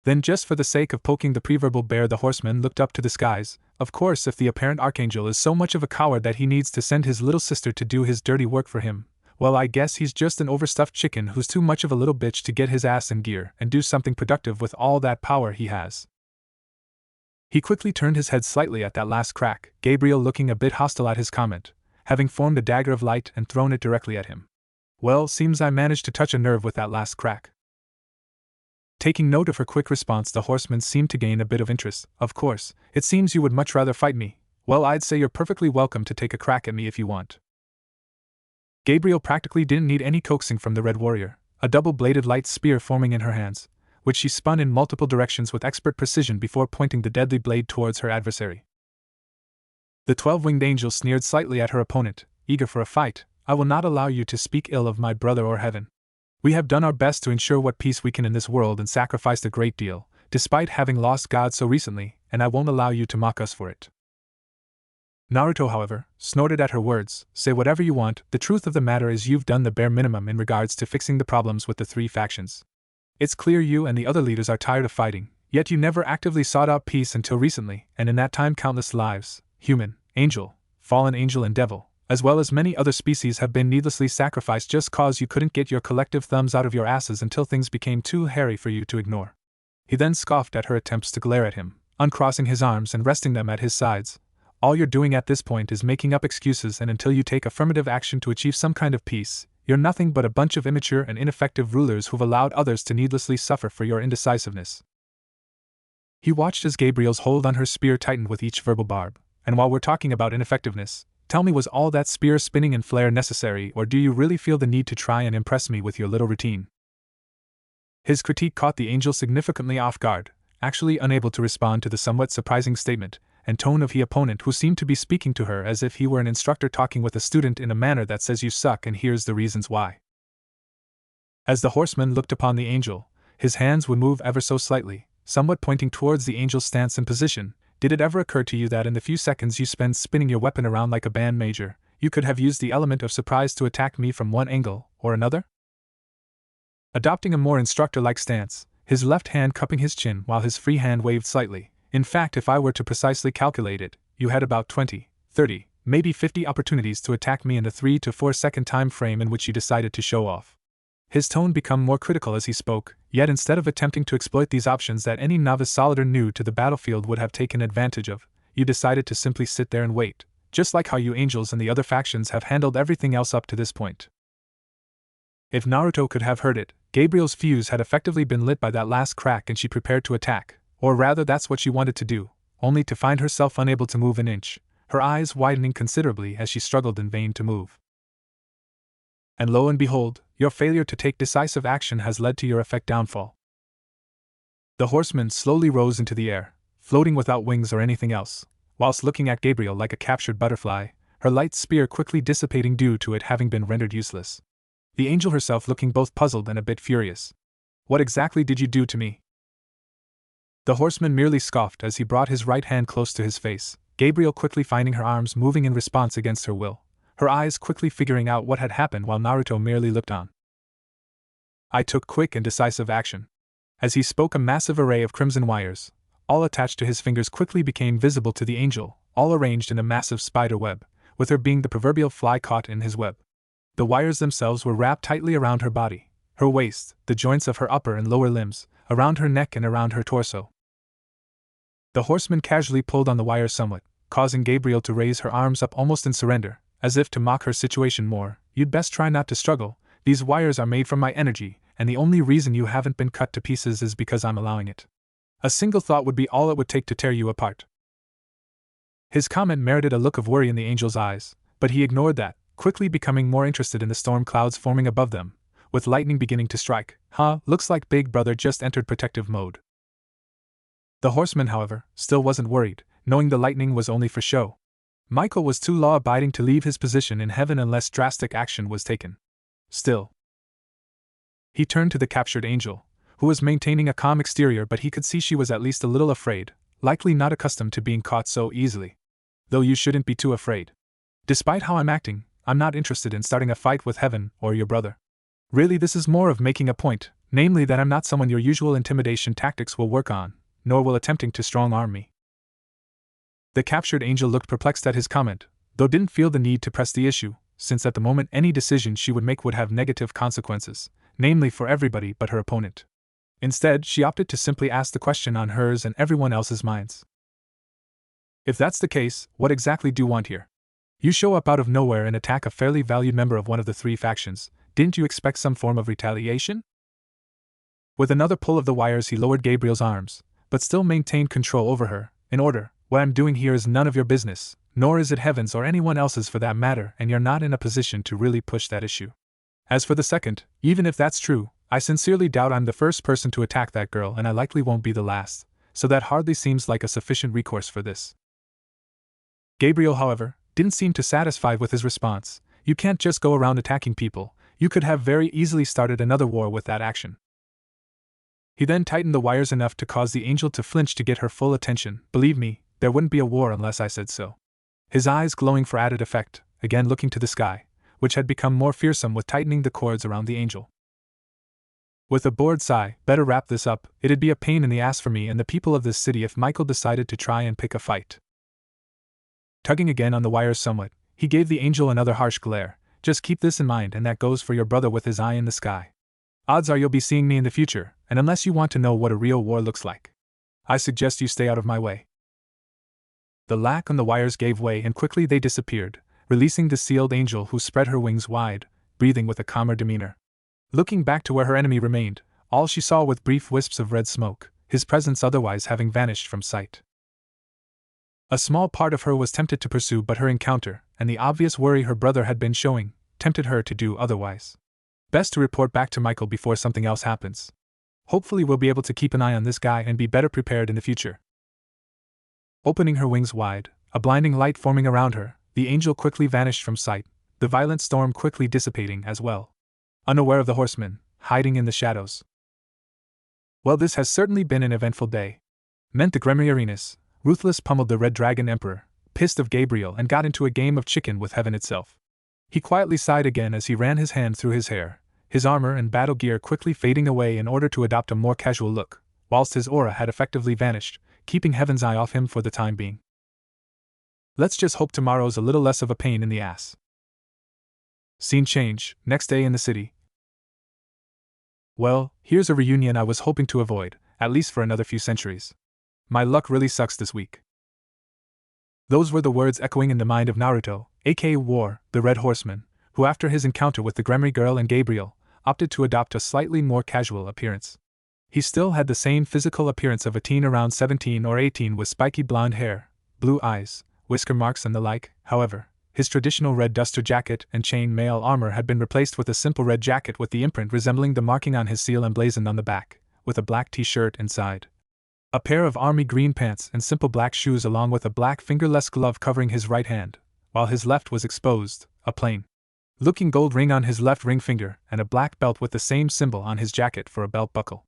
Then, just for the sake of poking the preverbal bear, the horseman looked up to the skies. Of course, if the apparent archangel is so much of a coward that he needs to send his little sister to do his dirty work for him, well, I guess he's just an overstuffed chicken who's too much of a little bitch to get his ass in gear and do something productive with all that power he has. He quickly turned his head slightly at that last crack, Gabriel looking a bit hostile at his comment, having formed a dagger of light and thrown it directly at him. Well, seems I managed to touch a nerve with that last crack. Taking note of her quick response, the horseman seemed to gain a bit of interest. Of course, it seems you would much rather fight me. Well, I'd say you're perfectly welcome to take a crack at me if you want. Gabriel practically didn't need any coaxing from the Red Warrior, a double-bladed light spear forming in her hands, which she spun in multiple directions with expert precision before pointing the deadly blade towards her adversary. The 12-winged angel sneered slightly at her opponent, eager for a fight. I will not allow you to speak ill of my brother or heaven. We have done our best to ensure what peace we can in this world and sacrificed a great deal, despite having lost God so recently, and I won't allow you to mock us for it. Naruto, however, snorted at her words. Say whatever you want, the truth of the matter is you've done the bare minimum in regards to fixing the problems with the three factions. It's clear you and the other leaders are tired of fighting, yet you never actively sought out peace until recently, and in that time countless lives, human, angel, fallen angel and devil, as well as many other species have been needlessly sacrificed just cause you couldn't get your collective thumbs out of your asses until things became too hairy for you to ignore. He then scoffed at her attempts to glare at him, uncrossing his arms and resting them at his sides. All you're doing at this point is making up excuses, and until you take affirmative action to achieve some kind of peace, you're nothing but a bunch of immature and ineffective rulers who've allowed others to needlessly suffer for your indecisiveness. He watched as Gabriel's hold on her spear tightened with each verbal barb. And while we're talking about ineffectiveness, tell me, was all that spear spinning and flare necessary, or do you really feel the need to try and impress me with your little routine? His critique caught the angel significantly off guard, actually unable to respond to the somewhat surprising statement and tone of the opponent, who seemed to be speaking to her as if he were an instructor talking with a student in a manner that says you suck and here's the reasons why. As the horseman looked upon the angel, his hands would move ever so slightly, somewhat pointing towards the angel's stance and position. Did it ever occur to you that in the few seconds you spend spinning your weapon around like a band major, you could have used the element of surprise to attack me from one angle or another? Adopting a more instructor-like stance, his left hand cupping his chin while his free hand waved slightly. In fact, if I were to precisely calculate it, you had about 20, 30, maybe 50 opportunities to attack me in the 3 to 4 second time frame in which you decided to show off. His tone became more critical as he spoke, yet instead of attempting to exploit these options that any novice soldier new to the battlefield would have taken advantage of, you decided to simply sit there and wait, just like how you angels and the other factions have handled everything else up to this point. If Naruto could have heard it, Gabriel's fuse had effectively been lit by that last crack and she prepared to attack, or rather that's what she wanted to do, only to find herself unable to move an inch, her eyes widening considerably as she struggled in vain to move. And lo and behold, your failure to take decisive action has led to your effect downfall. The horseman slowly rose into the air, floating without wings or anything else, whilst looking at Gabriel like a captured butterfly, her light spear quickly dissipating due to it having been rendered useless. The angel herself looking both puzzled and a bit furious. What exactly did you do to me? The horseman merely scoffed as he brought his right hand close to his face, Gabriel quickly finding her arms moving in response against her will, her eyes quickly figuring out what had happened while Naruto merely looked on. I took quick and decisive action. As he spoke, a massive array of crimson wires, all attached to his fingers, quickly became visible to the angel, all arranged in a massive spider web, with her being the proverbial fly caught in his web. The wires themselves were wrapped tightly around her body, her waist, the joints of her upper and lower limbs, around her neck and around her torso. The horseman casually pulled on the wire somewhat, causing Gabriel to raise her arms up almost in surrender, as if to mock her situation more. You'd best try not to struggle, these wires are made from my energy, and the only reason you haven't been cut to pieces is because I'm allowing it. A single thought would be all it would take to tear you apart. His comment merited a look of worry in the angel's eyes, but he ignored that, quickly becoming more interested in the storm clouds forming above them, with lightning beginning to strike. Looks like Big Brother just entered protective mode. The horseman, however, still wasn't worried, knowing the lightning was only for show. Michael was too law-abiding to leave his position in heaven unless drastic action was taken. Still, he turned to the captured angel, who was maintaining a calm exterior, but he could see she was at least a little afraid, likely not accustomed to being caught so easily. Though you shouldn't be too afraid. Despite how I'm acting, I'm not interested in starting a fight with heaven or your brother. Really, this is more of making a point, namely that I'm not someone your usual intimidation tactics will work on, nor will attempting to strong-arm me. The captured angel looked perplexed at his comment, though didn't feel the need to press the issue, since at the moment any decision she would make would have negative consequences, namely for everybody but her opponent. Instead, she opted to simply ask the question on hers and everyone else's minds. If that's the case, what exactly do you want here? You show up out of nowhere and attack a fairly valued member of one of the three factions. Didn't you expect some form of retaliation? With another pull of the wires, he lowered Gabriel's arms, but still maintained control over her. In order, what I'm doing here is none of your business, nor is it heaven's or anyone else's for that matter, and you're not in a position to really push that issue. As for the second, even if that's true, I sincerely doubt I'm the first person to attack that girl, and I likely won't be the last, so that hardly seems like a sufficient recourse for this. Gabriel, however, didn't seem too satisfied with his response. You can't just go around attacking people. You could have very easily started another war with that action. He then tightened the wires enough to cause the angel to flinch to get her full attention. Believe me, there wouldn't be a war unless I said so. His eyes glowing for added effect, again looking to the sky, which had become more fearsome with tightening the cords around the angel. With a bored sigh, better wrap this up, it'd be a pain in the ass for me and the people of this city if Michael decided to try and pick a fight. Tugging again on the wires somewhat, he gave the angel another harsh glare. Just keep this in mind, and that goes for your brother with his eye in the sky. Odds are you'll be seeing me in the future, and unless you want to know what a real war looks like, I suggest you stay out of my way. The lack on the wires gave way and quickly they disappeared, releasing the sealed angel who spread her wings wide, breathing with a calmer demeanor. Looking back to where her enemy remained, all she saw were brief wisps of red smoke, his presence otherwise having vanished from sight. A small part of her was tempted to pursue, but her encounter, and the obvious worry her brother had been showing, tempted her to do otherwise. Best to report back to Michael before something else happens. Hopefully we'll be able to keep an eye on this guy and be better prepared in the future. Opening her wings wide, a blinding light forming around her, the angel quickly vanished from sight, the violent storm quickly dissipating as well. Unaware of the horsemen, hiding in the shadows. Well, this has certainly been an eventful day. Meant the Gremriarinus, ruthless pummeled the Red Dragon Emperor, pissed of Gabriel, and got into a game of chicken with heaven itself. He quietly sighed again as he ran his hand through his hair, his armor and battle gear quickly fading away in order to adopt a more casual look, whilst his aura had effectively vanished, keeping Heaven's eye off him for the time being. Let's just hope tomorrow's a little less of a pain in the ass. Scene change, next day in the city. Well, here's a reunion I was hoping to avoid, at least for another few centuries. My luck really sucks this week. Those were the words echoing in the mind of Naruto, aka War, the Red Horseman, who after his encounter with the Gremry girl and Gabriel, opted to adopt a slightly more casual appearance. He still had the same physical appearance of a teen around 17 or 18 with spiky blonde hair, blue eyes, whisker marks and the like. However, his traditional red duster jacket and chain mail armor had been replaced with a simple red jacket with the imprint resembling the marking on his seal emblazoned on the back, with a black t-shirt inside. A pair of army green pants and simple black shoes along with a black fingerless glove covering his right hand, while his left was exposed, a plain looking gold ring on his left ring finger and a black belt with the same symbol on his jacket for a belt buckle.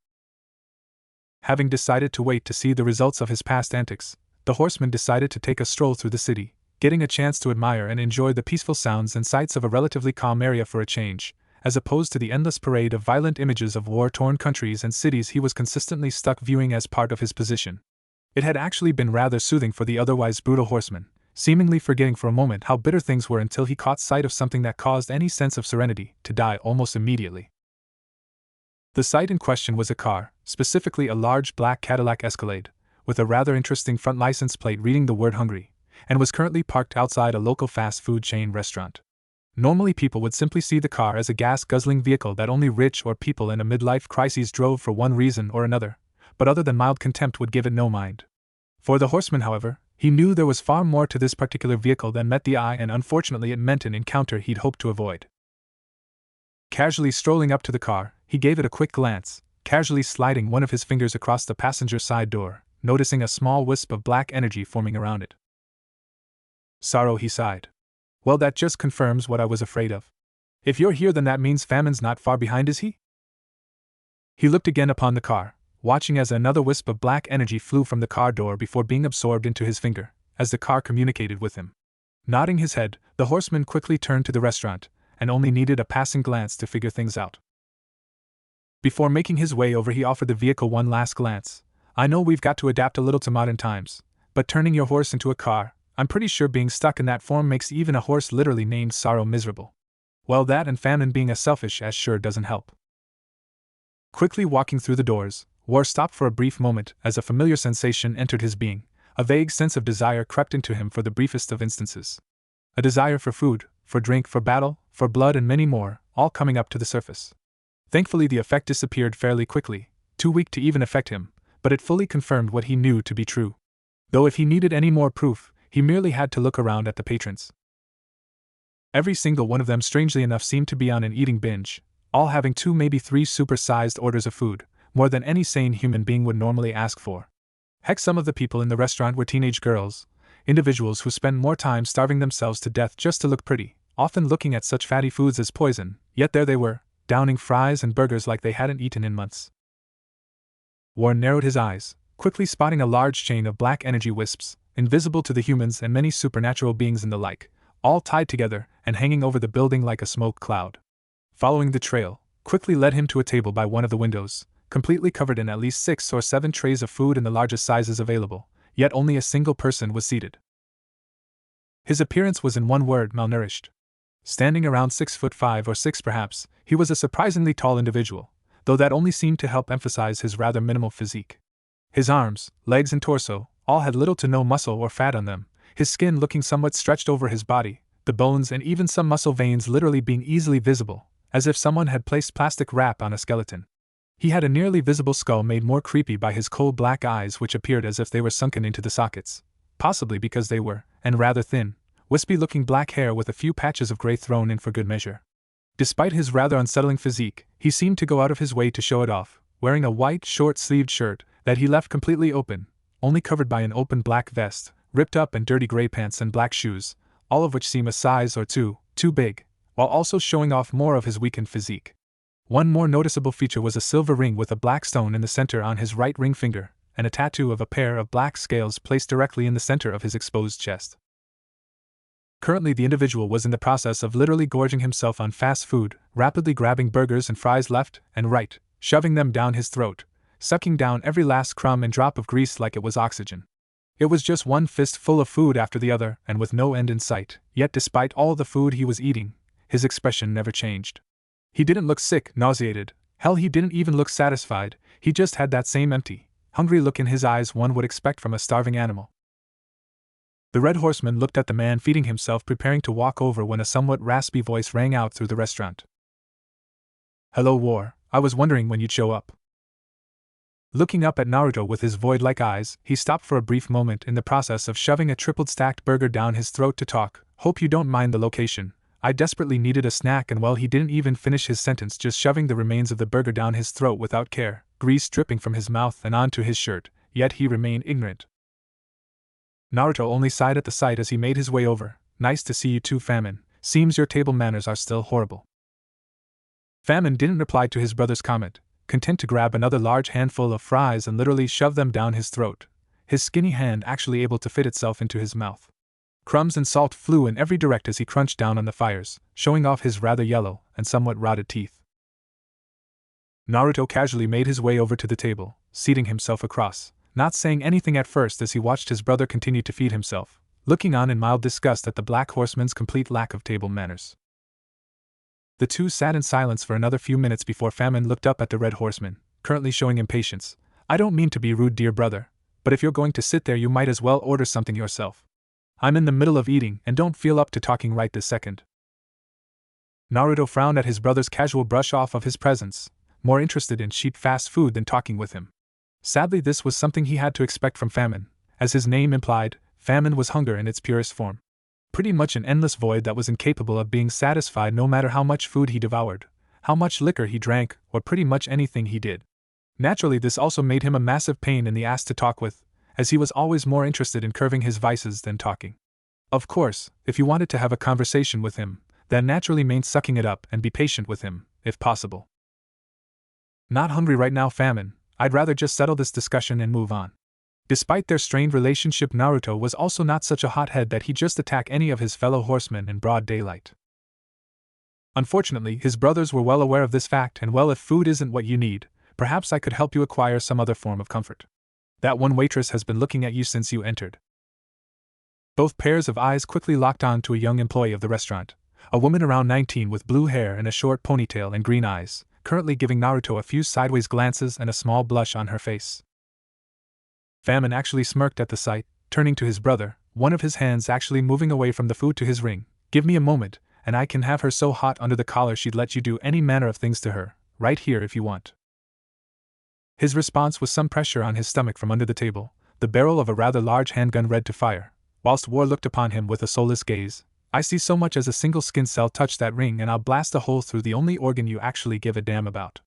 Having decided to wait to see the results of his past antics, the horseman decided to take a stroll through the city, getting a chance to admire and enjoy the peaceful sounds and sights of a relatively calm area for a change, as opposed to the endless parade of violent images of war-torn countries and cities he was consistently stuck viewing as part of his position. It had actually been rather soothing for the otherwise brutal horseman, seemingly forgetting for a moment how bitter things were until he caught sight of something that caused any sense of serenity to die almost immediately. The sight in question was a car, specifically a large black Cadillac Escalade, with a rather interesting front license plate reading the word Hungry, and was currently parked outside a local fast food chain restaurant. Normally people would simply see the car as a gas-guzzling vehicle that only rich or people in a midlife crisis drove for one reason or another, but other than mild contempt would give it no mind. For the horseman, however, he knew there was far more to this particular vehicle than met the eye, and unfortunately it meant an encounter he'd hoped to avoid. Casually strolling up to the car, he gave it a quick glance, casually sliding one of his fingers across the passenger side door, noticing a small wisp of black energy forming around it. Sorrow, he sighed. Well, that just confirms what I was afraid of. If you're here, then that means famine's not far behind, is he? He looked again upon the car, watching as another wisp of black energy flew from the car door before being absorbed into his finger, as the car communicated with him. Nodding his head, the horseman quickly turned to the restaurant, and only needed a passing glance to figure things out. Before making his way over, he offered the vehicle one last glance. I know we've got to adapt a little to modern times, but turning your horse into a car, I'm pretty sure being stuck in that form makes even a horse literally named Sorrow miserable. Well, that and famine being as selfish as sure doesn't help. Quickly walking through the doors, War stopped for a brief moment as a familiar sensation entered his being. A vague sense of desire crept into him for the briefest of instances. A desire for food, for drink, for battle, for blood, and many more, all coming up to the surface. Thankfully the effect disappeared fairly quickly, too weak to even affect him, but it fully confirmed what he knew to be true. Though if he needed any more proof, he merely had to look around at the patrons. Every single one of them, strangely enough, seemed to be on an eating binge, all having 2, maybe 3 super-sized orders of food, more than any sane human being would normally ask for. Heck, some of the people in the restaurant were teenage girls, individuals who spend more time starving themselves to death just to look pretty, often looking at such fatty foods as poison, yet there they were, downing fries and burgers like they hadn't eaten in months. Warren narrowed his eyes, quickly spotting a large chain of black energy wisps, invisible to the humans and many supernatural beings and the like, all tied together and hanging over the building like a smoke cloud. Following the trail, quickly led him to a table by one of the windows, completely covered in at least 6 or 7 trays of food in the largest sizes available, yet only a single person was seated. His appearance was in one word: malnourished. Standing around 6'5" or 6 perhaps, he was a surprisingly tall individual, though that only seemed to help emphasize his rather minimal physique. His arms, legs and torso, all had little to no muscle or fat on them, his skin looking somewhat stretched over his body, the bones and even some muscle veins literally being easily visible, as if someone had placed plastic wrap on a skeleton. He had a nearly visible skull made more creepy by his cold black eyes, which appeared as if they were sunken into the sockets, possibly because they were, and rather thin, wispy-looking black hair with a few patches of gray thrown in for good measure. Despite his rather unsettling physique, he seemed to go out of his way to show it off, wearing a white, short-sleeved shirt that he left completely open, only covered by an open black vest, ripped up and dirty gray pants and black shoes, all of which seem a size or two too big, while also showing off more of his weakened physique. One more noticeable feature was a silver ring with a black stone in the center on his right ring finger, and a tattoo of a pair of black scales placed directly in the center of his exposed chest. Currently, the individual was in the process of literally gorging himself on fast food, rapidly grabbing burgers and fries left and right, shoving them down his throat, sucking down every last crumb and drop of grease like it was oxygen. It was just one fist full of food after the other, and with no end in sight, yet despite all the food he was eating, his expression never changed. He didn't look sick, nauseated, hell, he didn't even look satisfied, he just had that same empty, hungry look in his eyes one would expect from a starving animal. The Red Horseman looked at the man feeding himself, preparing to walk over, when a somewhat raspy voice rang out through the restaurant. "Hello, War, I was wondering when you'd show up." Looking up at Naruto with his void-like eyes, he stopped for a brief moment in the process of shoving a triple-stacked burger down his throat to talk. "Hope you don't mind the location. I desperately needed a snack." And well, he didn't even finish his sentence, just shoving the remains of the burger down his throat without care, grease dripping from his mouth and onto his shirt, yet he remained ignorant. Naruto only sighed at the sight as he made his way over. "Nice to see you too, Famine. Seems your table manners are still horrible." Famine didn't reply to his brother's comment, content to grab another large handful of fries and literally shove them down his throat, his skinny hand actually able to fit itself into his mouth. Crumbs and salt flew in every direction as he crunched down on the fires, showing off his rather yellow and somewhat rotted teeth. Naruto casually made his way over to the table, seating himself across, not saying anything at first as he watched his brother continue to feed himself, looking on in mild disgust at the Black Horseman's complete lack of table manners. The two sat in silence for another few minutes before Famine looked up at the Red Horseman, currently showing impatience. "I don't mean to be rude, dear brother, but if you're going to sit there, you might as well order something yourself. I'm in the middle of eating and don't feel up to talking right this second." Naruto frowned at his brother's casual brush off of his presence, more interested in cheap fast food than talking with him. Sadly, this was something he had to expect from Famine. As his name implied, famine was hunger in its purest form. Pretty much an endless void that was incapable of being satisfied no matter how much food he devoured, how much liquor he drank, or pretty much anything he did. Naturally, this also made him a massive pain in the ass to talk with, as he was always more interested in curbing his vices than talking. Of course, if you wanted to have a conversation with him, that naturally meant sucking it up and be patient with him, if possible. "Not hungry right now, Famine. I'd rather just settle this discussion and move on." Despite their strained relationship, Naruto was also not such a hothead that he'd just attack any of his fellow horsemen in broad daylight. Unfortunately, his brothers were well aware of this fact, and well, if food isn't what you need, perhaps I could help you acquire some other form of comfort. That one waitress has been looking at you since you entered. Both pairs of eyes quickly locked on to a young employee of the restaurant, a woman around 19 with blue hair and a short ponytail and green eyes, currently giving Naruto a few sideways glances and a small blush on her face. Famine actually smirked at the sight, turning to his brother, one of his hands actually moving away from the food to his ring. "Give me a moment, and I can have her so hot under the collar she'd let you do any manner of things to her, right here if you want." His response was some pressure on his stomach from under the table, the barrel of a rather large handgun ready to fire, whilst War looked upon him with a soulless gaze. "I see so much as a single skin cell touch that ring and I'll blast a hole through the only organ you actually give a damn about."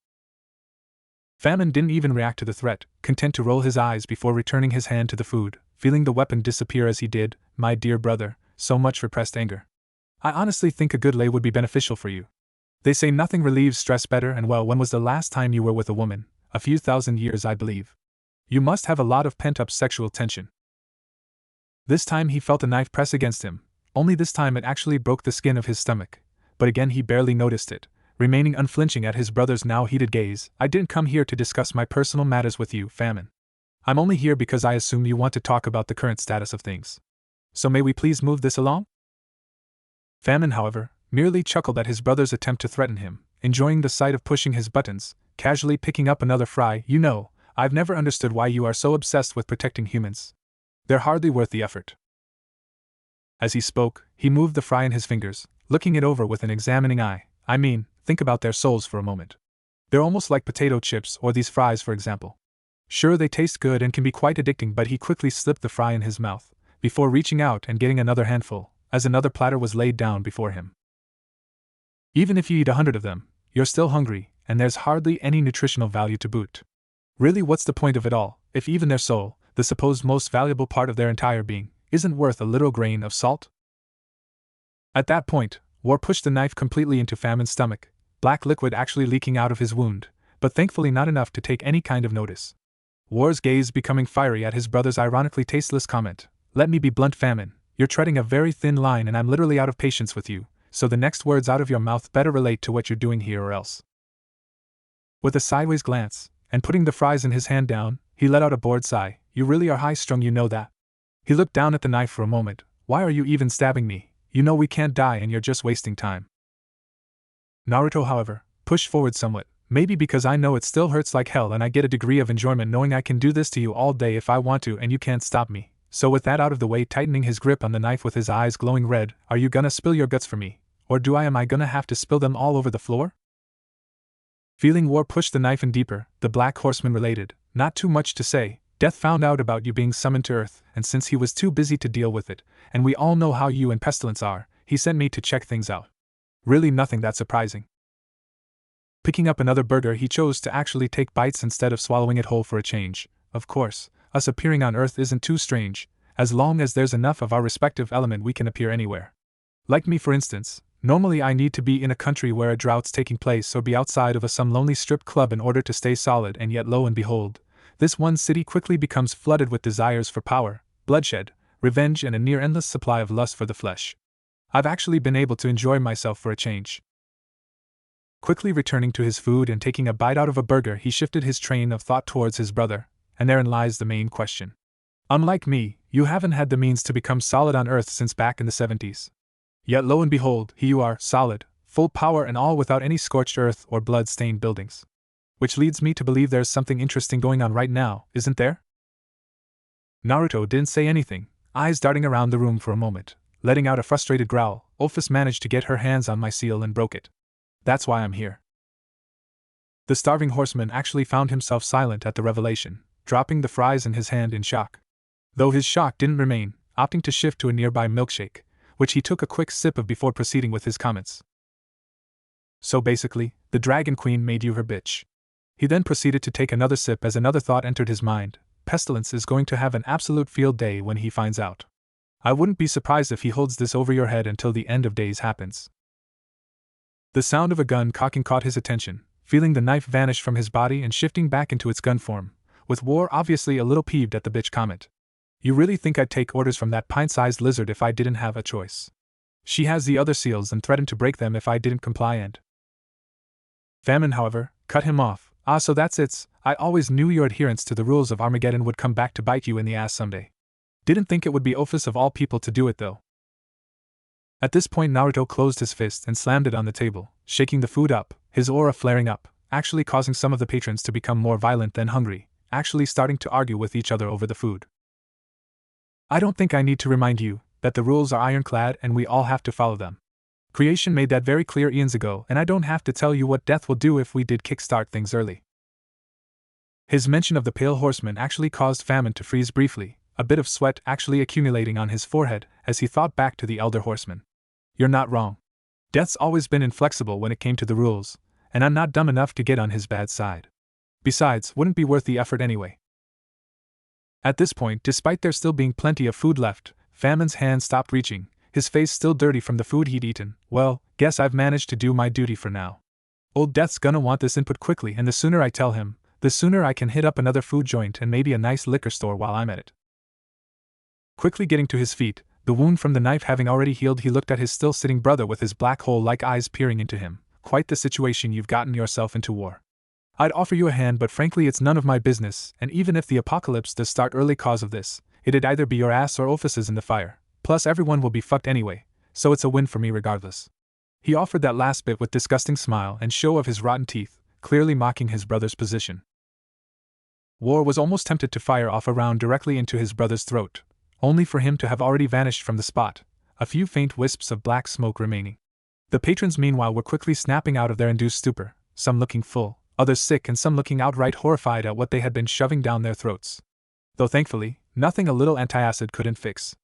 Famine didn't even react to the threat, content to roll his eyes before returning his hand to the food. Feeling the weapon disappear as he did, my dear brother, so much repressed anger. I honestly think a good lay would be beneficial for you. They say nothing relieves stress better, and well, when was the last time you were with a woman? A few thousand years, I believe. You must have a lot of pent-up sexual tension. This time he felt a knife press against him, only this time it actually broke the skin of his stomach. But again he barely noticed it, remaining unflinching at his brother's now heated gaze. I didn't come here to discuss my personal matters with you, Famine. I'm only here because I assume you want to talk about the current status of things. So may we please move this along? Famine, however, merely chuckled at his brother's attempt to threaten him, enjoying the sight of pushing his buttons, casually picking up another fry. You know, I've never understood why you are so obsessed with protecting humans. They're hardly worth the effort. As he spoke, he moved the fry in his fingers, looking it over with an examining eye. I mean, think about their souls for a moment. They're almost like potato chips, or these fries for example. Sure, they taste good and can be quite addicting, but he quickly slipped the fry in his mouth, before reaching out and getting another handful, as another platter was laid down before him. Even if you eat 100 of them, you're still hungry, and there's hardly any nutritional value to boot. Really, what's the point of it all, if even their soul, the supposed most valuable part of their entire being, isn't worth a little grain of salt? At that point, War pushed the knife completely into Famine's stomach, black liquid actually leaking out of his wound, but thankfully not enough to take any kind of notice. War's gaze becoming fiery at his brother's ironically tasteless comment. Let me be blunt, Famine, you're treading a very thin line and I'm literally out of patience with you, so the next words out of your mouth better relate to what you're doing here or else. With a sideways glance, and putting the fries in his hand down, he let out a bored sigh. You really are high-strung, you know that. He looked down at the knife for a moment. Why are you even stabbing me? You know we can't die and you're just wasting time. Naruto, however, pushed forward somewhat, maybe because I know it still hurts like hell and I get a degree of enjoyment knowing I can do this to you all day if I want to and you can't stop me. So with that out of the way, tightening his grip on the knife with his eyes glowing red, are you gonna spill your guts for me? Or am I gonna have to spill them all over the floor? Feeling War push the knife in deeper, the Black Horseman related, not too much to say. Death found out about you being summoned to Earth, and since he was too busy to deal with it, and we all know how you and Pestilence are, he sent me to check things out. Really nothing that surprising. Picking up another burger, he chose to actually take bites instead of swallowing it whole for a change. Of course, us appearing on Earth isn't too strange, as long as there's enough of our respective element we can appear anywhere. Like me for instance, normally I need to be in a country where a drought's taking place or be outside of some lonely strip club in order to stay solid, and yet lo and behold, this one city quickly becomes flooded with desires for power, bloodshed, revenge and a near-endless supply of lust for the flesh. I've actually been able to enjoy myself for a change. Quickly returning to his food and taking a bite out of a burger, he shifted his train of thought towards his brother, and therein lies the main question. Unlike me, you haven't had the means to become solid on Earth since back in the 70s. Yet lo and behold, here you are, solid, full power and all without any scorched earth or blood-stained buildings. Which leads me to believe there's something interesting going on right now, isn't there? Naruto didn't say anything, eyes darting around the room for a moment, letting out a frustrated growl. Ophis managed to get her hands on my seal and broke it. That's why I'm here. The starving horseman actually found himself silent at the revelation, dropping the fries in his hand in shock. Though his shock didn't remain, opting to shift to a nearby milkshake, which he took a quick sip of before proceeding with his comments. So basically, the Dragon Queen made you her bitch. He then proceeded to take another sip as another thought entered his mind. Pestilence is going to have an absolute field day when he finds out. I wouldn't be surprised if he holds this over your head until the end of days happens. The sound of a gun cocking caught his attention, feeling the knife vanish from his body and shifting back into its gun form, with War obviously a little peeved at the bitch comment. You really think I'd take orders from that pint-sized lizard if I didn't have a choice? She has the other seals and threatened to break them if I didn't comply and... Famine, however, cut him off. So that's it. I always knew your adherence to the rules of Armageddon would come back to bite you in the ass someday. Didn't think it would be Ophis of all people to do it though. At this point Naruto closed his fist and slammed it on the table, shaking the food up, his aura flaring up, actually causing some of the patrons to become more violent than hungry, actually starting to argue with each other over the food. I don't think I need to remind you that the rules are ironclad and we all have to follow them. Creation made that very clear eons ago, and I don't have to tell you what death will do if we did kickstart things early. His mention of the Pale Horseman actually caused Famine to freeze briefly, a bit of sweat actually accumulating on his forehead as he thought back to the Elder Horseman. You're not wrong. Death's always been inflexible when it came to the rules, and I'm not dumb enough to get on his bad side. Besides, wouldn't be worth the effort anyway. At this point, despite there still being plenty of food left, Famine's hand stopped reaching, his face still dirty from the food he'd eaten. Well, guess I've managed to do my duty for now. Old Death's gonna want this input quickly, and the sooner I tell him, the sooner I can hit up another food joint and maybe a nice liquor store while I'm at it. Quickly getting to his feet, the wound from the knife having already healed, he looked at his still sitting brother with his black hole-like eyes peering into him. Quite the situation you've gotten yourself into, War. I'd offer you a hand, but frankly it's none of my business, and even if the apocalypse does start early cause of this, it'd either be your ass or Ophis in the fire. Plus everyone will be fucked anyway, so it's a win for me regardless. He offered that last bit with disgusting smile and show of his rotten teeth, clearly mocking his brother's position. War was almost tempted to fire off a round directly into his brother's throat, only for him to have already vanished from the spot, a few faint wisps of black smoke remaining. The patrons meanwhile were quickly snapping out of their induced stupor, some looking full, others sick, and some looking outright horrified at what they had been shoving down their throats. Though thankfully, nothing a little antacid couldn't fix.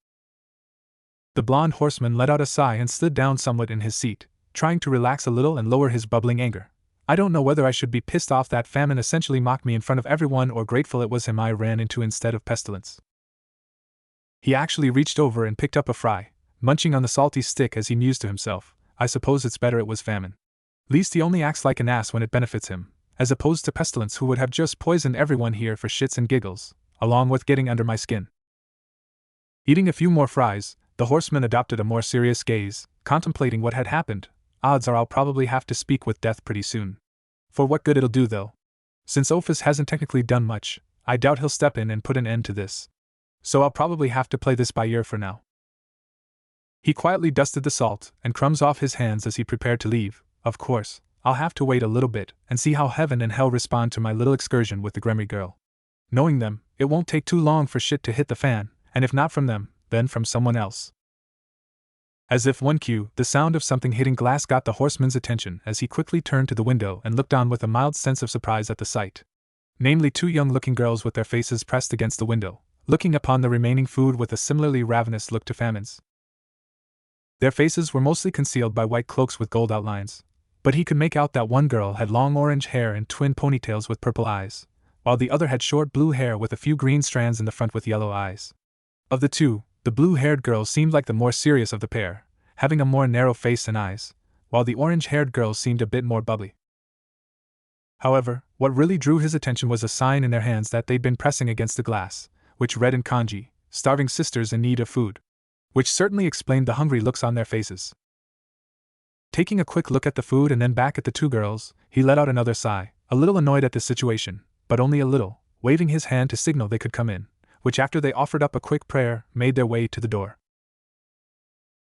The blonde horseman let out a sigh and slid down somewhat in his seat, trying to relax a little and lower his bubbling anger. I don't know whether I should be pissed off that Famine essentially mocked me in front of everyone, or grateful it was him I ran into instead of Pestilence. He actually reached over and picked up a fry, munching on the salty stick as he mused to himself. I suppose it's better it was Famine. Least he only acts like an ass when it benefits him, as opposed to Pestilence, who would have just poisoned everyone here for shits and giggles, along with getting under my skin. Eating a few more fries, the horseman adopted a more serious gaze, contemplating what had happened. Odds are I'll probably have to speak with Death pretty soon. For what good it'll do though. Since Ophis hasn't technically done much, I doubt he'll step in and put an end to this. So I'll probably have to play this by ear for now. He quietly dusted the salt and crumbs off his hands as he prepared to leave. Of course, I'll have to wait a little bit and see how heaven and hell respond to my little excursion with the Gremmy girl. Knowing them, it won't take too long for shit to hit the fan, and if not from them, then from someone else. As if one cue, the sound of something hitting glass got the horseman's attention as he quickly turned to the window and looked on with a mild sense of surprise at the sight. Namely, two young-looking girls with their faces pressed against the window, looking upon the remaining food with a similarly ravenous look to Famine's. Their faces were mostly concealed by white cloaks with gold outlines, but he could make out that one girl had long orange hair and twin ponytails with purple eyes, while the other had short blue hair with a few green strands in the front with yellow eyes. Of the two, the blue-haired girl seemed like the more serious of the pair, having a more narrow face and eyes, while the orange-haired girl seemed a bit more bubbly. However, what really drew his attention was a sign in their hands that they'd been pressing against the glass, which read in kanji, "Starving sisters in need of food," which certainly explained the hungry looks on their faces. Taking a quick look at the food and then back at the two girls, he let out another sigh, a little annoyed at this situation, but only a little, waving his hand to signal they could come in, which after they offered up a quick prayer, made their way to the door.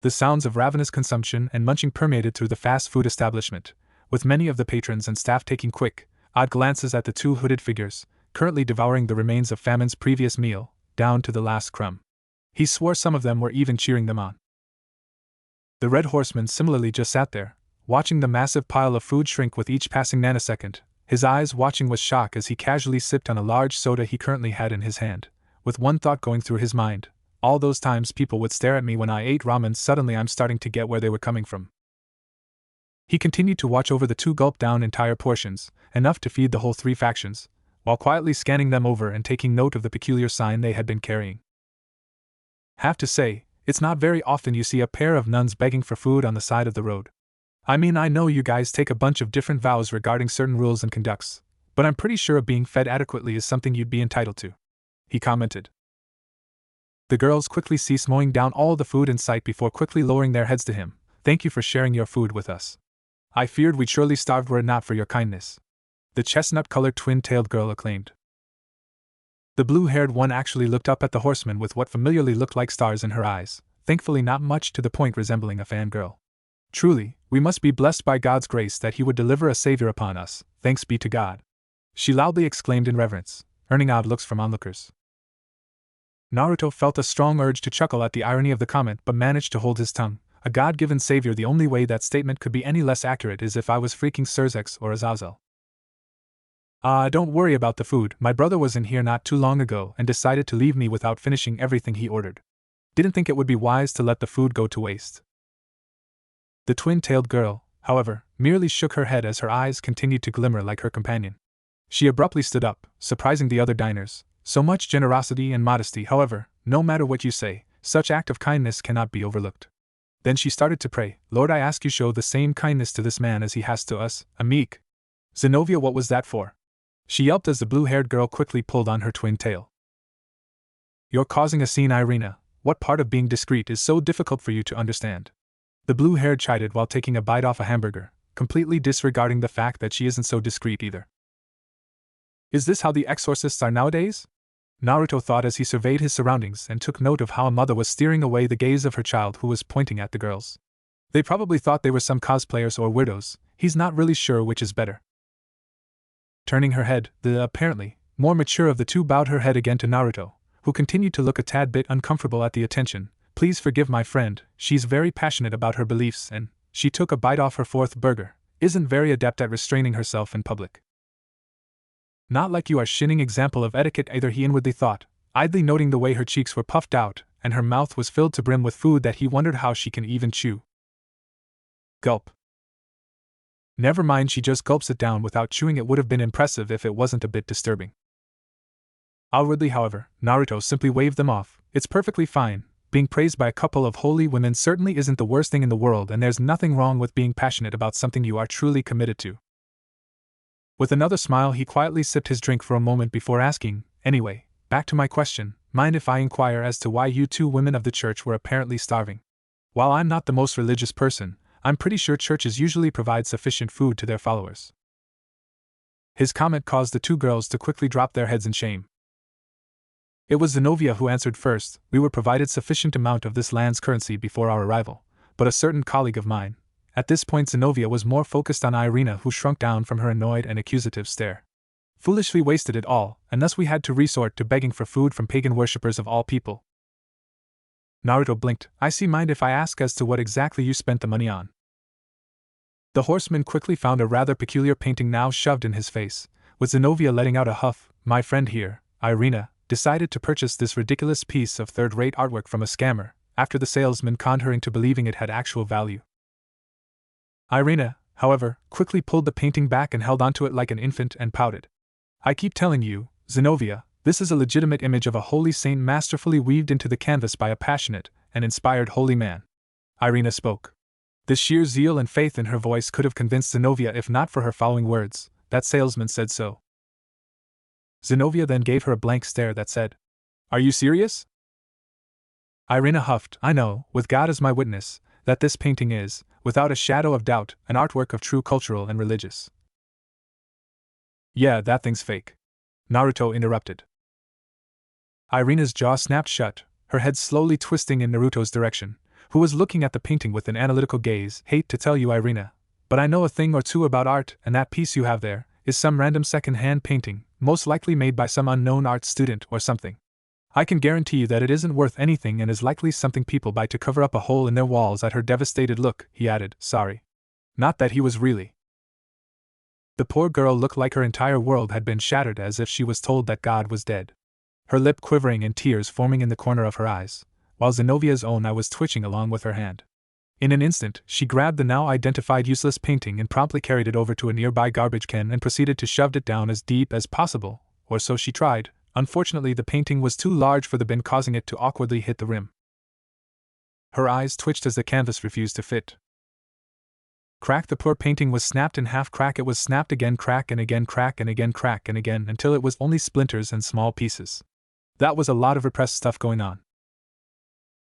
The sounds of ravenous consumption and munching permeated through the fast food establishment, with many of the patrons and staff taking quick, odd glances at the two hooded figures, currently devouring the remains of Famine's previous meal, down to the last crumb. He swore some of them were even cheering them on. The Red Horseman similarly just sat there, watching the massive pile of food shrink with each passing nanosecond, his eyes watching with shock as he casually sipped on a large soda he currently had in his hand, with one thought going through his mind: all those times people would stare at me when I ate ramen, suddenly I'm starting to get where they were coming from. He continued to watch over the two, gulp down entire portions, enough to feed the whole three factions, while quietly scanning them over and taking note of the peculiar sign they had been carrying. Have to say, it's not very often you see a pair of nuns begging for food on the side of the road. I mean, I know you guys take a bunch of different vows regarding certain rules and conducts, but I'm pretty sure being fed adequately is something you'd be entitled to," he commented. The girls quickly ceased mowing down all the food in sight before quickly lowering their heads to him. "Thank you for sharing your food with us. I feared we'd surely starved were it not for your kindness," the chestnut-colored twin-tailed girl acclaimed. The blue-haired one actually looked up at the horseman with what familiarly looked like stars in her eyes, thankfully not much to the point resembling a fangirl. "Truly, we must be blessed by God's grace that He would deliver a savior upon us, thanks be to God," she loudly exclaimed in reverence, earning odd looks from onlookers. Naruto felt a strong urge to chuckle at the irony of the comment but managed to hold his tongue. A God-given savior, the only way that statement could be any less accurate is if I was freaking Surzex or Azazel. Don't worry about the food, my brother was in here not too long ago and decided to leave me without finishing everything he ordered. Didn't think it would be wise to let the food go to waste." The twin-tailed girl, however, merely shook her head as her eyes continued to glimmer like her companion. She abruptly stood up, surprising the other diners. So much generosity and modesty, however, no matter what you say, Such act of kindness cannot be overlooked. Then she started to pray, Lord, I ask you show the same kindness to this man as he has to us, a meek. Zenobia, what was that for? She yelped as the blue-haired girl quickly pulled on her twin tail. You're causing a scene, Irina. What part of being discreet is so difficult for you to understand? The blue-haired chided while taking a bite off a hamburger, completely disregarding the fact that she isn't so discreet either. Is this how the exorcists are nowadays? Naruto thought as he surveyed his surroundings and took note of how a mother was steering away the gaze of her child who was pointing at the girls. They probably thought they were some cosplayers or weirdos. He's not really sure which is better. Turning her head, the apparently more mature of the two bowed her head again to Naruto, who continued to look a tad bit uncomfortable at the attention. Please forgive my friend, she's very passionate about her beliefs and, she took a bite off her fourth burger, isn't very adept at restraining herself in public. Not like you are shining example of etiquette either, he inwardly thought, idly noting the way her cheeks were puffed out and her mouth was filled to brim with food that he wondered how she can even chew. Gulp. Never mind, she just gulps it down without chewing. It would have been impressive if it wasn't a bit disturbing. Outwardly, however, Naruto simply waved them off. It's perfectly fine. Being praised by a couple of holy women certainly isn't the worst thing in the world, and there's nothing wrong with being passionate about something you are truly committed to. With another smile, he quietly sipped his drink for a moment before asking, anyway, back to my question, mind if I inquire as to why you two women of the church were apparently starving? While I'm not the most religious person, I'm pretty sure churches usually provide sufficient food to their followers. His comment caused the two girls to quickly drop their heads in shame. It was Zenobia who answered first. We were provided sufficient amount of this land's currency before our arrival, but a certain colleague of mine. At this point Zenobia was more focused on Irina, who shrunk down from her annoyed and accusative stare. Foolishly wasted it all, and thus we had to resort to begging for food from pagan worshippers of all people. Naruto blinked. I see. Mind if I ask as to what exactly you spent the money on? The horseman quickly found a rather peculiar painting now shoved in his face, with Zenobia letting out a huff. My friend here, Irina, decided to purchase this ridiculous piece of third-rate artwork from a scammer, after the salesman conned her into believing it had actual value. Irina, however, quickly pulled the painting back and held onto it like an infant and pouted. I keep telling you, Zenobia, this is a legitimate image of a holy saint masterfully weaved into the canvas by a passionate and inspired holy man. Irina spoke. The sheer zeal and faith in her voice could have convinced Zenobia if not for her following words, that salesman said so. Zenobia then gave her a blank stare that said, Are you serious? Irina huffed. I know, with God as my witness, that this painting is, without a shadow of doubt, an artwork of true cultural and religious. Yeah, that thing's fake. Naruto interrupted. Irina's jaw snapped shut, her head slowly twisting in Naruto's direction, who was looking at the painting with an analytical gaze. Hate to tell you, Irina, but I know a thing or two about art, and that piece you have there is some random second-hand painting, most likely made by some unknown art student or something. I can guarantee you that it isn't worth anything and is likely something people buy to cover up a hole in their walls. At her devastated look, he added, Sorry. Not that he was really. The poor girl looked like her entire world had been shattered, as if she was told that God was dead. Her lip quivering and tears forming in the corner of her eyes, while Zenobia's own eye was twitching along with her hand. In an instant, she grabbed the now identified useless painting and promptly carried it over to a nearby garbage can and proceeded to shove it down as deep as possible, or so she tried. Unfortunately, the painting was too large for the bin, causing it to awkwardly hit the rim. Her eyes twitched as the canvas refused to fit. Crack, the poor painting was snapped in half. Crack, it was snapped again. Crack and again, crack and again, crack and again, until it was only splinters and small pieces. That was a lot of repressed stuff going on.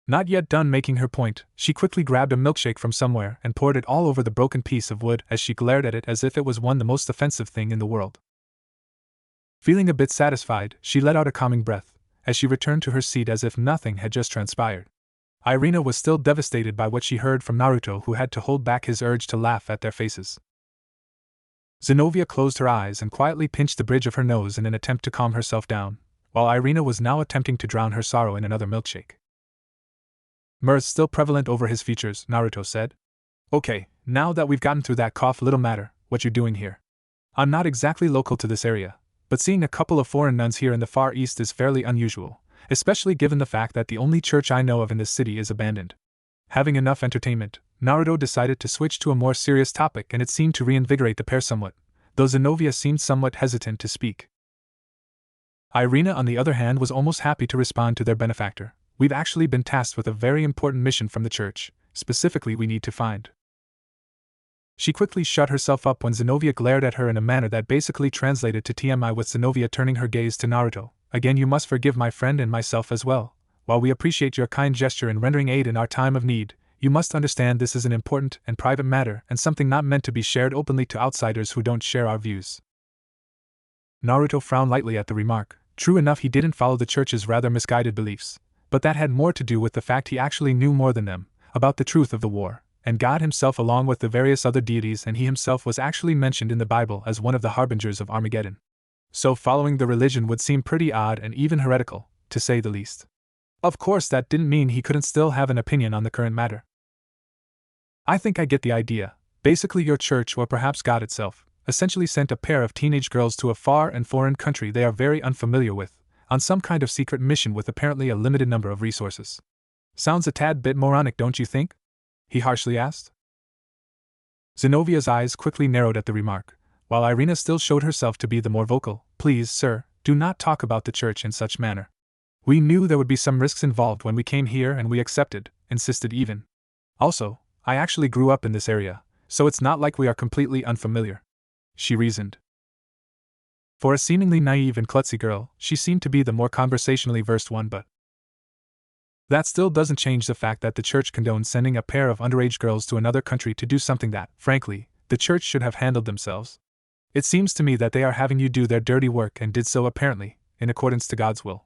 Not yet done making her point, she quickly grabbed a milkshake from somewhere and poured it all over the broken piece of wood as she glared at it as if it was the most offensive thing in the world. Feeling a bit satisfied, she let out a calming breath, as she returned to her seat as if nothing had just transpired. Irina was still devastated by what she heard from Naruto, who had to hold back his urge to laugh at their faces. Zenobia closed her eyes and quietly pinched the bridge of her nose in an attempt to calm herself down, while Irina was now attempting to drown her sorrow in another milkshake. Mirth still prevalent over his features, Naruto said. Okay, now that we've gotten through that cough, little matter what you're doing here. I'm not exactly local to this area, but seeing a couple of foreign nuns here in the Far East is fairly unusual, especially given the fact that the only church I know of in this city is abandoned. Having enough entertainment, Naruto decided to switch to a more serious topic, and it seemed to reinvigorate the pair somewhat, though Zenobia seemed somewhat hesitant to speak. Irina, on the other hand, was almost happy to respond to their benefactor. We've actually been tasked with a very important mission from the church. Specifically, we need to find. She quickly shut herself up when Zenobia glared at her in a manner that basically translated to TMI, with Zenobia turning her gaze to Naruto. Again, you must forgive my friend and myself as well. While we appreciate your kind gesture in rendering aid in our time of need, you must understand this is an important and private matter and something not meant to be shared openly to outsiders who don't share our views. Naruto frowned lightly at the remark. True enough, he didn't follow the church's rather misguided beliefs, but that had more to do with the fact he actually knew more than them about the truth of the war, and God himself along with the various other deities, and he himself was actually mentioned in the Bible as one of the harbingers of Armageddon. So following the religion would seem pretty odd and even heretical, to say the least. Of course, that didn't mean he couldn't still have an opinion on the current matter. I think I get the idea. Basically, your church, or perhaps God itself, essentially sent a pair of teenage girls to a far and foreign country they are very unfamiliar with, on some kind of secret mission with apparently a limited number of resources. Sounds a tad bit moronic, don't you think? He harshly asked. Zenovia's eyes quickly narrowed at the remark, while Irina still showed herself to be the more vocal. Please, sir, do not talk about the church in such manner. We knew there would be some risks involved when we came here and we accepted, insisted even. Also, I actually grew up in this area, so it's not like we are completely unfamiliar, she reasoned. For a seemingly naive and klutzy girl, she seemed to be the more conversationally versed one, but that still doesn't change the fact that the church condones sending a pair of underage girls to another country to do something that, frankly, the church should have handled themselves. It seems to me that they are having you do their dirty work and did so apparently, in accordance to God's will.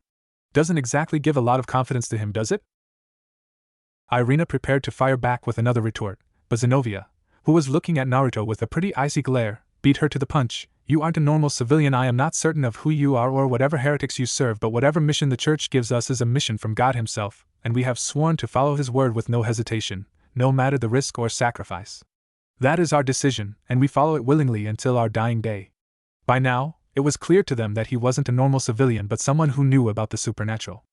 Doesn't exactly give a lot of confidence to him, does it? Irina prepared to fire back with another retort, but Zenobia, who was looking at Naruto with a pretty icy glare, beat her to the punch. You aren't a normal civilian. I am not certain of who you are or whatever heretics you serve, but whatever mission the church gives us is a mission from God himself, and we have sworn to follow his word with no hesitation, no matter the risk or sacrifice. That is our decision, and we follow it willingly until our dying day. By now, it was clear to them that he wasn't a normal civilian but someone who knew about the supernatural.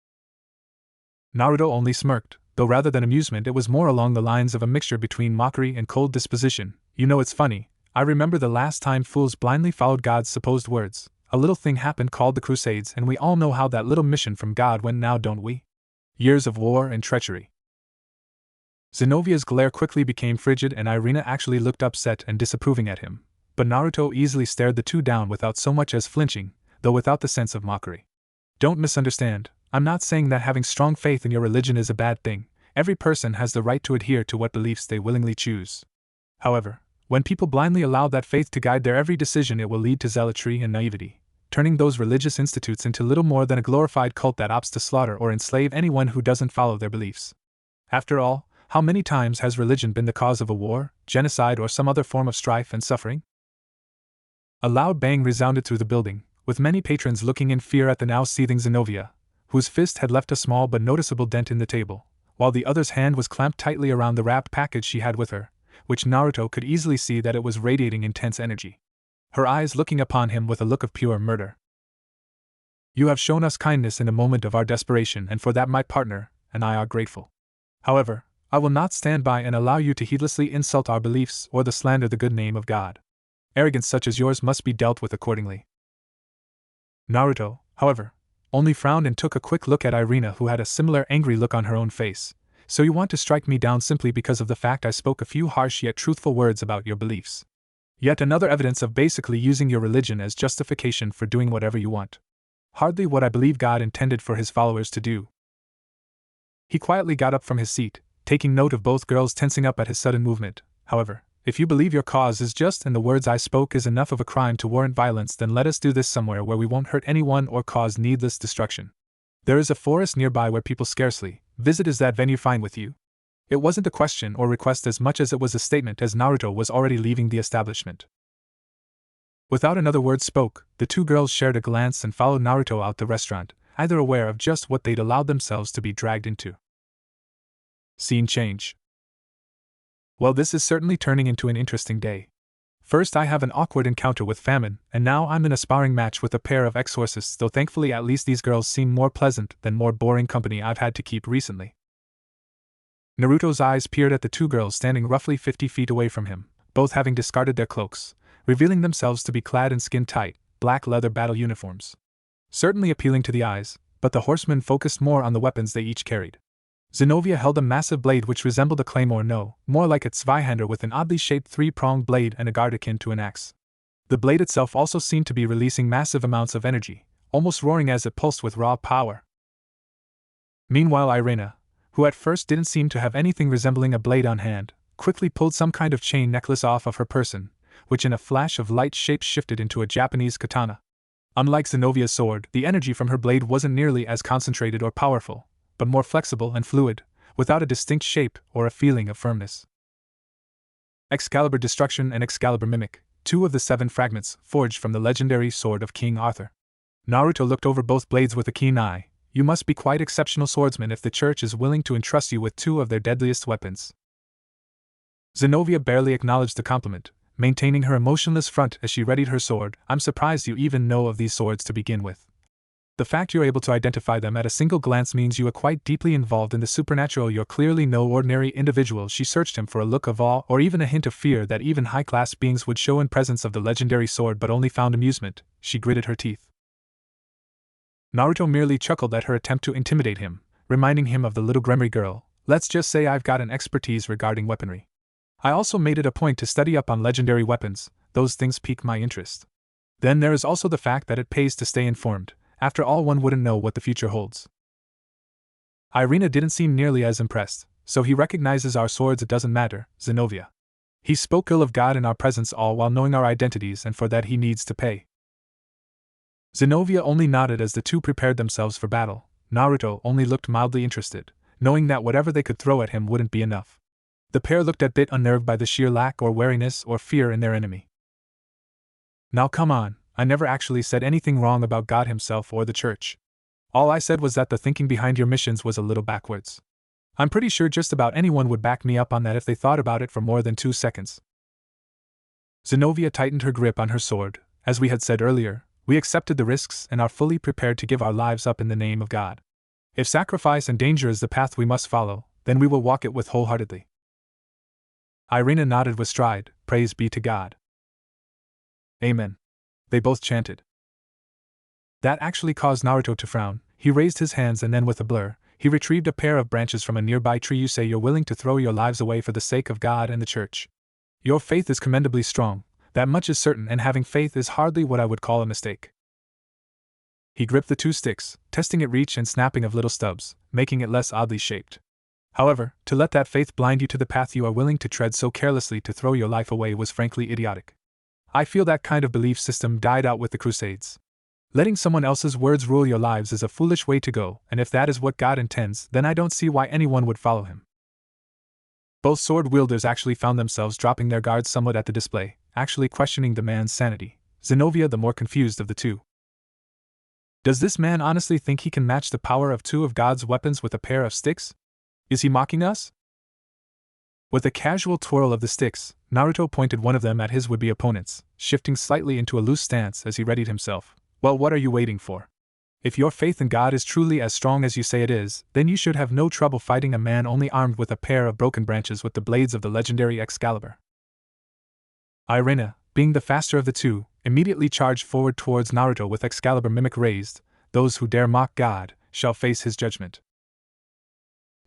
Naruto only smirked, though rather than amusement it was more along the lines of a mixture between mockery and cold disposition. You know, it's funny, I remember the last time fools blindly followed God's supposed words. A little thing happened called the Crusades, and we all know how that little mission from God went now, don't we? Years of war and treachery. Zenovia's glare quickly became frigid and Irina actually looked upset and disapproving at him, but Naruto easily stared the two down without so much as flinching, though without the sense of mockery. Don't misunderstand, I'm not saying that having strong faith in your religion is a bad thing. Every person has the right to adhere to what beliefs they willingly choose. However, when people blindly allow that faith to guide their every decision, it will lead to zealotry and naivety, turning those religious institutes into little more than a glorified cult that opts to slaughter or enslave anyone who doesn't follow their beliefs. After all, how many times has religion been the cause of a war, genocide, or some other form of strife and suffering? A loud bang resounded through the building, with many patrons looking in fear at the now seething Zenobia, whose fist had left a small but noticeable dent in the table, while the other's hand was clamped tightly around the wrapped package she had with her, which Naruto could easily see that it was radiating intense energy. Her eyes looking upon him with a look of pure murder. You have shown us kindness in a moment of our desperation, and for that my partner and I are grateful. However, I will not stand by and allow you to heedlessly insult our beliefs or to slander the good name of God. Arrogance such as yours must be dealt with accordingly. Naruto, however, only frowned and took a quick look at Irina, who had a similar angry look on her own face. So you want to strike me down simply because of the fact I spoke a few harsh yet truthful words about your beliefs. Yet another evidence of basically using your religion as justification for doing whatever you want. Hardly what I believe God intended for his followers to do. He quietly got up from his seat, taking note of both girls tensing up at his sudden movement. However, if you believe your cause is just and the words I spoke is enough of a crime to warrant violence, then let us do this somewhere where we won't hurt anyone or cause needless destruction. There is a forest nearby where people scarcely visit. Is that venue fine with you? It wasn't a question or request as much as it was a statement, as Naruto was already leaving the establishment. Without another word spoke, the two girls shared a glance and followed Naruto out the restaurant, either aware of just what they'd allowed themselves to be dragged into. Scene change. Well, this is certainly turning into an interesting day. First I have an awkward encounter with famine, and now I'm in a sparring match with a pair of exorcists, though thankfully at least these girls seem more pleasant than more boring company I've had to keep recently. Naruto's eyes peered at the two girls standing roughly 50 feet away from him, both having discarded their cloaks, revealing themselves to be clad in skin-tight, black leather battle uniforms. Certainly appealing to the eyes, but the horsemen focused more on the weapons they each carried. Zenobia held a massive blade which resembled a claymore, no, more like a Zweihander, with an oddly shaped three-pronged blade and a guard akin to an axe. The blade itself also seemed to be releasing massive amounts of energy, almost roaring as it pulsed with raw power. Meanwhile, Irena, who at first didn't seem to have anything resembling a blade on hand, quickly pulled some kind of chain necklace off of her person, which in a flash of light shape-shifted into a Japanese katana. Unlike Zenobia's sword, the energy from her blade wasn't nearly as concentrated or powerful, but more flexible and fluid, without a distinct shape or a feeling of firmness. Excalibur Destruction and Excalibur Mimic, 2 of the 7 fragments, forged from the legendary sword of King Arthur. Naruto looked over both blades with a keen eye. You must be quite exceptional swordsman if the church is willing to entrust you with 2 of their deadliest weapons. Zenobia barely acknowledged the compliment, maintaining her emotionless front as she readied her sword. I'm surprised you even know of these swords to begin with. The fact you're able to identify them at a single glance means you are quite deeply involved in the supernatural. You're clearly no ordinary individual. She searched him for a look of awe or even a hint of fear that even high-class beings would show in presence of the legendary sword, but only found amusement. She gritted her teeth. Naruto merely chuckled at her attempt to intimidate him, reminding him of the little Gremry girl. Let's just say I've got an expertise regarding weaponry. I also made it a point to study up on legendary weapons. Those things pique my interest. Then there is also the fact that it pays to stay informed. After all, one wouldn't know what the future holds. Irena didn't seem nearly as impressed. So he recognizes our swords, it doesn't matter, Zenobia. He spoke ill of God in our presence, all while knowing our identities, and for that he needs to pay. Zenobia only nodded as the two prepared themselves for battle. Naruto only looked mildly interested, knowing that whatever they could throw at him wouldn't be enough. The pair looked a bit unnerved by the sheer lack or wariness or fear in their enemy. Now come on, I never actually said anything wrong about God himself or the church. All I said was that the thinking behind your missions was a little backwards. I'm pretty sure just about anyone would back me up on that if they thought about it for more than 2 seconds. Zenobia tightened her grip on her sword. As we had said earlier, we accepted the risks and are fully prepared to give our lives up in the name of God. If sacrifice and danger is the path we must follow, then we will walk it with wholeheartedly. Irena nodded with stride. Praise be to God. Amen. They both chanted. That actually caused Naruto to frown. He raised his hands and then with a blur, he retrieved a pair of branches from a nearby tree. You say you're willing to throw your lives away for the sake of God and the church. Your faith is commendably strong. That much is certain, and having faith is hardly what I would call a mistake. He gripped the 2 sticks, testing its reach and snapping of little stubs, making it less oddly shaped. However, to let that faith blind you to the path you are willing to tread so carelessly to throw your life away was frankly idiotic. I feel that kind of belief system died out with the Crusades. Letting someone else's words rule your lives is a foolish way to go, and if that is what God intends, then I don't see why anyone would follow him. Both sword wielders actually found themselves dropping their guards somewhat at the display, actually questioning the man's sanity, Zenobia the more confused of the two. Does this man honestly think he can match the power of 2 of God's weapons with a pair of sticks? Is he mocking us? With a casual twirl of the sticks, Naruto pointed one of them at his would-be opponents, shifting slightly into a loose stance as he readied himself. Well, what are you waiting for? If your faith in God is truly as strong as you say it is, then you should have no trouble fighting a man only armed with a pair of broken branches with the blades of the legendary Excalibur. Irena, being the faster of the two, immediately charged forward towards Naruto with Excalibur mimic raised. Those who dare mock God shall face his judgment.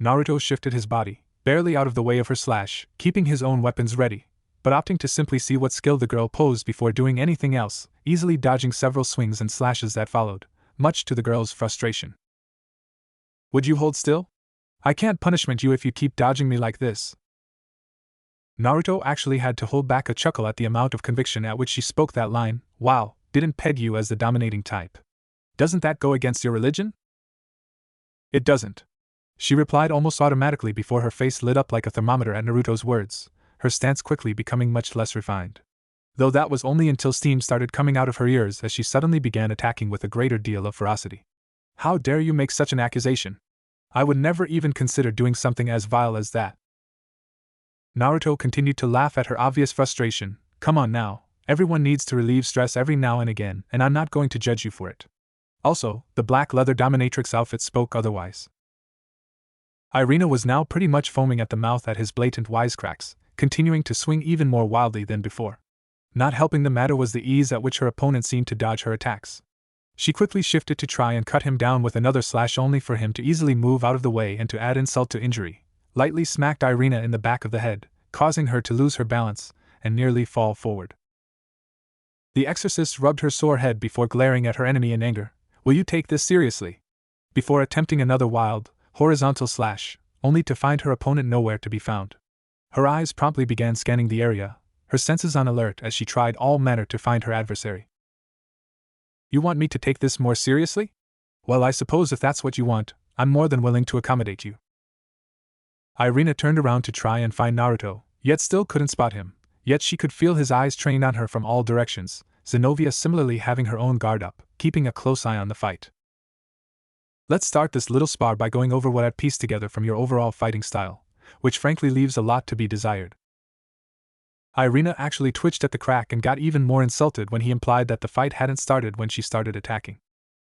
Naruto shifted his body, barely out of the way of her slash, keeping his own weapons ready, but opting to simply see what skill the girl posed before doing anything else, easily dodging several swings and slashes that followed, much to the girl's frustration. Would you hold still? I can't punishment you if you keep dodging me like this. Naruto actually had to hold back a chuckle at the amount of conviction at which she spoke that line. Wow, didn't peg you as the dominating type. Doesn't that go against your religion? It doesn't. She replied almost automatically before her face lit up like a thermometer at Naruto's words, her stance quickly becoming much less refined. Though that was only until steam started coming out of her ears as she suddenly began attacking with a greater deal of ferocity. How dare you make such an accusation? I would never even consider doing something as vile as that. Naruto continued to laugh at her obvious frustration. Come on now, everyone needs to relieve stress every now and again, and I'm not going to judge you for it. Also, the black leather dominatrix outfit spoke otherwise. Irena was now pretty much foaming at the mouth at his blatant wisecracks, continuing to swing even more wildly than before. Not helping the matter was the ease at which her opponent seemed to dodge her attacks. She quickly shifted to try and cut him down with another slash only for him to easily move out of the way and to add insult to injury, lightly smacked Irina in the back of the head, causing her to lose her balance and nearly fall forward. The exorcist rubbed her sore head before glaring at her enemy in anger. "Will you take this seriously?" Before attempting another wild, horizontal slash, only to find her opponent nowhere to be found. Her eyes promptly began scanning the area, her senses on alert as she tried all manner to find her adversary. "You want me to take this more seriously? Well, I suppose if that's what you want, I'm more than willing to accommodate you." Irina turned around to try and find Naruto, yet still couldn't spot him, yet she could feel his eyes trained on her from all directions, Zenobia similarly having her own guard up, keeping a close eye on the fight. "Let's start this little spar by going over what I've pieced together from your overall fighting style, which frankly leaves a lot to be desired." Irina actually twitched at the crack and got even more insulted when he implied that the fight hadn't started when she started attacking.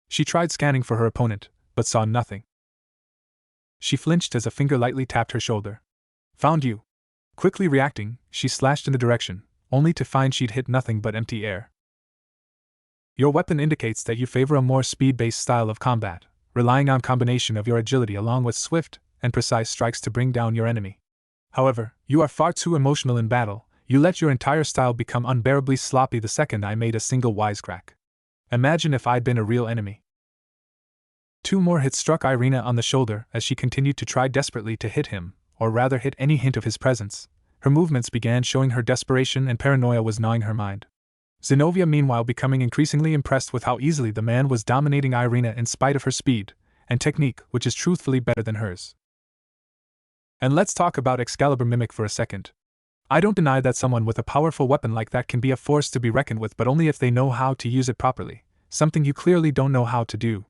She tried scanning for her opponent, but saw nothing. She flinched as a finger lightly tapped her shoulder. "Found you." Quickly reacting, she slashed in the direction, only to find she'd hit nothing but empty air. "Your weapon indicates that you favor a more speed-based style of combat, relying on combination of your agility along with swift and precise strikes to bring down your enemy. However, you are far too emotional in battle. You let your entire style become unbearably sloppy the second I made a single wisecrack. Imagine if I'd been a real enemy." 2 more hits struck Irina on the shoulder as she continued to try desperately to hit him, or rather hit any hint of his presence. Her movements began showing her desperation and paranoia was gnawing her mind. Zenobia meanwhile becoming increasingly impressed with how easily the man was dominating Irina in spite of her speed and technique, which is truthfully better than hers. And let's talk about Excalibur Mimic for a second. I don't deny that someone with a powerful weapon like that can be a force to be reckoned with, but only if they know how to use it properly, something you clearly don't know how to do.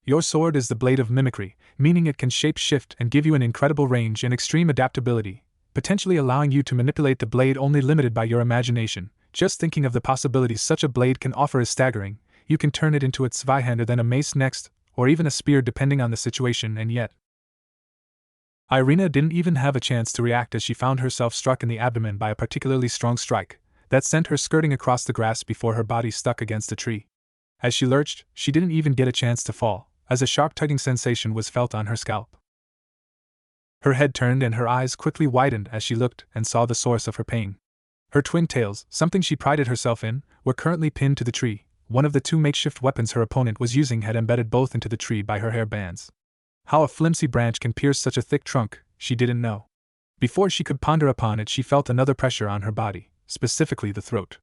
Your sword is the blade of mimicry, meaning it can shape-shift and give you an incredible range and extreme adaptability, potentially allowing you to manipulate the blade only limited by your imagination. Just thinking of the possibilities such a blade can offer is staggering. You can turn it into a Zweihander, then a mace next, or even a spear depending on the situation, and yet. Irina didn't even have a chance to react as she found herself struck in the abdomen by a particularly strong strike that sent her skirting across the grass before her body stuck against a tree. As she lurched, she didn't even get a chance to fall, as a sharp tugging sensation was felt on her scalp. Her head turned and her eyes quickly widened as she looked and saw the source of her pain. Her twin tails, something she prided herself in, were currently pinned to the tree. One of the 2 makeshift weapons her opponent was using had embedded both into the tree by her hair bands. How a flimsy branch can pierce such a thick trunk, she didn't know. Before she could ponder upon it, she felt another pressure on her body, specifically the throat.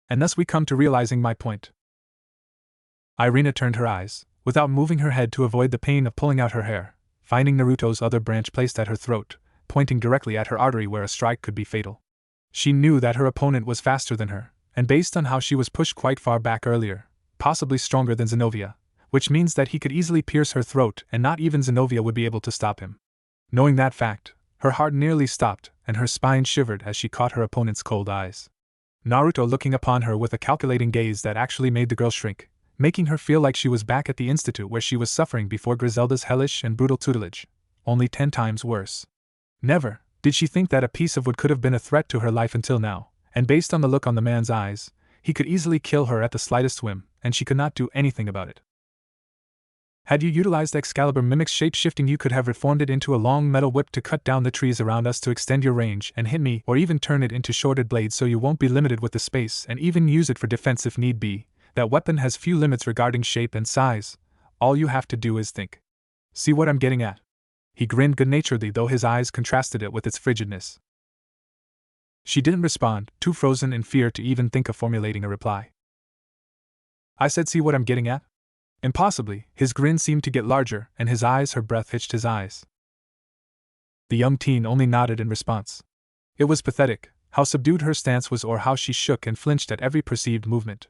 And thus we come to realizing my point. Irina turned her eyes, without moving her head, to avoid the pain of pulling out her hair, finding Naruto's other branch placed at her throat, pointing directly at her artery where a strike could be fatal. She knew that her opponent was faster than her, and based on how she was pushed quite far back earlier, possibly stronger than Zenobia, which means that he could easily pierce her throat and not even Zenobia would be able to stop him. Knowing that fact, her heart nearly stopped and her spine shivered as she caught her opponent's cold eyes. Naruto looking upon her with a calculating gaze that actually made the girl shrink, making her feel like she was back at the institute where she was suffering before Griselda's hellish and brutal tutelage, only 10 times worse. Never did she think that a piece of wood could have been a threat to her life until now, and based on the look on the man's eyes, he could easily kill her at the slightest whim, and she could not do anything about it. Had you utilized Excalibur Mimic's shape-shifting, you could have reformed it into a long metal whip to cut down the trees around us to extend your range and hit me, or even turn it into shorted blades so you won't be limited with the space and even use it for defense if need be. That weapon has few limits regarding shape and size. All you have to do is think. See what I'm getting at? He grinned good-naturedly, though his eyes contrasted it with its frigidness. She didn't respond, too frozen in fear to even think of formulating a reply. I said, see what I'm getting at? Impossibly, his grin seemed to get larger, and her breath hitched his eyes. The young teen only nodded in response. It was pathetic, how subdued her stance was, or how she shook and flinched at every perceived movement.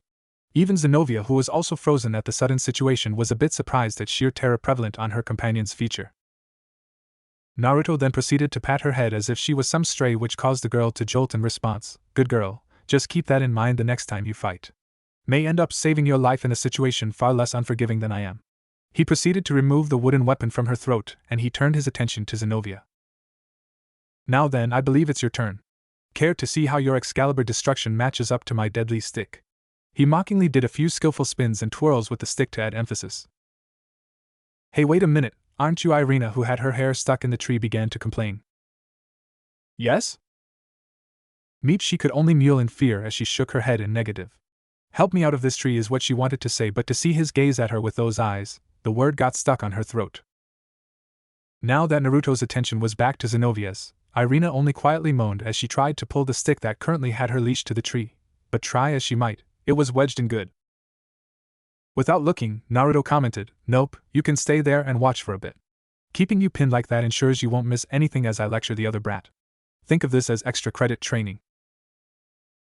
Even Zenobia, who was also frozen at the sudden situation, was a bit surprised at sheer terror prevalent on her companion's feature. Naruto then proceeded to pat her head as if she was some stray, which caused the girl to jolt in response. Good girl, just keep that in mind the next time you fight. May end up saving your life in a situation far less unforgiving than I am. He proceeded to remove the wooden weapon from her throat, and he turned his attention to Zenobia. Now then, I believe it's your turn. Care to see how your Excalibur destruction matches up to my deadly stick? He mockingly did a few skillful spins and twirls with the stick to add emphasis. Hey, wait a minute, aren't you? Irina, who had her hair stuck in the tree, began to complain. Yes? Meet, she could only mewl in fear as she shook her head in negative. Help me out of this tree is what she wanted to say, but to see his gaze at her with those eyes, the word got stuck on her throat. Now that Naruto's attention was back to Zenovia's, Irina only quietly moaned as she tried to pull the stick that currently had her leashed to the tree, but try as she might, it was wedged in good. Without looking, Naruto commented, "Nope, you can stay there and watch for a bit. Keeping you pinned like that ensures you won't miss anything as I lecture the other brat. Think of this as extra credit training."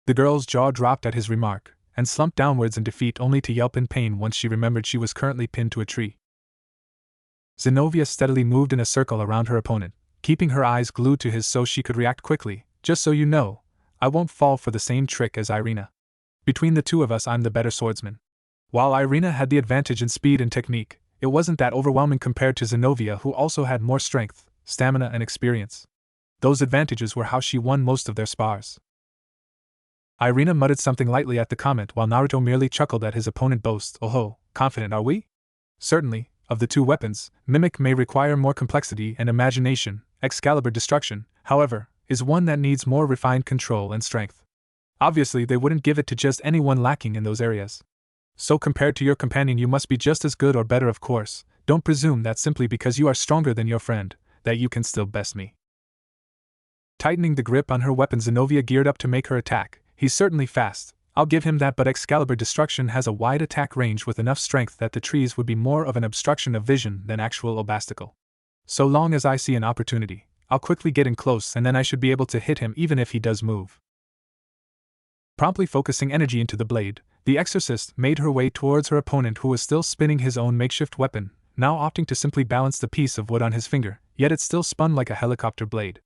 The girl's jaw dropped at his remark, and slumped downwards in defeat only to yelp in pain once she remembered she was currently pinned to a tree. Zenovia steadily moved in a circle around her opponent, keeping her eyes glued to his so she could react quickly. "Just so you know, I won't fall for the same trick as Irina. Between the two of us, I'm the better swordsman." While Irina had the advantage in speed and technique, it wasn't that overwhelming compared to Zenovia, who also had more strength, stamina, and experience. Those advantages were how she won most of their spars. Irina muttered something lightly at the comment while Naruto merely chuckled at his opponent boast. "Oh, confident are we?" Certainly, of the two weapons, Mimic may require more complexity and imagination. Excalibur Destruction, however, is one that needs more refined control and strength. Obviously, they wouldn't give it to just anyone lacking in those areas. So compared to your companion, you must be just as good or better, of course. Don't presume that simply because you are stronger than your friend, that you can still best me. Tightening the grip on her weapon, Zenovia geared up to make her attack. He's certainly fast, I'll give him that, but Excalibur Destruction has a wide attack range with enough strength that the trees would be more of an obstruction of vision than actual obstacle. So long as I see an opportunity, I'll quickly get in close and then I should be able to hit him even if he does move. Promptly focusing energy into the blade, the exorcist made her way towards her opponent, who was still spinning his own makeshift weapon, now opting to simply balance the piece of wood on his finger, yet it still spun like a helicopter blade.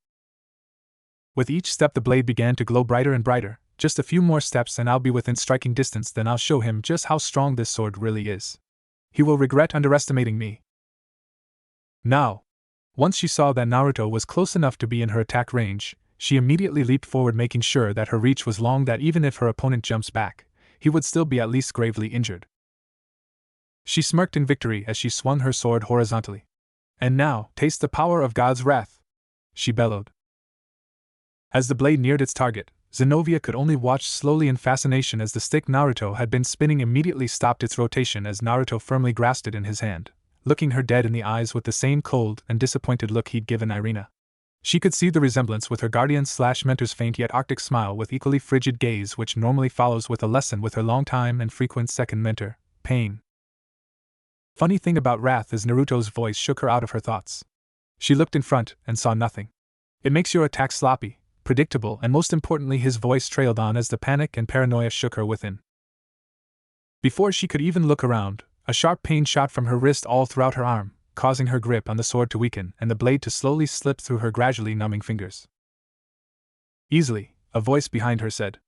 With each step the blade began to glow brighter and brighter. Just a few more steps and I'll be within striking distance, then I'll show him just how strong this sword really is. He will regret underestimating me. Now, once she saw that Naruto was close enough to be in her attack range, she immediately leaped forward, making sure that her reach was long, that even if her opponent jumps back, he would still be at least gravely injured. She smirked in victory as she swung her sword horizontally. "And now, taste the power of God's wrath," she bellowed. As the blade neared its target, Zenovia could only watch slowly in fascination as the stick Naruto had been spinning immediately stopped its rotation as Naruto firmly grasped it in his hand, looking her dead in the eyes with the same cold and disappointed look he'd given Irina. She could see the resemblance with her guardian/mentor's faint yet arctic smile with equally frigid gaze which normally follows with a lesson with her long-time and frequent second mentor, Pain. Funny thing about wrath is Naruto's voice shook her out of her thoughts. She looked in front and saw nothing. "It makes your attack sloppy, predictable," and most importantly his voice trailed on as the panic and paranoia shook her within. Before she could even look around, a sharp pain shot from her wrist all throughout her arm, causing her grip on the sword to weaken and the blade to slowly slip through her gradually numbing fingers. "Easily," a voice behind her said.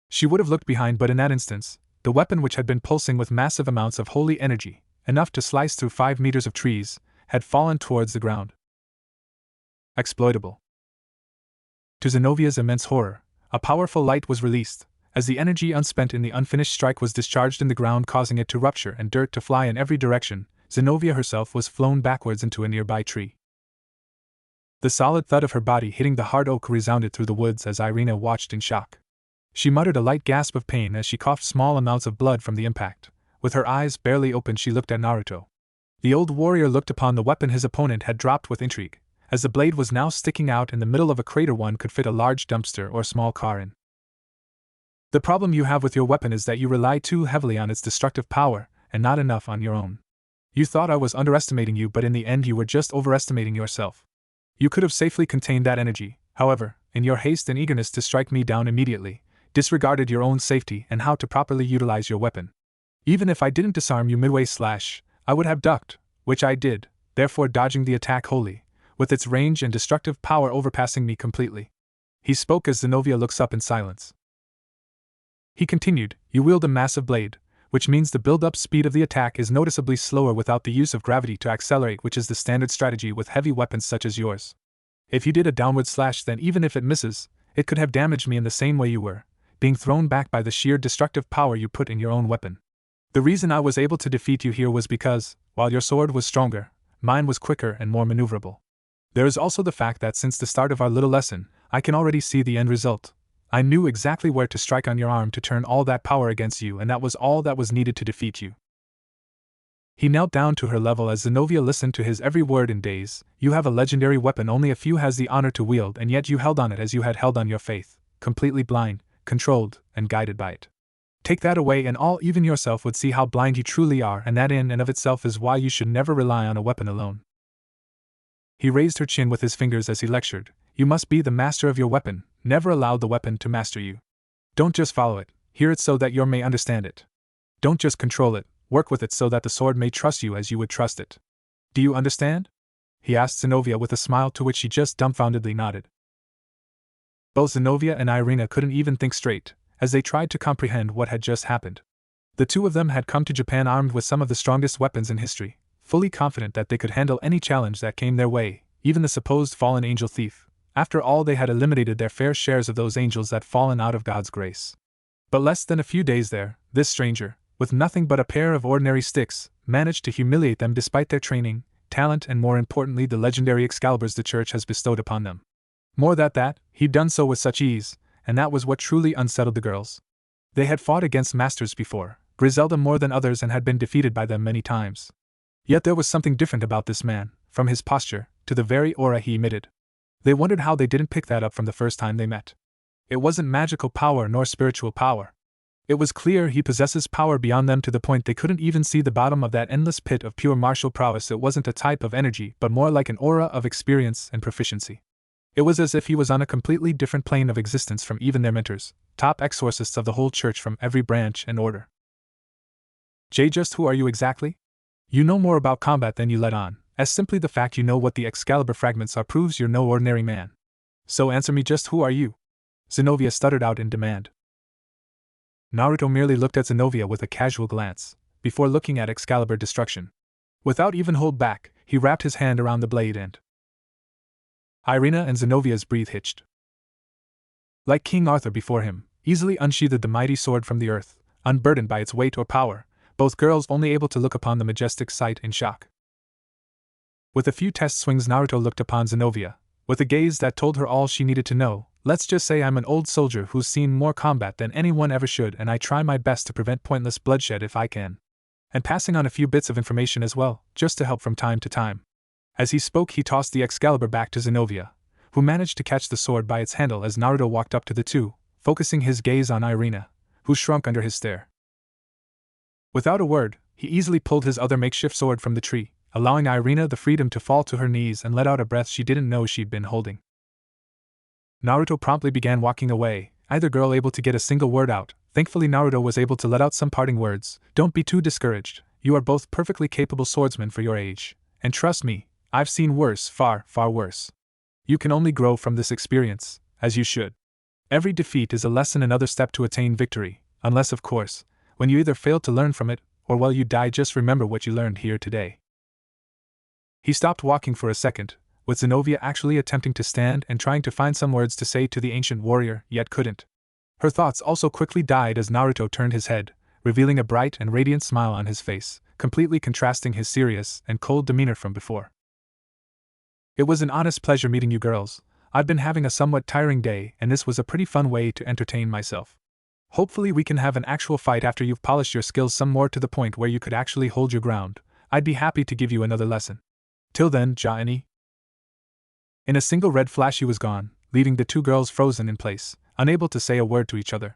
She would have looked behind, but in that instance, the weapon, which had been pulsing with massive amounts of holy energy, enough to slice through 5 meters of trees, had fallen towards the ground. Exploitable. To Zenovia's immense horror, a powerful light was released, as the energy unspent in the unfinished strike was discharged in the ground, causing it to rupture and dirt to fly in every direction. Zenovia herself was flown backwards into a nearby tree. The solid thud of her body hitting the hard oak resounded through the woods as Irina watched in shock. She muttered a light gasp of pain as she coughed small amounts of blood from the impact. With her eyes barely open, she looked at Naruto. The old warrior looked upon the weapon his opponent had dropped with intrigue, as the blade was now sticking out in the middle of a crater one could fit a large dumpster or small car in. "The problem you have with your weapon is that you rely too heavily on its destructive power, and not enough on your own. You thought I was underestimating you, but in the end you were just overestimating yourself. You could have safely contained that energy, however, in your haste and eagerness to strike me down immediately, disregarded your own safety and how to properly utilize your weapon. Even if I didn't disarm you midway I would have ducked, which I did, therefore dodging the attack wholly, with its range and destructive power overpassing me completely." He spoke as Zenovia looks up in silence. He continued, "You wield a massive blade, which means the build-up speed of the attack is noticeably slower without the use of gravity to accelerate, which is the standard strategy with heavy weapons such as yours. If you did a downward slash, then even if it misses, it could have damaged me in the same way you were. being thrown back by the sheer destructive power you put in your own weapon. The reason I was able to defeat you here was because, while your sword was stronger, mine was quicker and more maneuverable. There is also the fact that since the start of our little lesson, I can already see the end result. I knew exactly where to strike on your arm to turn all that power against you, and that was all that was needed to defeat you. He knelt down to her level as Zenobia listened to his every word in daze. You have a legendary weapon only a few has the honor to wield, and yet you held on it as you had held on your faith, completely blind, controlled, and guided by it. Take that away and all, even yourself, would see how blind you truly are, and that in and of itself is why you should never rely on a weapon alone. He raised her chin with his fingers as he lectured. You must be the master of your weapon, never allow the weapon to master you. Don't just follow it, hear it so that you may understand it. Don't just control it, work with it so that the sword may trust you as you would trust it. Do you understand? He asked Zenobia with a smile to which she just dumbfoundedly nodded. Both Zenobia and Irina couldn't even think straight, as they tried to comprehend what had just happened. The two of them had come to Japan armed with some of the strongest weapons in history, fully confident that they could handle any challenge that came their way, even the supposed fallen angel thief. After all, they had eliminated their fair shares of those angels that fallen out of God's grace. But less than a few days there, this stranger, with nothing but a pair of ordinary sticks, managed to humiliate them despite their training, talent, and more importantly the legendary Excaliburs the church has bestowed upon them. More than that, he'd done so with such ease, and that was what truly unsettled the girls. They had fought against masters before, Griselda more than others, and had been defeated by them many times. Yet there was something different about this man, from his posture, to the very aura he emitted. They wondered how they didn't pick that up from the first time they met. It wasn't magical power nor spiritual power. It was clear he possesses power beyond them to the point they couldn't even see the bottom of that endless pit of pure martial prowess. It wasn't a type of energy, but more like an aura of experience and proficiency. It was as if he was on a completely different plane of existence from even their mentors, top exorcists of the whole church from every branch and order. Jay, just who are you exactly? You know more about combat than you let on, as simply the fact you know what the Excalibur fragments are proves you're no ordinary man. So answer me, just who are you? Zenobia stuttered out in demand. Naruto merely looked at Zenobia with a casual glance, before looking at Excalibur destruction. Without even hold back, he wrapped his hand around the blade and Irina and Zenobia's breath hitched. Like King Arthur before him, easily unsheathed the mighty sword from the earth, unburdened by its weight or power, both girls only able to look upon the majestic sight in shock. With a few test swings, Naruto looked upon Zenobia, with a gaze that told her all she needed to know. Let's just say I'm an old soldier who's seen more combat than anyone ever should, and I try my best to prevent pointless bloodshed if I can. And passing on a few bits of information as well, just to help from time to time. As he spoke, he tossed the Excalibur back to Zenobia, who managed to catch the sword by its handle as Naruto walked up to the two, focusing his gaze on Irina, who shrunk under his stare. Without a word, he easily pulled his other makeshift sword from the tree, allowing Irina the freedom to fall to her knees and let out a breath she didn't know she'd been holding. Naruto promptly began walking away, either girl able to get a single word out. Thankfully, Naruto was able to let out some parting words. Don't be too discouraged, you are both perfectly capable swordsmen for your age, and trust me, I've seen worse, far, far worse. You can only grow from this experience, as you should. Every defeat is a lesson, another step to attain victory, unless, of course, when you either fail to learn from it, or while you die, just remember what you learned here today. He stopped walking for a second, with Zenobia actually attempting to stand and trying to find some words to say to the ancient warrior, yet couldn't. Her thoughts also quickly died as Naruto turned his head, revealing a bright and radiant smile on his face, completely contrasting his serious and cold demeanor from before. It was an honest pleasure meeting you girls. I've been having a somewhat tiring day, and this was a pretty fun way to entertain myself. Hopefully we can have an actual fight after you've polished your skills some more to the point where you could actually hold your ground. I'd be happy to give you another lesson. Till then, Ja-any. In a single red flash he was gone, leaving the two girls frozen in place, unable to say a word to each other.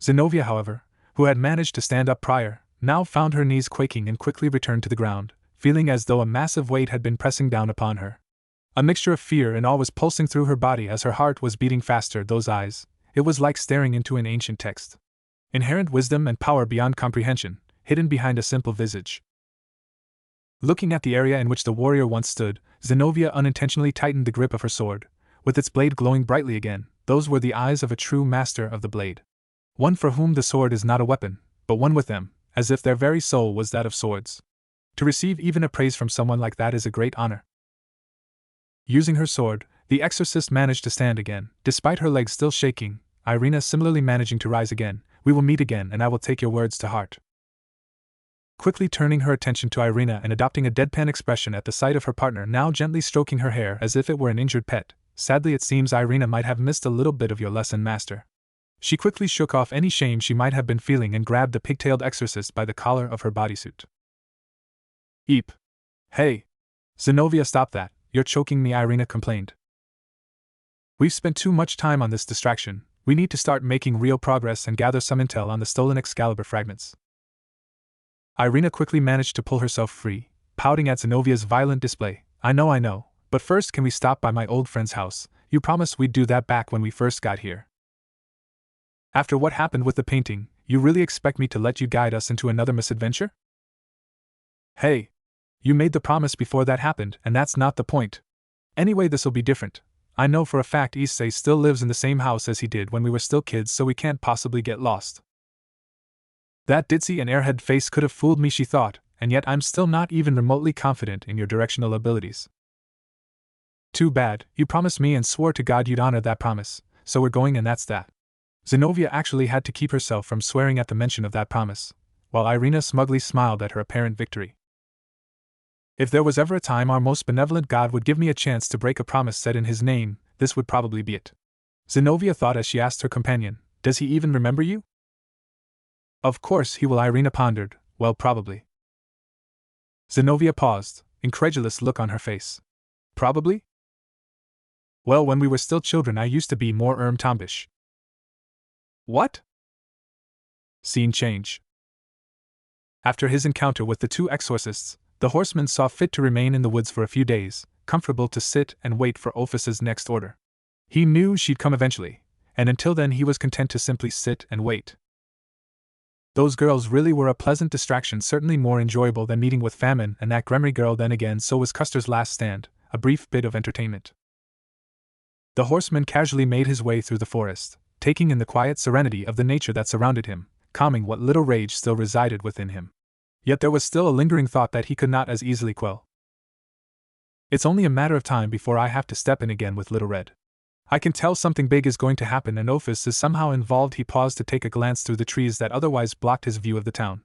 Zenobia, however, who had managed to stand up prior, now found her knees quaking and quickly returned to the ground, feeling as though a massive weight had been pressing down upon her. A mixture of fear and awe was pulsing through her body as her heart was beating faster. Those eyes, it was like staring into an ancient text. Inherent wisdom and power beyond comprehension, hidden behind a simple visage. Looking at the area in which the warrior once stood, Zenobia unintentionally tightened the grip of her sword, with its blade glowing brightly again. Those were the eyes of a true master of the blade. One for whom the sword is not a weapon, but one with them, as if their very soul was that of swords. To receive even a praise from someone like that is a great honor. Using her sword, the exorcist managed to stand again, despite her legs still shaking, Irina similarly managing to rise again. We will meet again and I will take your words to heart. Quickly turning her attention to Irina and adopting a deadpan expression at the sight of her partner now gently stroking her hair as if it were an injured pet. Sadly, it seems Irina might have missed a little bit of your lesson, master. She quickly shook off any shame she might have been feeling and grabbed the pigtailed exorcist by the collar of her bodysuit. Eep. Hey! Zenobia, stop that, you're choking me, Irina complained. We've spent too much time on this distraction, we need to start making real progress and gather some intel on the stolen Excalibur fragments. Irina quickly managed to pull herself free, pouting at Zenovia's violent display. I know, but first can we stop by my old friend's house? You promised we'd do that back when we first got here. After what happened with the painting, you really expect me to let you guide us into another misadventure? Hey! You made the promise before that happened, and that's not the point. Anyway, this'll be different. I know for a fact Issei still lives in the same house as he did when we were still kids, so we can't possibly get lost. That ditzy and airhead face could have fooled me, she thought, and yet I'm still not even remotely confident in your directional abilities. Too bad, you promised me and swore to God you'd honor that promise, so we're going and that's that. Zenobia actually had to keep herself from swearing at the mention of that promise, while Irina smugly smiled at her apparent victory. If there was ever a time our most benevolent God would give me a chance to break a promise said in his name, this would probably be it. Zenobia thought as she asked her companion, does he even remember you? Of course he will, Irina pondered, well, probably. Zenobia paused, incredulous look on her face. Probably? Well, when we were still children I used to be more tombish. What? Scene change. After his encounter with the two exorcists, the horseman saw fit to remain in the woods for a few days, comfortable to sit and wait for Ophis's next order. He knew she'd come eventually, and until then he was content to simply sit and wait. Those girls really were a pleasant distraction, certainly more enjoyable than meeting with Famine and that Gremory girl. Then again, so was Custer's last stand, a brief bit of entertainment. The horseman casually made his way through the forest, taking in the quiet serenity of the nature that surrounded him, calming what little rage still resided within him. Yet there was still a lingering thought that he could not as easily quell. It's only a matter of time before I have to step in again with Little Red. I can tell something big is going to happen and Ophis is somehow involved. He paused to take a glance through the trees that otherwise blocked his view of the town.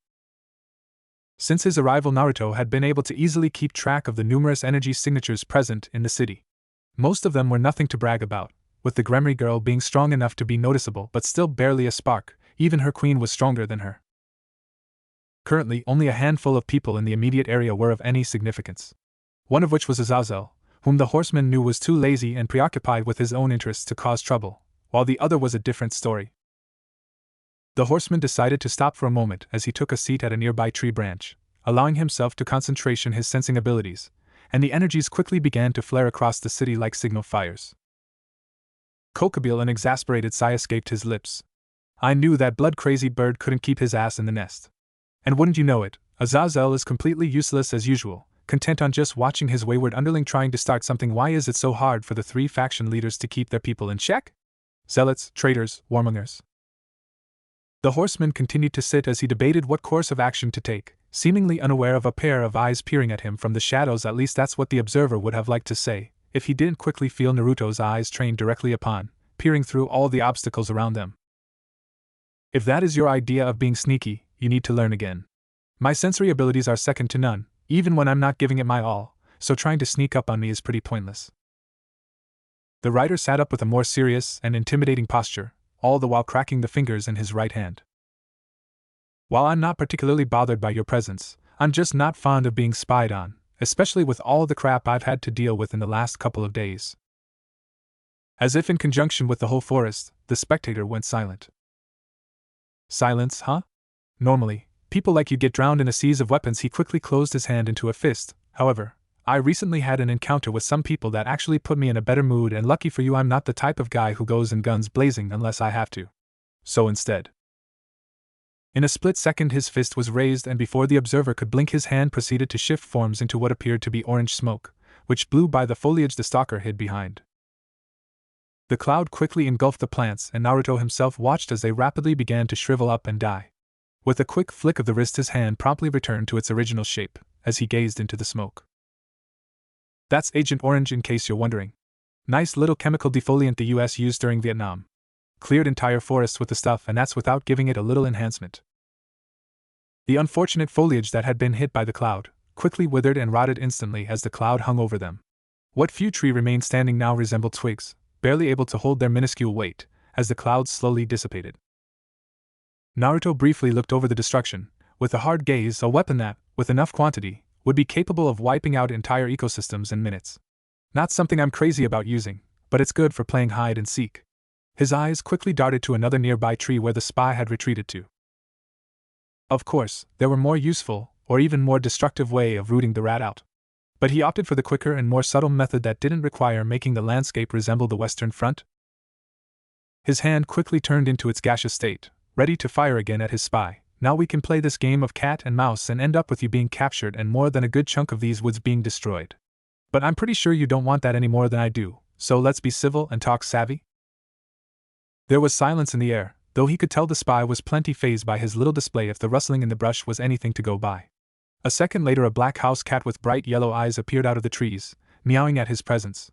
Since his arrival, Naruto had been able to easily keep track of the numerous energy signatures present in the city. Most of them were nothing to brag about, with the Gremory girl being strong enough to be noticeable but still barely a spark. Even her queen was stronger than her. Currently, only a handful of people in the immediate area were of any significance. One of which was Azazel, whom the horseman knew was too lazy and preoccupied with his own interests to cause trouble, while the other was a different story. The horseman decided to stop for a moment as he took a seat at a nearby tree branch, allowing himself to concentration his sensing abilities, and the energies quickly began to flare across the city like signal fires. Kokabeel, an exasperated sigh escaped his lips. I knew that blood-crazy bird couldn't keep his ass in the nest. And wouldn't you know it, Azazel is completely useless as usual, content on just watching his wayward underling trying to start something. Why is it so hard for the three faction leaders to keep their people in check? Zealots, traitors, warmongers. The horseman continued to sit as he debated what course of action to take, seemingly unaware of a pair of eyes peering at him from the shadows. At least that's what the observer would have liked to say, if he didn't quickly feel Naruto's eyes trained directly upon, peering through all the obstacles around them. If that is your idea of being sneaky, you need to learn again. My sensory abilities are second to none, even when I'm not giving it my all, so trying to sneak up on me is pretty pointless. The rider sat up with a more serious and intimidating posture, all the while cracking the fingers in his right hand. While I'm not particularly bothered by your presence, I'm just not fond of being spied on, especially with all the crap I've had to deal with in the last couple of days. As if in conjunction with the whole forest, the spectator went silent. Silence, huh? Normally, people like you get drowned in a seas of weapons. He quickly closed his hand into a fist. However, I recently had an encounter with some people that actually put me in a better mood, and lucky for you I'm not the type of guy who goes in guns blazing unless I have to. So instead. In a split second his fist was raised, and before the observer could blink his hand proceeded to shift forms into what appeared to be orange smoke, which blew by the foliage the stalker hid behind. The cloud quickly engulfed the plants, and Naruto himself watched as they rapidly began to shrivel up and die. With a quick flick of the wrist his hand promptly returned to its original shape, as he gazed into the smoke. That's Agent Orange, in case you're wondering. Nice little chemical defoliant the US used during Vietnam. cleared entire forests with the stuff, and that's without giving it a little enhancement. The unfortunate foliage that had been hit by the cloud quickly withered and rotted instantly as the cloud hung over them. What few trees remained standing now resembled twigs, barely able to hold their minuscule weight, as the clouds slowly dissipated. Naruto briefly looked over the destruction, with a hard gaze, a weapon that, with enough quantity, would be capable of wiping out entire ecosystems in minutes. Not something I'm crazy about using, but it's good for playing hide and seek. His eyes quickly darted to another nearby tree where the spy had retreated to. Of course, there were more useful, or even more destructive way of rooting the rat out. But he opted for the quicker and more subtle method that didn't require making the landscape resemble the Western Front. His hand quickly turned into its gaseous state, ready to fire again at his spy. Now we can play this game of cat and mouse and end up with you being captured and more than a good chunk of these woods being destroyed. But I'm pretty sure you don't want that any more than I do, so let's be civil and talk savvy. There was silence in the air, though he could tell the spy was plenty fazed by his little display if the rustling in the brush was anything to go by. A second later, a black house cat with bright yellow eyes appeared out of the trees, meowing at his presence.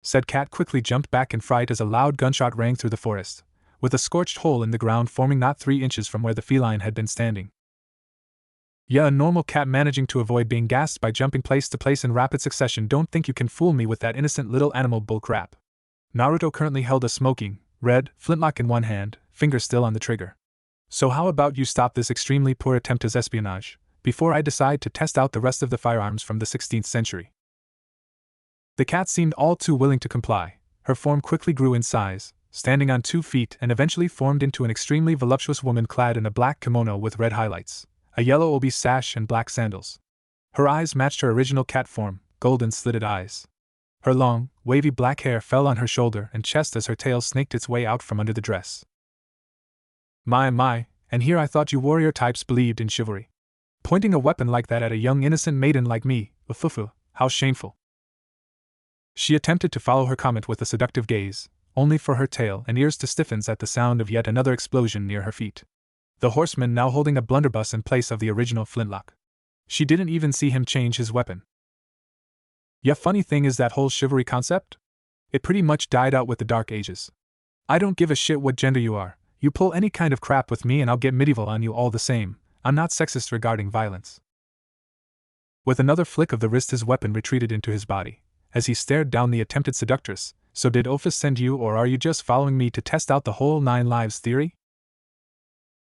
Said cat quickly jumped back in fright as a loud gunshot rang through the forest, with a scorched hole in the ground forming not 3 inches from where the feline had been standing. Yeah, a normal cat managing to avoid being gassed by jumping place to place in rapid succession. Don't think you can fool me with that innocent little animal bullcrap. Naruto currently held a smoking, red flintlock in one hand, finger still on the trigger. So how about you stop this extremely poor attempt at espionage, before I decide to test out the rest of the firearms from the 16th century. The cat seemed all too willing to comply. Her form quickly grew in size, standing on 2 feet and eventually formed into an extremely voluptuous woman clad in a black kimono with red highlights, a yellow obi sash and black sandals. Her eyes matched her original cat form, golden slitted eyes. Her long, wavy black hair fell on her shoulder and chest as her tail snaked its way out from under the dress. My, and here I thought you warrior types believed in chivalry. Pointing a weapon like that at a young innocent maiden like me, ufufu, how shameful. She attempted to follow her comment with a seductive gaze, only for her tail and ears to stiffen at the sound of yet another explosion near her feet. The horseman now holding a blunderbuss in place of the original flintlock. She didn't even see him change his weapon. Yeah, funny thing is that whole chivalry concept? It pretty much died out with the Dark Ages. I don't give a shit what gender you are, you pull any kind of crap with me and I'll get medieval on you all the same. I'm not sexist regarding violence. With another flick of the wrist, his weapon retreated into his body. As he stared down the attempted seductress, so did Ophis send you, or are you just following me to test out the whole 9 lives theory?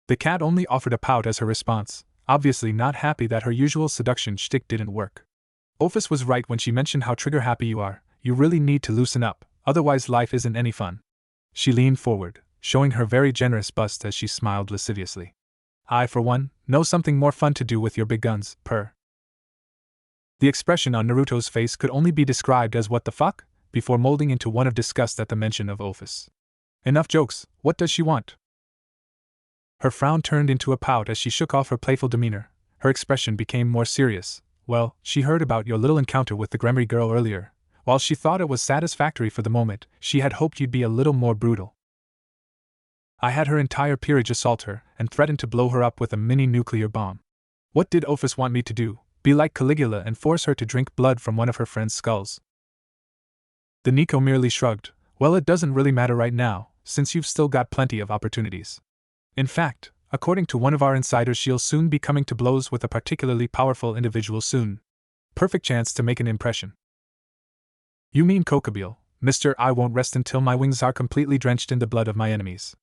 The cat only offered a pout as her response, obviously not happy that her usual seduction shtick didn't work. Ophis was right when she mentioned how trigger happy you are. You really need to loosen up, otherwise life isn't any fun. She leaned forward, showing her very generous bust as she smiled lasciviously. I, for one, know something more fun to do with your big guns, purr. The expression on Naruto's face could only be described as what the fuck, before molding into one of disgust at the mention of Ophis. Enough jokes, what does she want? Her frown turned into a pout as she shook off her playful demeanor. Her expression became more serious. Well, she heard about your little encounter with the Gremory girl earlier. While she thought it was satisfactory for the moment, she had hoped you'd be a little more brutal. I had her entire peerage assault her and threaten to blow her up with a mini nuclear bomb. What did Ophis want me to do? Be like Caligula and force her to drink blood from one of her friend's skulls? The Nico merely shrugged. Well, it doesn't really matter right now, since you've still got plenty of opportunities. In fact, according to one of our insiders, she'll soon be coming to blows with a particularly powerful individual soon. Perfect chance to make an impression. You mean Kokabeel, Mr. I won't rest until my wings are completely drenched in the blood of my enemies.